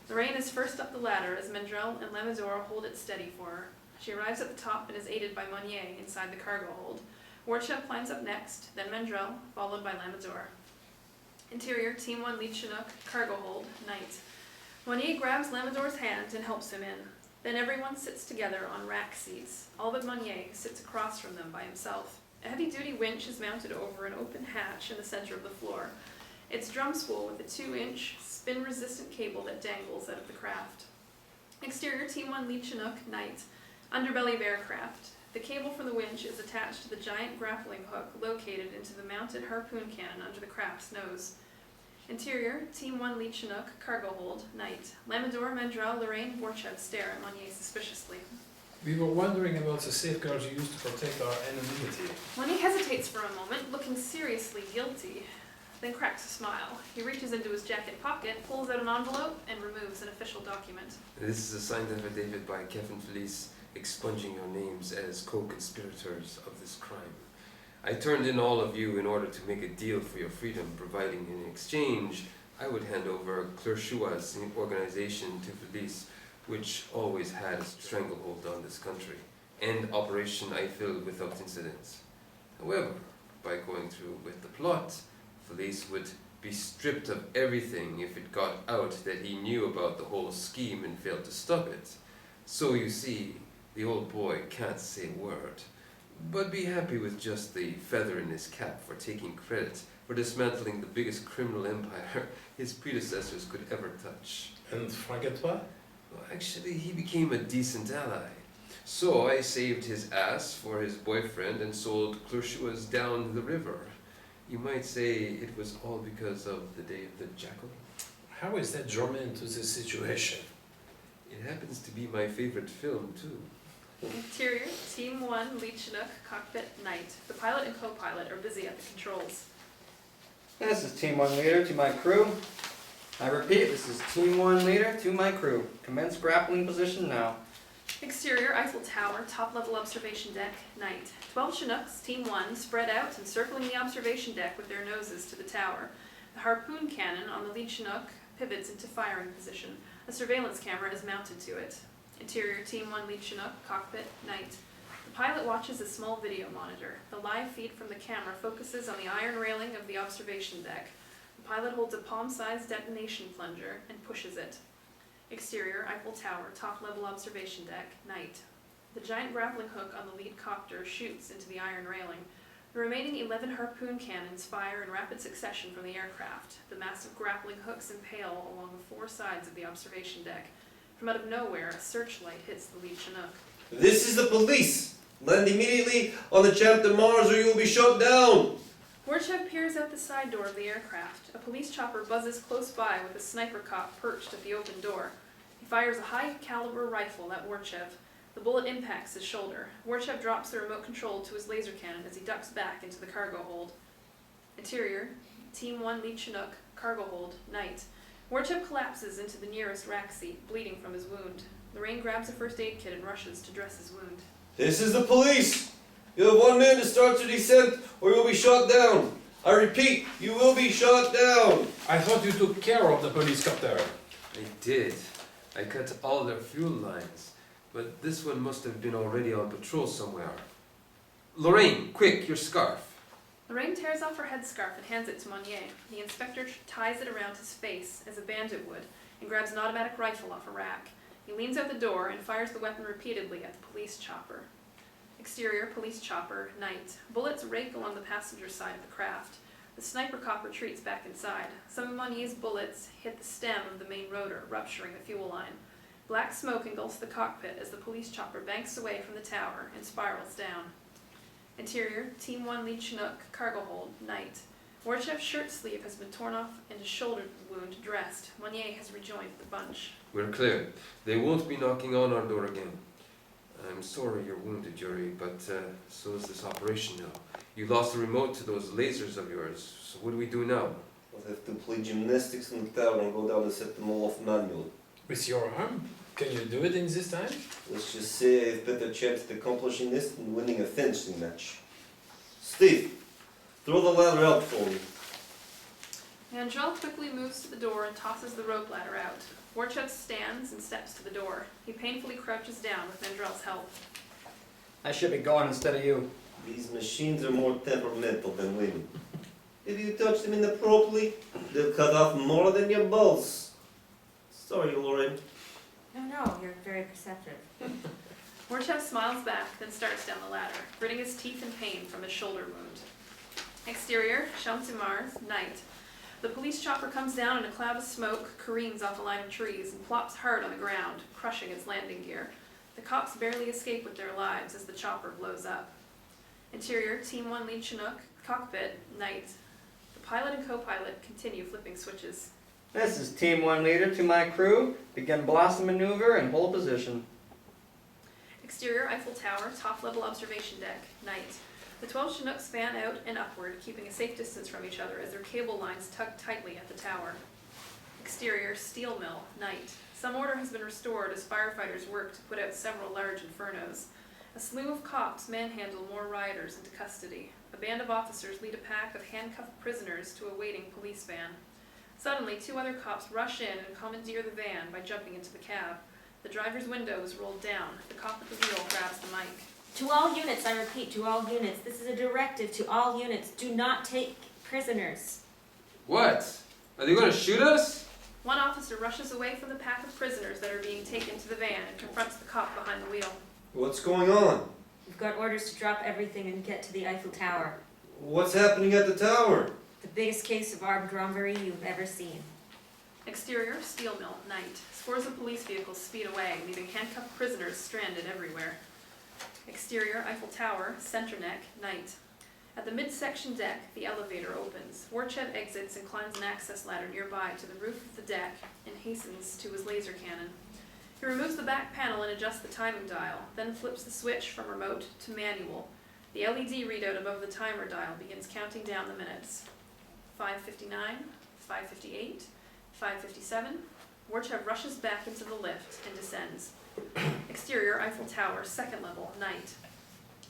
Lorraine is first up the ladder as Mendrel and Lamazur hold it steady for her. She arrives at the top and is aided by Meunier inside the cargo hold. Warchef climbs up next, then Mendrel, followed by Lamazur. Interior, Team 1 Lee Chinook, cargo hold, night. Meunier grabs Lamazur's hand and helps him in. Then everyone sits together on rack seats, all but Meunier, who sits across from them by himself. A heavy-duty winch is mounted over an open hatch in the center of the floor. It's drum spool with a 2-inch, spin-resistant cable that dangles out of the craft. Exterior, Team 1 Lee Chinook, night. Underbelly of aircraft. The cable from the winch is attached to the giant grappling hook located into the mounted harpoon cannon under the craft's nose. Interior, Team 1 Lee Chinook, cargo hold, night. Lamazur, Mendrel, Lorraine, Warchef stare at Meunier suspiciously.
We were wondering about the safeguards you used to protect our anonymity.
Meunier hesitates for a moment, looking seriously guilty, then cracks a smile. He reaches into his jacket pocket, pulls out an envelope, and removes an official document.
This is a signed affidavit by Kevin Felice expunging your names as co-conspirators of this crime. I turned in all of you in order to make a deal for your freedom, providing in exchange I would hand over Clerchua's organization to Felice, which always had a stranglehold on this country, and Operation Eiffel without incidents. However, by going through with the plot, Felice would be stripped of everything if it got out that he knew about the whole scheme and failed to stop it. So you see, the old boy can't say a word, but be happy with just the feather in his cap for taking credit for dismantling the biggest criminal empire his predecessors could ever touch.
And Francois?
Well, actually, he became a decent ally. So I saved his ass for his boyfriend and sold Clerchua's down the river. You might say it was all because of the Day of the Jackal.
How is that German to this situation?
It happens to be my favorite film, too.
Interior, Team 1 Lee Chinook, cockpit, night. The pilot and co-pilot are busy at the controls.
This is Team 1 leader to my crew. I repeat, this is Team 1 leader to my crew. Commence grappling position now.
Exterior, Eiffel Tower, top-level observation deck, night. 12 Chinooks, Team 1, spread out and circling the observation deck with their noses to the tower. The harpoon cannon on the lead Chinook pivots into firing position. A surveillance camera is mounted to it. Interior, Team 1 lead Chinook, cockpit, night. The pilot watches a small video monitor. The live feed from the camera focuses on the iron railing of the observation deck. The pilot holds a palm-sized detonation plunger and pushes it. Exterior, Eiffel Tower, top-level observation deck, night. The giant grappling hook on the lead copter shoots into the iron railing. The remaining 11 harpoon cannons fire in rapid succession from the aircraft. The massive grappling hooks impale along the 4 sides of the observation deck. From out of nowhere, a searchlight hits the lead Chinook.
This is the police! Land immediately on the Champ de Mars or you will be shot down!
Warchef peers out the side door of the aircraft. A police chopper buzzes close by with a sniper cop perched at the open door. He fires a high-caliber rifle at Warchef. The bullet impacts his shoulder. Warchef drops the remote control to his laser cannon as he ducks back into the cargo hold. Interior, Team 1 lead Chinook, cargo hold, night. Warchef collapses into the nearest rack seat, bleeding from his wound. Lorraine grabs a first aid kit and rushes to dress his wound.
This is the police! You have 1 minute to start your descent or you will be shot down. I repeat, you will be shot down!
I thought you took care of the police copter.
I did. I cut all their fuel lines, but this one must have been already on patrol somewhere. Lorraine, quick, your scarf.
Lorraine tears off her headscarf and hands it to Monnier. The inspector ties it around his face, as a bandit would, and grabs an automatic rifle off a rack. He leans out the door and fires the weapon repeatedly at the police chopper. Exterior, police chopper, night. Bullets rake along the passenger side of the craft. The sniper cop retreats back inside. Some of Monnier's bullets hit the stem of the main rotor, rupturing the fuel line. Black smoke engulfs the cockpit as the police chopper banks away from the tower and spirals down. Interior, Team 1 lead Chinook, cargo hold, night. Warchev's shirt sleeve has been torn off and his shoulder wound dressed. Monnier has rejoined the bunch.
We're clear. They won't be knocking on our door again. I'm sorry you're wounded, Yuri, but so is this operation now. You lost the remote to those lasers of yours, so what do we do now?
We'll have to play gymnastics in the tower and go down and set them all off manual.
With your arm? Can you do it in this time?
Let's just say I have better chance at accomplishing this than winning a fencing match. Steve, throw the ladder out for me.
Mandrel quickly moves to the door and tosses the rope ladder out. Warchev stands and steps to the door. He painfully crouches down with Mandrel's help.
I should be going instead of you.
These machines are more temperamental than women. If you touch them inappropriately, they'll cut off more than your balls. Sorry, Lauren.
No, you're very perceptive.
Warchev smiles back, then starts down the ladder, gritting his teeth in pain from his shoulder wound. Exterior, Champs-Mars, night. The police chopper comes down and a cloud of smoke careens off a line of trees and plops hard on the ground, crushing its landing gear. The cops barely escape with their lives as the chopper blows up. Interior, Team 1 lead Chinook, cockpit, night. The pilot and co-pilot continue flipping switches.
This is Team 1 leader to my crew. Begin blossom maneuver and hold position.
Exterior, Eiffel Tower, top-level observation deck, night. The 12 Chinooks fan out and upward, keeping a safe distance from each other as their cable lines tug tightly at the tower. Exterior, steel mill, night. Some order has been restored as firefighters work to put out several large infernos. A slew of cops manhandle more rioters into custody. A band of officers lead a pack of handcuffed prisoners to a waiting police van. Suddenly, 2 other cops rush in and commandeer the van by jumping into the cab. The driver's window is rolled down. The cop at the wheel grabs the mic.
To all units, I repeat, to all units. This is a directive to all units. Do not take prisoners.
What? Are they going to shoot us?
One officer rushes away from the pack of prisoners that are being taken to the van and confronts the cop behind the wheel.
What's going on?
We've got orders to drop everything and get to the Eiffel Tower.
What's happening at the tower?
The biggest case of armed robbery you've ever seen.
Exterior, steel mill, night. Scores of police vehicles speed away, leaving handcuffed prisoners stranded everywhere. Exterior, Eiffel Tower, center neck, night. At the midsection deck, the elevator opens. Warchev exits and climbs an access ladder nearby to the roof of the deck and hastens to his laser cannon. He removes the back panel and adjusts the timing dial, then flips the switch from remote to manual. The LED readout above the timer dial begins counting down the minutes. 5:59, 5:58, 5:57. Warchev rushes back into the lift and descends. Exterior, Eiffel Tower, second level, night.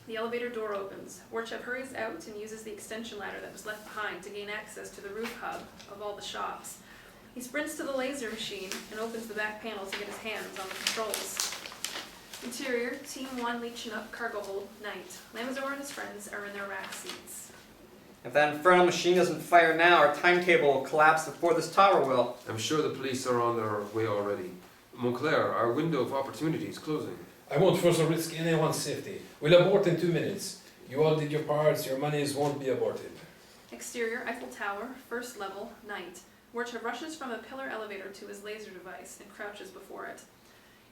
The elevator door opens. Warchev hurries out and uses the extension ladder that was left behind to gain access to the roof hub of all the shops. He sprints to the laser machine and opens the back panel to get his hands on the controls. Interior, Team 1 lead Chinook, cargo hold, night. Lamazor and his friends are in their rack seats.
If that infernal machine doesn't fire now, our timetable will collapse before this tower will.
I'm sure the police are on their way already. Montclair, our window of opportunity is closing.
I won't further risk anyone's safety. We'll abort in 2 minutes. You all did your parts, your monies won't be aborted.
Exterior, Eiffel Tower, first level, night. Warchev rushes from a pillar elevator to his laser device and crouches before it.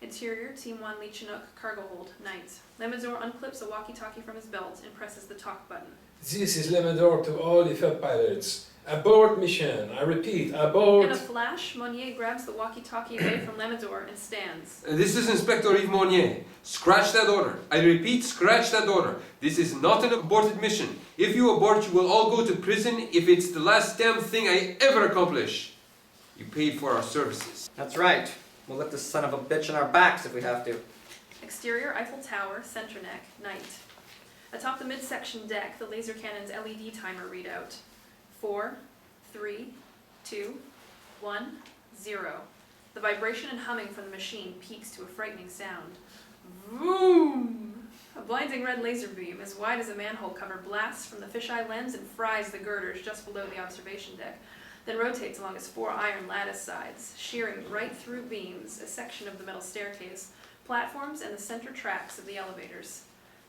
Interior, Team 1 lead Chinook, cargo hold, night. Lamazor unclips a walkie-talkie from his belt and presses the talk button.
This is Lemedor to all Eiffel pilots. Abort mission. I repeat, abort.
In a flash, Monnier grabs the walkie-talkie away from Lamazor and stands.
This is Inspector Yves Monnier. Scratch that order. I repeat, scratch that order. This is not an aborted mission. If you abort, you will all go to prison if it's the last damn thing I ever accomplish. You paid for our services.
That's right. We'll lift this son of a bitch on our backs if we have to.
Exterior, Eiffel Tower, center neck, night. Atop the midsection deck, the laser cannon's LED timer readout. 4, 3, 2, 1, 0. The vibration and humming from the machine peaks to a frightening sound. Vroom! A blinding red laser beam, as wide as a manhole cover, blasts from the fisheye lens and fries the girders just below the observation deck, then rotates along its 4 iron lattice sides, shearing right through beams a section of the metal staircase, platforms, and the center tracks of the elevators.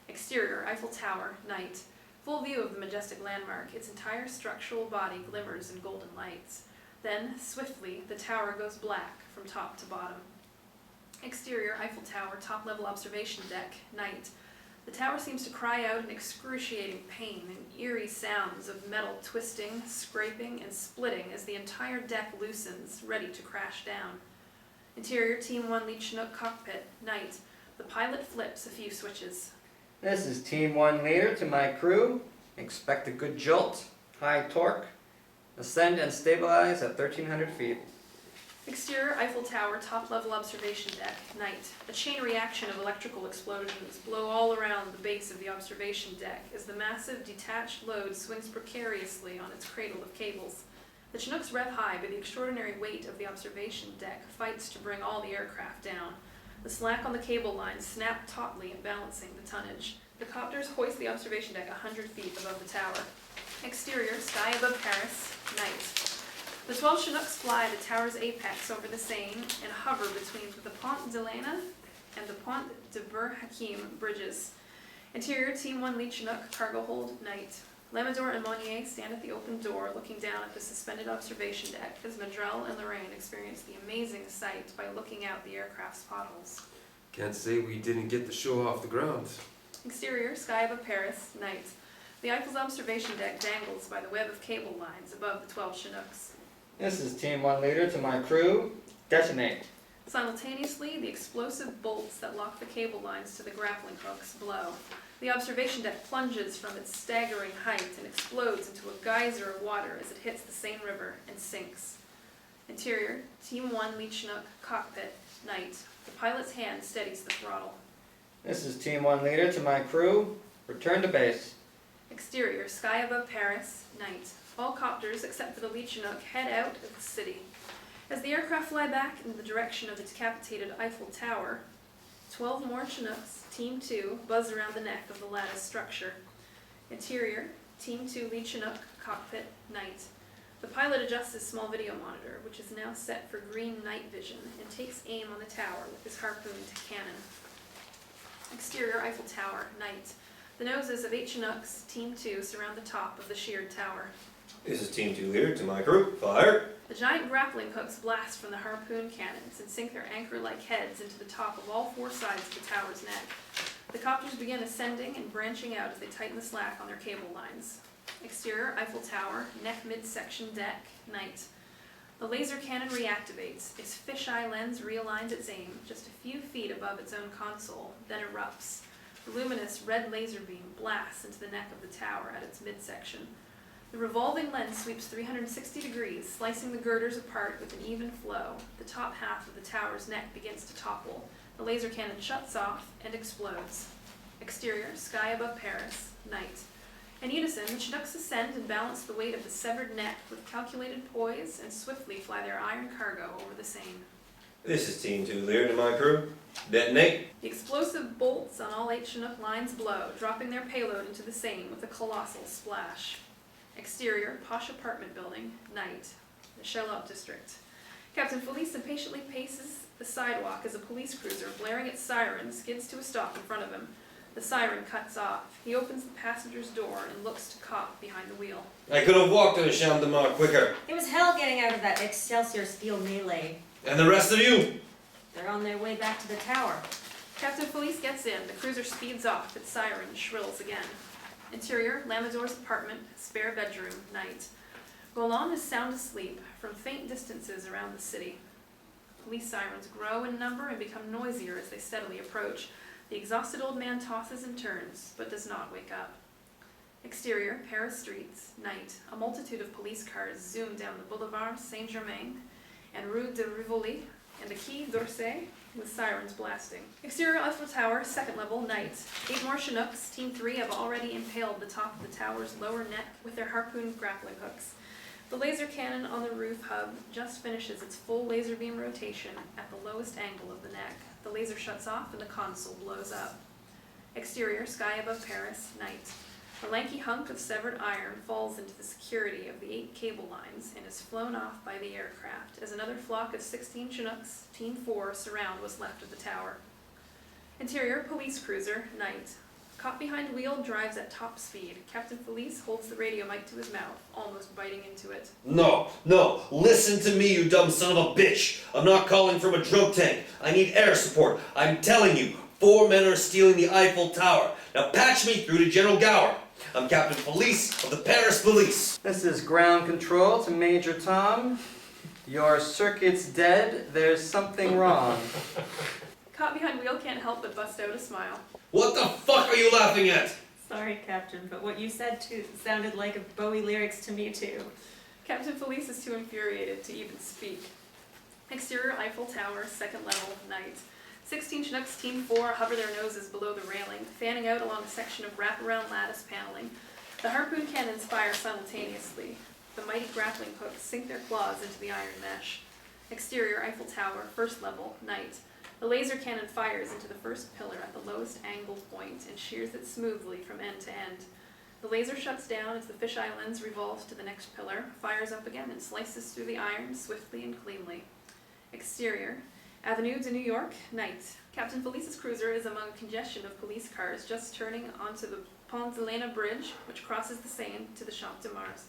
Exterior, Eiffel Tower, night. Full view of the majestic landmark, its entire structural body glimmers in golden lights. Then, swiftly, the tower goes black from top to bottom. Exterior, Eiffel Tower, top-level observation deck, night. The tower seems to cry out in excruciating pain and eerie sounds of metal twisting, scraping, and splitting as the entire deck loosens, ready to crash down. Interior, Team 1 Lead Chinook cockpit, night. The pilot flips a few switches.
This is Team 1 leader to my crew. Expect a good jolt, high torque. Ascend and stabilize at 1,300 feet.
Exterior, Eiffel Tower, top-level observation deck, night. A chain reaction of electrical explosions blow all around the base of the observation deck as the massive detached load swings precariously on its cradle of cables. The Chinooks rev high, but the extraordinary weight of the observation deck fights to bring all the aircraft down. The slack on the cable lines snap tautly in balancing the tonnage. The copters hoist the observation deck 100 feet above the tower. Exterior, sky above Paris, night. The 12 Chinooks fly the tower's apex over the Seine and hover between the Pont de l'Aine and the Pont de Bur Hakim bridges. Interior, Team 1 Lead Chinook, cargo hold, night. Lamador and Monnier stand at the open door looking down at the suspended observation deck as Madrell and Lorraine experience the amazing sight by looking out the aircraft's potholes.
Can't say we didn't get the show off the ground.
Exterior, sky above Paris, night. The Eiffel's observation deck dangles by the web of cable lines above the 12 Chinooks.
This is Team 1 leader to my crew. Detonate.
Simultaneously, the explosive bolts that lock the cable lines to the grappling hooks blow. The observation deck plunges from its staggering height and explodes into a geyser of water as it hits the Seine River and sinks. Interior, Team 1 Lead Chinook, cockpit, night. The pilot's hand steadies the throttle.
This is Team 1 leader to my crew. Return to base.
Exterior, sky above Paris, night. All copters, except for the Lead Chinook, head out of the city. As the aircraft fly back in the direction of the decapitated Eiffel Tower, 12 more Chinooks, Team 2, buzz around the neck of the lattice structure. Interior, Team 2 Lead Chinook, cockpit, night. The pilot adjusts his small video monitor, which is now set for green night vision, and takes aim on the tower with his harpooned cannon. Exterior, Eiffel Tower, night. The noses of 8 Chinooks, Team 2, surround the top of the sheared tower.
This is Team 2 leader to my crew. Fire!
The giant grappling hooks blast from the harpoon cannons and sink their anchor-like heads into the top of all 4 sides of the tower's neck. The copters begin ascending and branching out as they tighten the slack on their cable lines. Exterior, Eiffel Tower, neck midsection deck, night. The laser cannon reactivates. Its fisheye lens realigns its aim just a few feet above its own console, then erupts. The luminous red laser beam blasts into the neck of the tower at its midsection. The revolving lens sweeps 360 degrees, slicing the girders apart with an even flow. The top half of the tower's neck begins to topple. The laser cannon shuts off and explodes. Exterior, sky above Paris, night. In unison, the Chinooks ascend and balance the weight of the severed neck with calculated poise and swiftly fly their iron cargo over the Seine.
This is Team 2 leader to my crew. Detonate!
The explosive bolts on all 8 Chinook lines blow, dropping their payload into the Seine with a colossal splash. Exterior, posh apartment building, night. The Charlotte district. Captain Felice impatiently paces the sidewalk as a police cruiser, blaring its siren, skids to a stop in front of him. The siren cuts off. He opens the passenger's door and looks to Cop behind the wheel.
I could have walked to the Champ de Mars quicker.
It was hell getting out of that Excelsior steel melee.
And the rest of you?
They're on their way back to the tower.
Captain Felice gets in. The cruiser speeds off. Its siren shrills again. Interior, Lamador's apartment, spare bedroom, night. Roland is sound asleep from faint distances around the city. Police sirens grow in number and become noisier as they steadily approach. The exhausted old man tosses and turns, but does not wake up. Exterior, Paris streets, night. A multitude of police cars zoom down the Boulevard Saint-Germain and Rue de Rivoli and the Quai d'Orsay with sirens blasting. Exterior, Eiffel Tower, second level, night. 8 more Chinooks, Team 3, have already impaled the top of the tower's lower neck with their harpoon grappling hooks. The laser cannon on the roof hub just finishes its full laser beam rotation at the lowest angle of the neck. The laser shuts off and the console blows up. Exterior, sky above Paris, night. A lanky hunk of severed iron falls into the security of the 8 cable lines and is flown off by the aircraft as another flock of 16 Chinooks, Team 4, surround what's left of the tower. Interior, police cruiser, night. Caught behind wheel drives at top speed. Captain Felice holds the radio mic to his mouth, almost biting into it.
No, listen to me, you dumb son of a bitch. I'm not calling from a drug tank. I need air support. I'm telling you, 4 men are stealing the Eiffel Tower. Now patch me through to General Gower. I'm Captain Felice of the Paris Police.
This is ground control to Major Tom. Your circuit's dead. There's something wrong.
Caught behind wheel can't help but bust out a smile.
What the fuck are you laughing at?
Sorry, Captain, but what you said too sounded like a Bowie lyrics to me too.
Captain Felice is too infuriated to even speak. Exterior Eiffel Tower, second level, night. 16 Chinooks, Team 4, hover their noses below the railing, fanning out along a section of wraparound lattice paneling. The harpoon cannons fire simultaneously. The mighty grappling hooks sink their claws into the iron mesh. Exterior Eiffel Tower, first level, night. The laser cannon fires into the first pillar at the lowest angle point and shears it smoothly from end to end. The laser shuts down as the fisheye lens revolves to the next pillar, fires up again and slices through the iron swiftly and cleanly. Exterior, Avenue de New York, night. Captain Felice's cruiser is among a congestion of police cars just turning onto the Pont de Lena Bridge, which crosses the Seine to the Champ de Mars.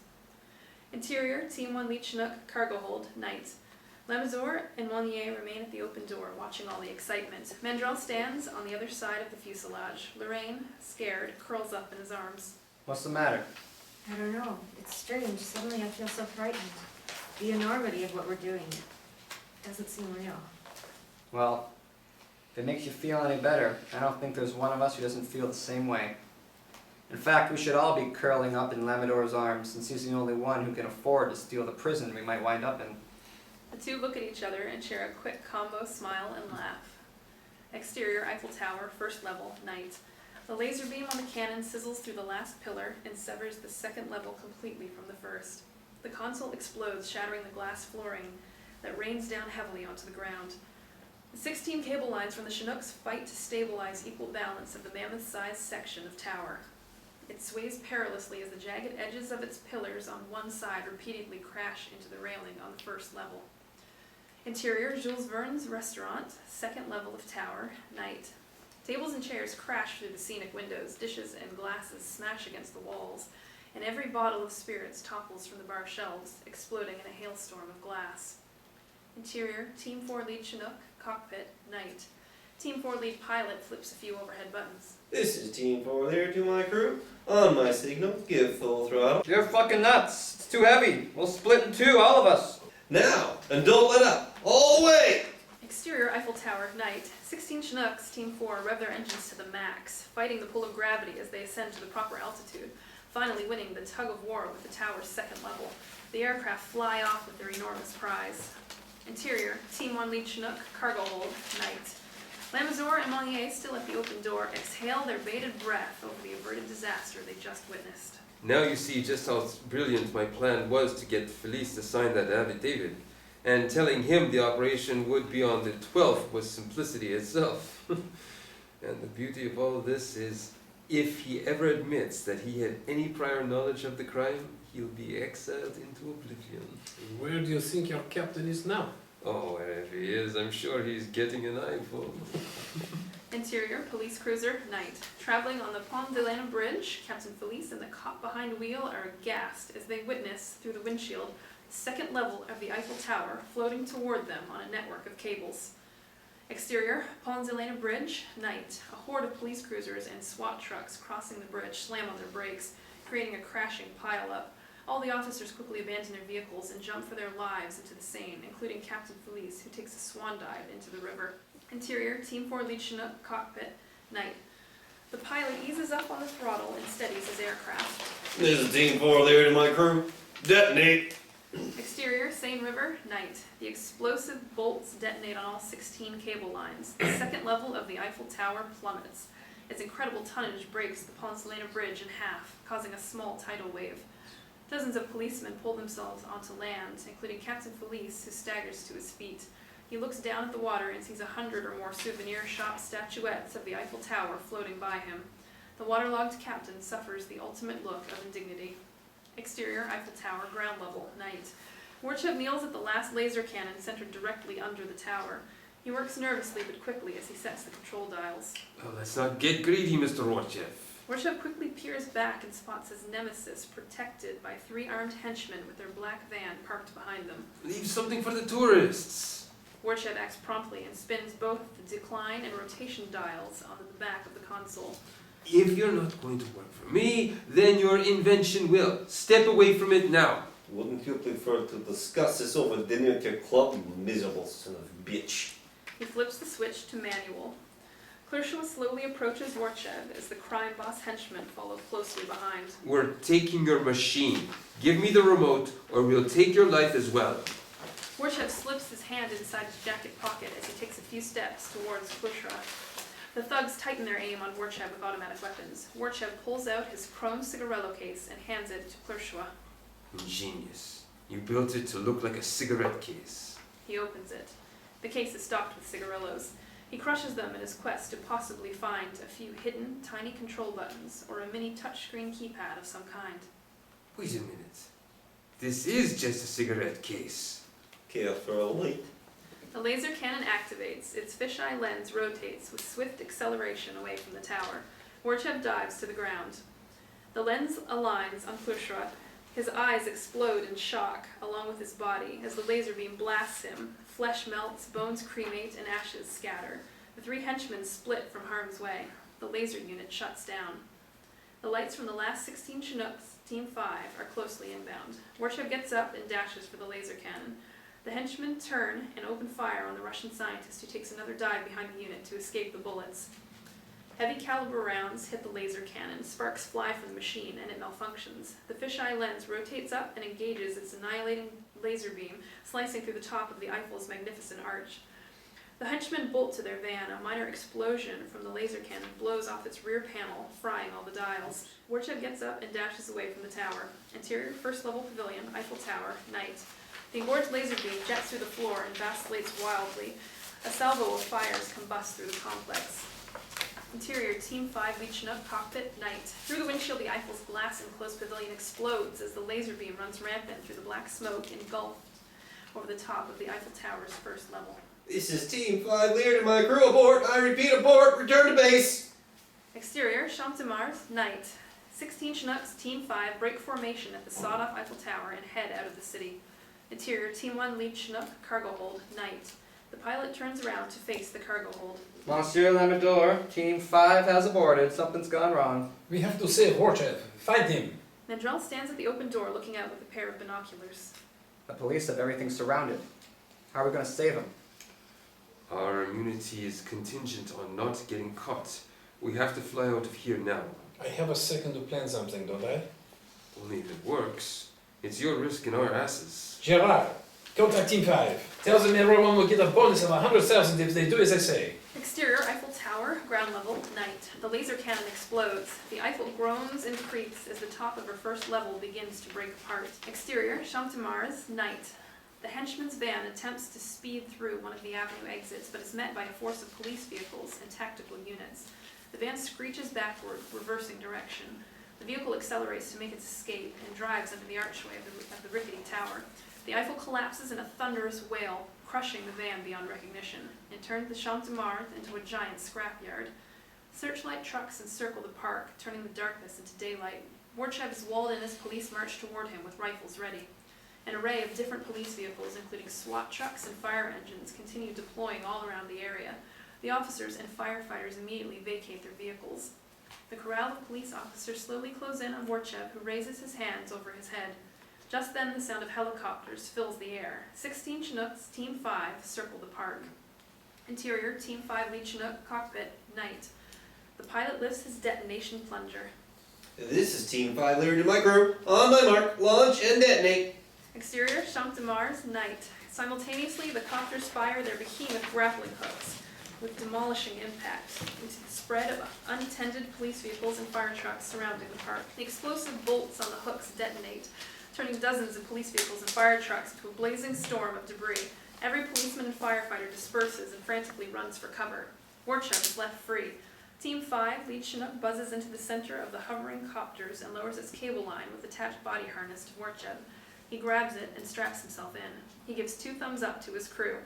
Interior, Team 1 Lead Chinook, cargo hold, night. Lemazur and Monnier remain at the open door, watching all the excitement. Mandrel stands on the other side of the fuselage. Lorraine, scared, curls up in his arms.
What's the matter?
I don't know. It's strange. Suddenly I feel so frightened. The enormity of what we're doing doesn't seem real.
Well, if it makes you feel any better, I don't think there's one of us who doesn't feel the same way. In fact, we should all be curling up in Lamador's arms, since he's the only one who can afford to steal the prison we might wind up in.
The two look at each other and share a quick combo smile and laugh. Exterior Eiffel Tower, first level, night. The laser beam on the cannon sizzles through the last pillar and severs the second level completely from the first. The console explodes, shattering the glass flooring that rains down heavily onto the ground. The 16 cable lines from the Chinooks fight to stabilize equal balance of the mammoth-sized section of tower. It sways perilously as the jagged edges of its pillars on one side repeatedly crash into the railing on the first level. Interior, Jules Verne's restaurant, second level of tower, night. Tables and chairs crash through the scenic windows, dishes and glasses smash against the walls, and every bottle of spirits topples from the bar shelves, exploding in a hailstorm of glass. Interior, Team 4 Lead Chinook, cockpit, night. Team 4 Lead pilot flips a few overhead buttons.
This is Team 4 there to my crew. On my signal, give full throttle.
You're fucking nuts. It's too heavy. We'll split in two, all of us.
Now, and don't let up. All the way!
Exterior Eiffel Tower, night. 16 Chinooks, Team 4, rev their engines to the max, fighting the pull of gravity as they ascend to the proper altitude, finally winning the tug of war with the tower's second level. The aircraft fly off with their enormous prize. Interior, Team 1 Lead Chinook, cargo hold, night. Lamazur and Monnier, still at the open door, exhale their bated breath over the averted disaster they just witnessed.
Now you see just how brilliant my plan was to get Felice to sign that affidavit. And telling him the operation would be on the 12th was simplicity itself. And the beauty of all this is, if he ever admits that he had any prior knowledge of the crime, he'll be exiled into oblivion.
Where do you think your captain is now?
Oh, wherever he is, I'm sure he's getting an eyeful.
Interior, police cruiser, night. Traveling on the Pont de Lena Bridge, Captain Felice and the cop behind wheel are aghast as they witness, through the windshield, the second level of the Eiffel Tower floating toward them on a network of cables. Exterior, Pont de Lena Bridge, night. A horde of police cruisers and SWAT trucks crossing the bridge slam on their brakes, creating a crashing pile-up. All the officers quickly abandon their vehicles and jump for their lives into the Seine, including Captain Felice, who takes a swan dive into the river. Interior, Team 4 Lead Chinook, cockpit, night. The pilot eases up on the throttle and steadies his aircraft.
This is Team 4 there to my crew. Detonate!
Exterior, Seine River, night. The explosive bolts detonate on all 16 cable lines. The second level of the Eiffel Tower plummets. Its incredible tonnage breaks the Pont de Lena Bridge in half, causing a small tidal wave. Dozens of policemen pull themselves onto land, including Captain Felice, who staggers to his feet. He looks down at the water and sees 100 or more souvenir shop statuettes of the Eiffel Tower floating by him. The waterlogged captain suffers the ultimate look of indignity. Exterior, Eiffel Tower, ground level, night. Warchev kneels at the last laser cannon centered directly under the tower. He works nervously but quickly as he sets the control dials.
Oh, let's not get greedy, Mr. Warchev.
Warchev quickly peers back and spots his nemesis protected by 3 armed henchmen with their black van parked behind them.
Leave something for the tourists.
Warchev acts promptly and spins both the decline and rotation dials on the back of the console.
If you're not going to work for me, then your invention will. Step away from it now.
Wouldn't you prefer to discuss this over dinner at your club, you miserable son of a bitch?
He flips the switch to manual. Klurshua slowly approaches Warchev as the crime boss henchmen follow closely behind.
We're taking your machine. Give me the remote, or we'll take your life as well.
Warchev slips his hand inside his jacket pocket as he takes a few steps towards Klurshua. The thugs tighten their aim on Warchev with automatic weapons. Warchev pulls out his chrome cigarello case and hands it to Klurshua.
Ingenious. You built it to look like a cigarette case.
He opens it. The case is stocked with cigarellos. He crushes them in his quest to possibly find a few hidden, tiny control buttons or a mini touchscreen keypad of some kind.
Wait a minute. This is just a cigarette case.
Care for a light?
The laser cannon activates. Its fisheye lens rotates with swift acceleration away from the tower. Warchev dives to the ground. The lens aligns on Klurshua. His eyes explode in shock, along with his body, as the laser beam blasts him. Flesh melts, bones cremate, and ashes scatter. The 3 henchmen split from harm's way. The laser unit shuts down. The lights from the last 16 Chinooks, Team 5, are closely inbound. Warchev gets up and dashes for the laser cannon. The henchmen turn and open fire on the Russian scientist, who takes another dive behind the unit to escape the bullets. Heavy caliber rounds hit the laser cannon, sparks fly from the machine, and it malfunctions. The fisheye lens rotates up and engages its annihilating laser beam, slicing through the top of the Eiffel's magnificent arch. The henchmen bolt to their van. A minor explosion from the laser cannon blows off its rear panel, frying all the dials. Warchev gets up and dashes away from the tower. Interior, first level pavilion, Eiffel Tower, night. The engorged laser beam jets through the floor and vacillates wildly. A salvo of fires combust through the complex. Interior, Team 5, lead Chinook, cockpit, night. Through the windshield, the Eiffel's glass-enclosed pavilion explodes as the laser beam runs rampant through the black smoke engulfed over the top of the Eiffel Tower's first level.
This is Team 5 Lear to my crew abort. I repeat, abort. Return to base.
Exterior, Champ de Mars, night. 16 Chinooks, Team 5, break formation at the sawed-off Eiffel Tower and head out of the city. Interior, Team 1, lead Chinook, cargo hold, night. The pilot turns around to face the cargo hold.
Monsieur Lamador, Team 5 has aborted. Something's gone wrong.
We have to save Warchev. Find him.
Mandrell stands at the open door looking out with a pair of binoculars.
The police have everything surrounded. How are we going to save him?
Our immunity is contingent on not getting caught. We have to fly out of here now.
I have a second to plan something, don't I?
Only if it works. It's your risk and our asses.
Gerard, contact Team 5. Tell them everyone will get a bonus of 100,000 if they do as I say.
Exterior, Eiffel Tower, ground level, night. The laser cannon explodes. The Eiffel groans and creaks as the top of her first level begins to break apart. Exterior, Champ de Mars, night. The henchman's van attempts to speed through one of the avenue exits, but is met by a force of police vehicles and tactical units. The van screeches backward, reversing direction. The vehicle accelerates to make its escape and drives under the archway of the rickety tower. The Eiffel collapses in a thunderous wail, crushing the van beyond recognition. It turns the Champ de Mars into a giant scrapyard. Searchlight trucks encircle the park, turning the darkness into daylight. Warchev is walled in as police march toward him with rifles ready. An array of different police vehicles, including SWAT trucks and fire engines, continue deploying all around the area. The officers and firefighters immediately vacate their vehicles. The corral of police officers slowly close in on Warchev, who raises his hands over his head. Just then, the sound of helicopters fills the air. 16 Chinooks, Team 5, circle the park. Interior, Team 5, lead Chinook, cockpit, night. The pilot lifts his detonation plunger.
This is Team 5 Lear to my crew. On my mark, launch and detonate.
Exterior, Champ de Mars, night. Simultaneously, the copters fire their behemoth grappling hooks with demolishing impact into the spread of unattended police vehicles and fire trucks surrounding the park. The explosive bolts on the hooks detonate. turning dozens of police vehicles and fire trucks into a blazing storm of debris. Every policeman and firefighter disperses and frantically runs for cover. Warchuk is left free. Team 5, lead Chinook, buzzes into the center of the hovering copters and lowers its cable line with attached body harness to Warchuk. He grabs it and straps himself in. He gives 2 thumbs up to his crew.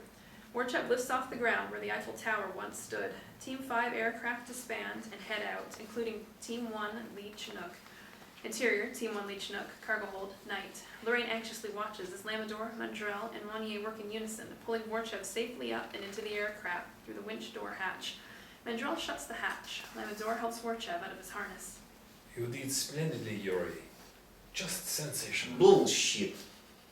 Warchuk lifts off the ground where the Eiffel Tower once stood. Team 5 aircraft disband and head out, including Team 1 lead Chinook. Interior, Team 1 lead Chinook, cargo hold, night. Lorraine anxiously watches as Lamador, Mandrel, and Monnier work in unison, pulling Warchuk safely up and into the aircraft through the winch door hatch. Mandrel shuts the hatch. Lamador helps Warchuk out of his harness.
You did splendidly, Yuri. Just sensational.
Bullshit.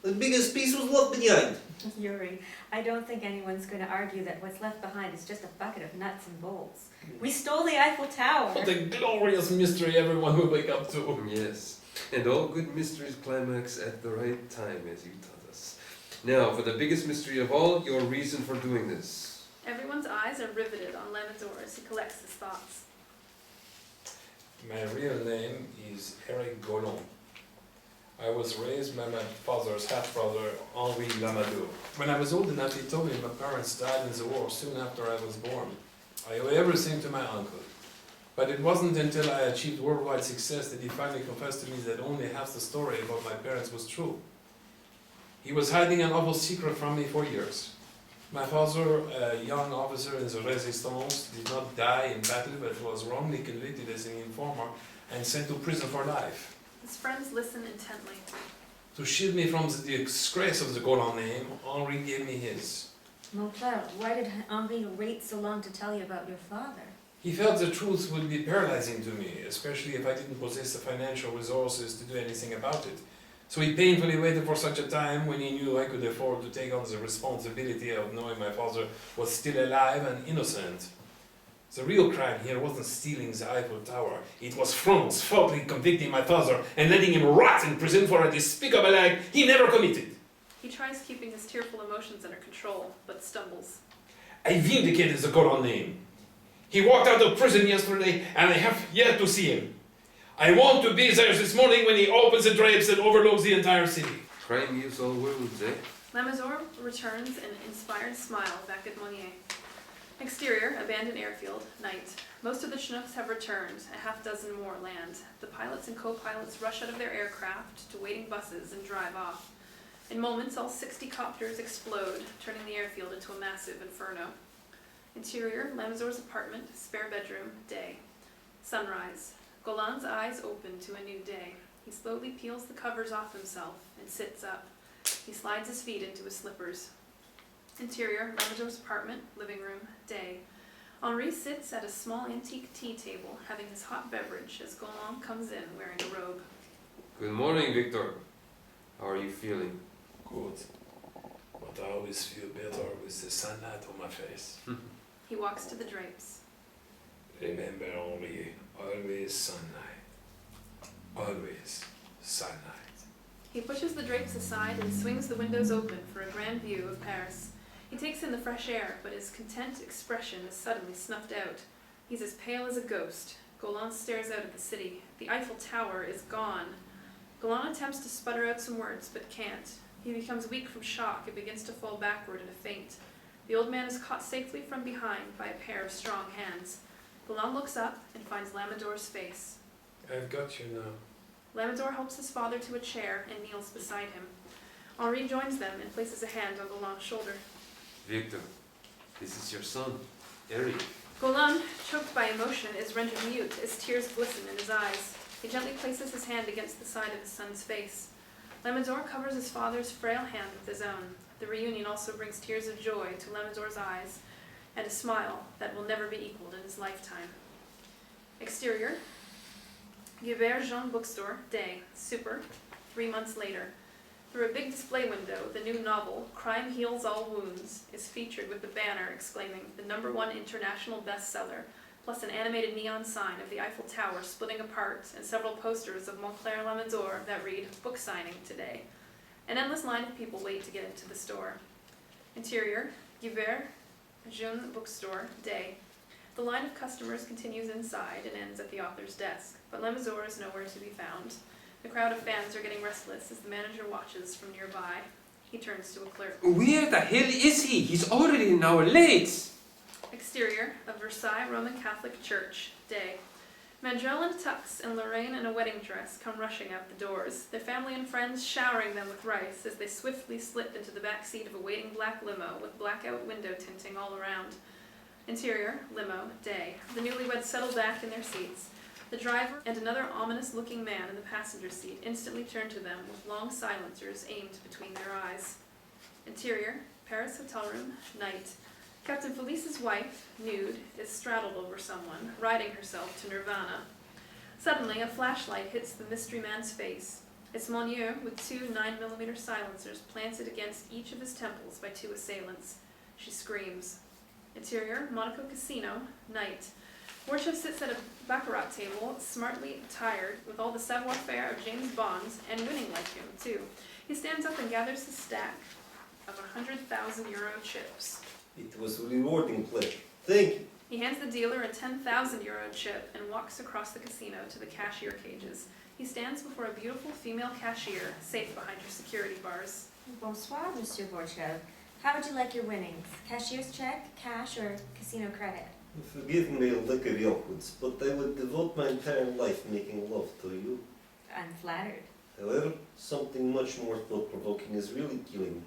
The biggest piece was left behind.
Yuri, I don't think anyone's going to argue that what's left behind is just a bucket of nuts and bolts. We stole the Eiffel Tower.
What a glorious mystery everyone will wake up to.
Yes, and all good mysteries climax at the right time, as you taught us. Now, for the biggest mystery of all, your reason for doing this.
Everyone's eyes are riveted on Lamador as he collects his thoughts.
My real name is Eric Gollon. I was raised by my father's half-brother, Henri Lamadou. When I was old enough, he told me my parents died in the war soon after I was born. I owe everything to my uncle. But it wasn't until I achieved worldwide success that he finally confessed to me that only half the story about my parents was true. He was hiding an awful secret from me for years. My father, a young officer in the Resistance, did not die in battle but was wrongly convicted as an informer and sent to prison for life.
His friends listen intently.
To shield me from the disgrace of the Golan name, Henri gave me his.
Montclair, why did Henri wait so long to tell you about your father?
He felt the truth would be paralyzing to me, especially if I didn't possess the financial resources to do anything about it. So he painfully waited for such a time when he knew I could afford to take on the responsibility of knowing my father was still alive and innocent. The real crime here wasn't stealing the Eiffel Tower. It was France falsely convicting my father and letting him rot in prison for a despicable act he never committed.
He tries keeping his tearful emotions under control, but stumbles.
I vindicated the Golan name. He walked out of prison yesterday and I have yet to see him. I want to be there this morning when he opens the drapes and overlooks the entire city.
Crime use all worlds, eh?
Lamador returns an inspired smile back at Monnier. Exterior, abandoned airfield, night. Most of the Chinooks have returned, a half dozen more land. The pilots and co-pilots rush out of their aircraft to waiting buses and drive off. In moments, all 60 copters explode, turning the airfield into a massive inferno. Interior, Lamador's apartment, spare bedroom, day. Sunrise. Golan's eyes open to a new day. He slowly peels the covers off himself and sits up. He slides his feet into his slippers. Interior, Lamador's apartment, living room, day. Henri sits at a small antique tea table, having his hot beverage as Golan comes in wearing a robe.
Good morning, Victor. How are you feeling?
Good. But I always feel better with the sunlight on my face.
He walks to the drapes.
Remember, Henri, always sunlight. Always sunlight.
He pushes the drapes aside and swings the windows open for a grand view of Paris. He takes in the fresh air, but his content expression is suddenly snuffed out. He's as pale as a ghost. Golan stares out at the city. The Eiffel Tower is gone. Golan attempts to sputter out some words, but can't. He becomes weak from shock and begins to fall backward in a faint. The old man is caught safely from behind by a pair of strong hands. Golan looks up and finds Lamador's face.
I've got you now.
Lamador helps his father to a chair and kneels beside him. Henri joins them and places a hand on Golan's shoulder.
Victor, this is your son, Eric.
Golan, choked by emotion, is rendered mute as tears glisten in his eyes. He gently places his hand against the side of his son's face. Lamador covers his father's frail hand with his own. The reunion also brings tears of joy to Lamador's eyes and a smile that will never be equaled in his lifetime. Exterior, Guibert Jean Bookstore, day, super, 3 months later. Through a big display window, the new novel, Crime Heals All Wounds, is featured with the banner exclaiming, the #1 international bestseller, plus an animated neon sign of the Eiffel Tower splitting apart and several posters of Montclair Lamador that read, book signing today. An endless line of people wait to get into the store. Interior, Guibert Jean Bookstore, day. The line of customers continues inside and ends at the author's desk, but Lamador is nowhere to be found. The crowd of fans are getting restless as the manager watches from nearby. He turns to a clerk.
Where the hell is he? He's already an hour late.
Exterior of Versailles Roman Catholic Church, day. Mandrel and Tux and Lorraine in a wedding dress come rushing out the doors, their family and friends showering them with rice as they swiftly slip into the back seat of a waiting black limo with blackout window tinting all around. Interior, limo, day. The newlyweds settle back in their seats. The driver and another ominous-looking man in the passenger seat instantly turn to them with long silencers aimed between their eyes. Interior, Paris hotel room, night. Captain Felice's wife, nude, is straddled over someone, riding herself to nirvana. Suddenly, a flashlight hits the mystery man's face. It's Monnier with two 9mm silencers planted against each of his temples by two assailants. She screams. Interior, Monaco Casino, night. Warchef sits at a baccarat table, smartly attired, with all the savoir-faire of James Bond, and winning like him, too. He stands up and gathers his stack of 100,000 euro chips.
It was a rewarding pleasure. Thank you.
He hands the dealer a 10,000 euro chip and walks across the casino to the cashier cages. He stands before a beautiful female cashier, safe behind her security bars.
Bonsoir, Monsieur Borchev. How would you like your winnings? Cashier's check, cash, or casino credit?
Forgive me a lick of awkwardness, but I would devote my entire life making love to you.
I'm flattered.
However, something much more thought-provoking is really killing me.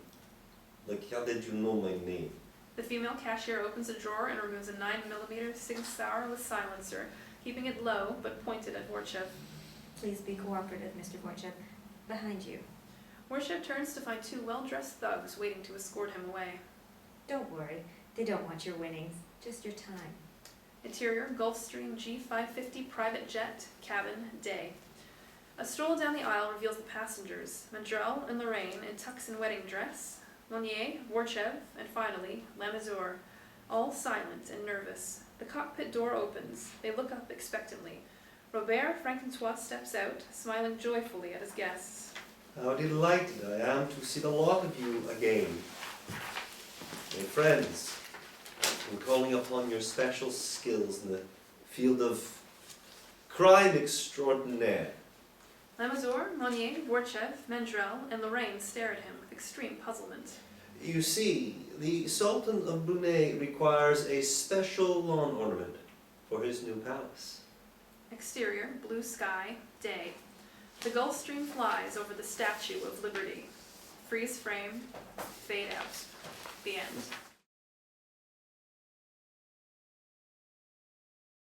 Like, how did you know my name?
The female cashier opens a drawer and removes a 9mm Sig Sauer with silencer, keeping it low but pointed at Warchef.
Please be cooperative, Mr. Borchev. Behind you.
Warchef turns to find two well-dressed thugs waiting to escort him away.
Don't worry. They don't want your winnings, just your time.
Interior, Gulfstream G550 private jet, cabin, day. A stroll down the aisle reveals the passengers, Mandrel and Lorraine in tux and wedding dress, Monnier, Warchev, and finally, Lamazur, all silent and nervous. The cockpit door opens. They look up expectantly. Robert Francois steps out, smiling joyfully at his guests.
How delighted I am to see the lot of you again. My friends, I'm calling upon your special skills in the field of crime extraordinaire.
Lamazur, Monnier, Warchev, Mandrel, and Lorraine stare at him with extreme puzzlement.
You see, the Sultan of Brunei requires a special lawn ornament for his new palace.
Exterior, blue sky, day. The Gulfstream flies over the Statue of Liberty. Freeze frame, fade out. The end.